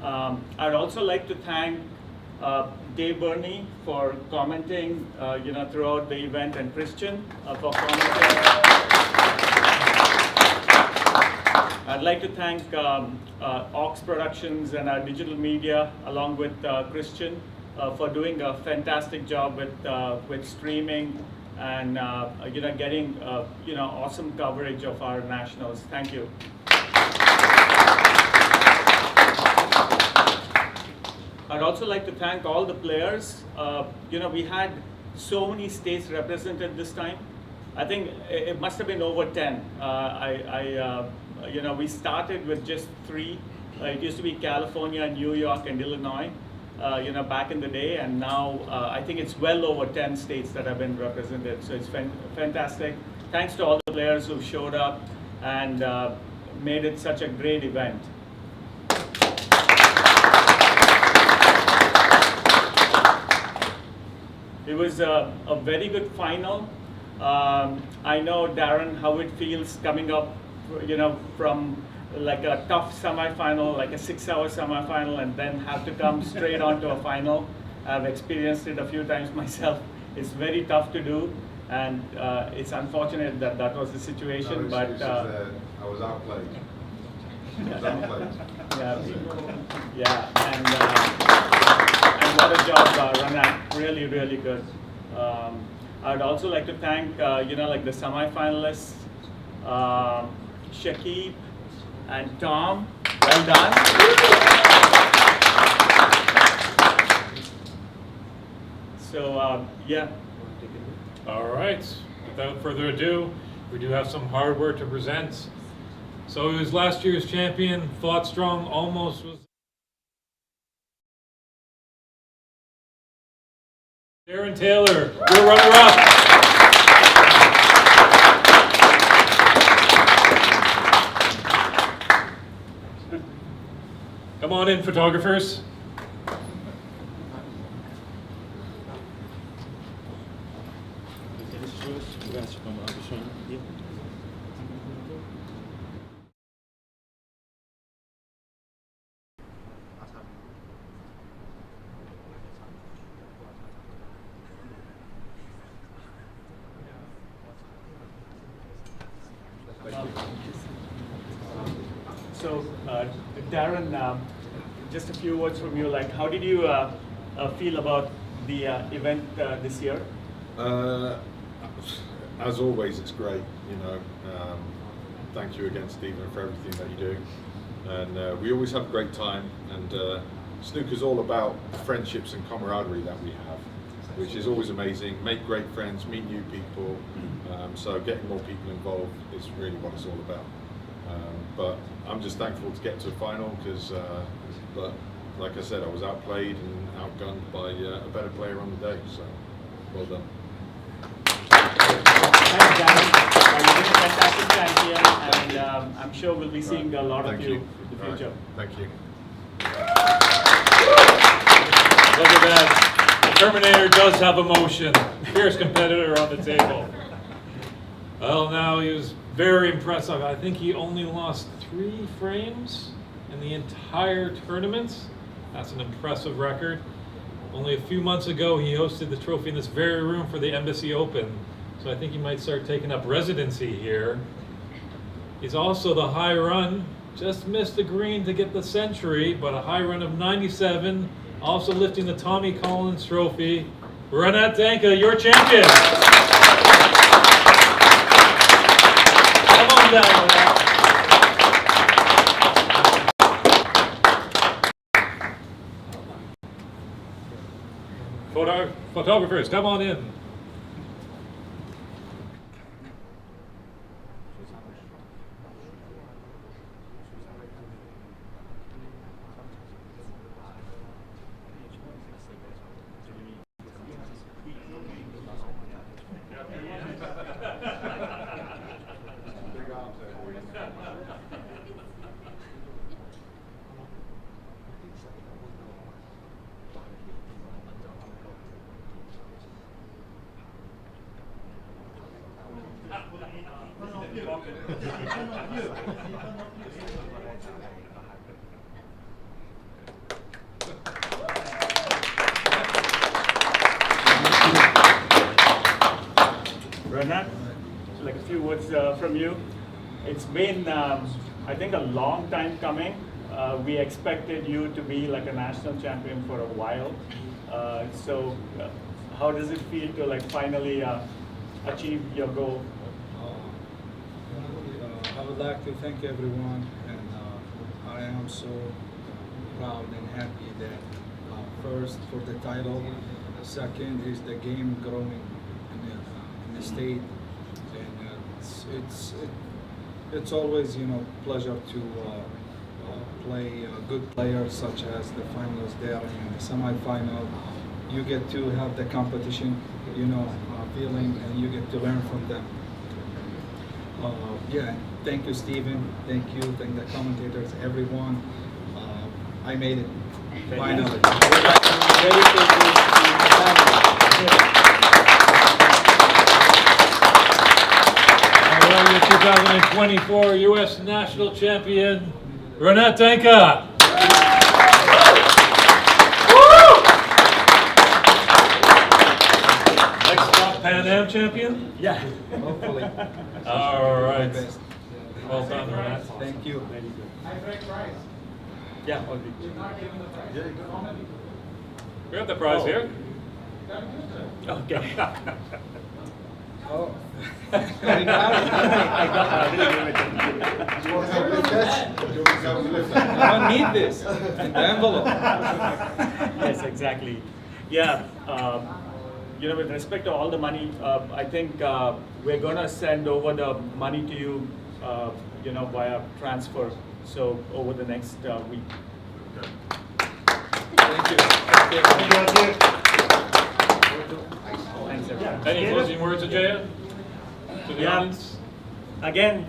I'd also like to thank Dave Burney for commenting, throughout the event, and Christian for commenting. I'd like to thank Ox Productions and our digital media, along with Christian, for doing a fantastic job with streaming and getting awesome coverage of our nationals. Thank you. I'd also like to thank all the players. We had so many states represented this time. I think it must have been over 10. We started with just 3. It used to be California, New York, and Illinois, back in the day. And now I think it's well over 10 states that have been represented. So it's fantastic. Thanks to all the players who showed up and made it such a great event. It was a very good final. I know, Darren, how it feels coming up, from like a tough semifinal, like a 6-hour semifinal, and then have to come straight onto a final. I've experienced it a few times myself. It's very tough to do, and it's unfortunate that that was the situation. No excuses but there. I was outplayed. Yeah, and what a job, Ranak. Really, really good. I'd also like to thank, the semifinalists, Shakib and Tom. Well done. So, yeah. All right, without further ado, we do have some hardware to present. So he was last year's champion, fought strong, almost was. Darren Taylor, your runner-up. Come on in, photographers. So, Darren, just a few words from you. Like, how did you feel about the event this year? As always, it's great. Thank you again, Stephen, for everything that you do. And we always have a great time. And snooker's all about the friendships and camaraderie that we have, which is always amazing. Make great friends, meet new people. So getting more people involved is really what it's all about. But I'm just thankful to get to a final because, but like I said, I was outplayed and outgunned by a better player on the day. So well done. Thanks, Darren. You've been a fantastic champion, and I'm sure we'll be seeing a lot of you in the future. Thank you. Look at that. The Terminator does have emotion. Fierce competitor on the table. Well, now he was very impressive. I think he only lost 3 frames in the entire tournament. That's an impressive record. Only a few months ago, he hosted the trophy in this very room for the Embassy Open. So I think he might start taking up residency here. He's also the high run. Just missed the green to get the century, but a high run of 97. Also lifting the Tommy Collins trophy. Rinat Danka, your champion. Come on down, Rinat. Photographers, come on in. Rinat, like a few words from you. It's been, I think, a long time coming. We expected you to be like a national champion for a while. So, how does it feel to like finally achieve your goal? I would like to thank everyone, and I am so proud and happy that first for the title, second is the game growing in the state, and it's always pleasure to play good players such as the finalists there and the semi-final. You get to have the competition, feeling, and you get to learn from them. Yeah, thank you, Stephen. Thank you, thank the commentators, everyone. I made it. Finally. All right, your 2024 U.S. National Champion, Rinat Danka. Next Pan Am champion? Yeah. Hopefully. All right. Well done, Rinat. Thank you. Yeah. We have the prize here. Okay. Oh. I didn't give it to you. I don't need this. The envelope. Yes, exactly. Yeah. With respect to all the money, I think we're going to send over the money to you, via transfer. So over the next week. Thank you. Thanks, everyone. Any closing words, Ajaya? To the audience? Again,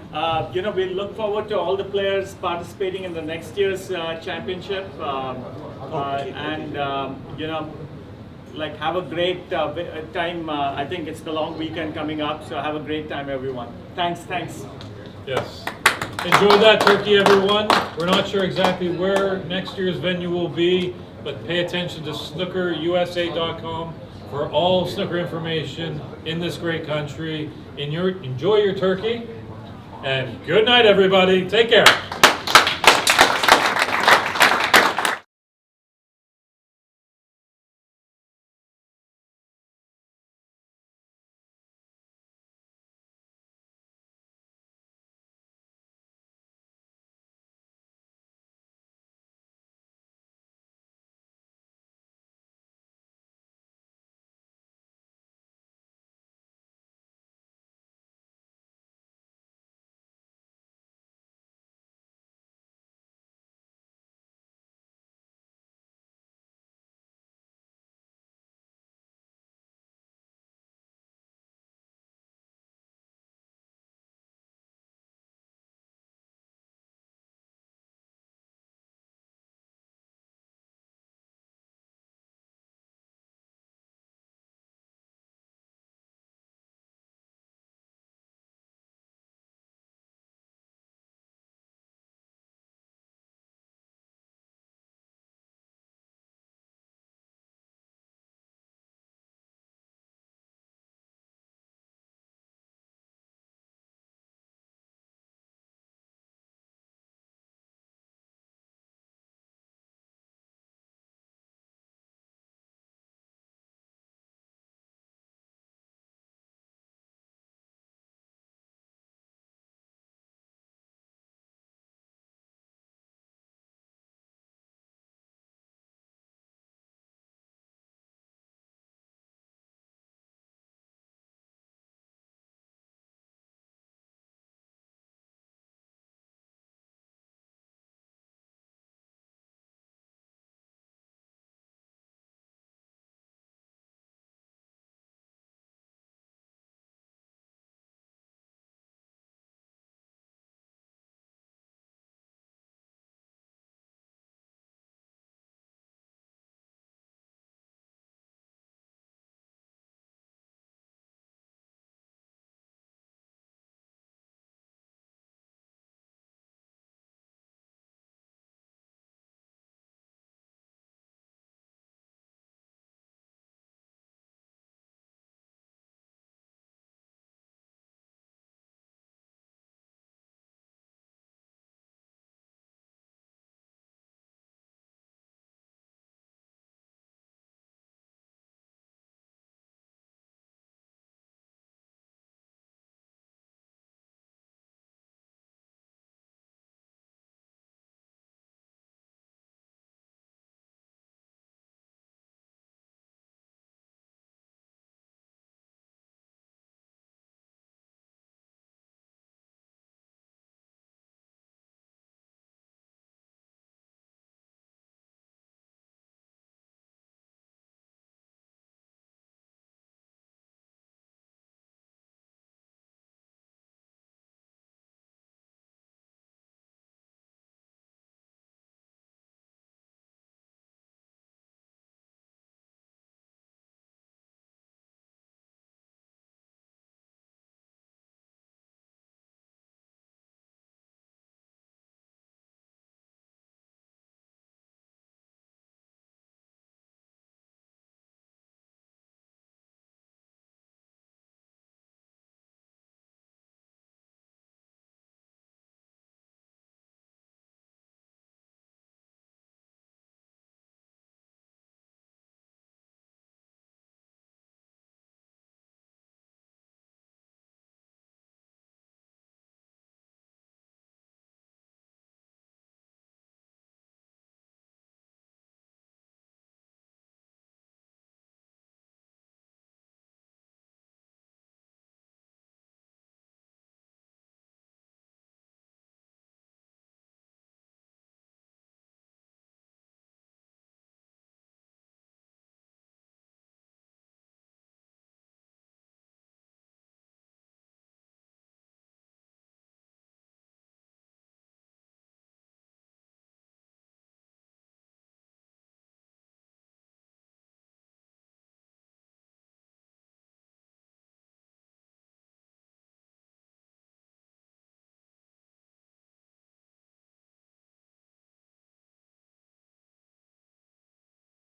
we look forward to all the players participating in the next year's championship, and have a great time. I think it's the long weekend coming up, so have a great time, everyone. Thanks. Yes. Enjoy that turkey, everyone. We're not sure exactly where next year's venue will be, but pay attention to snookerusa.com for all snooker information in this great country. Enjoy your turkey, and good night, everybody. Take care.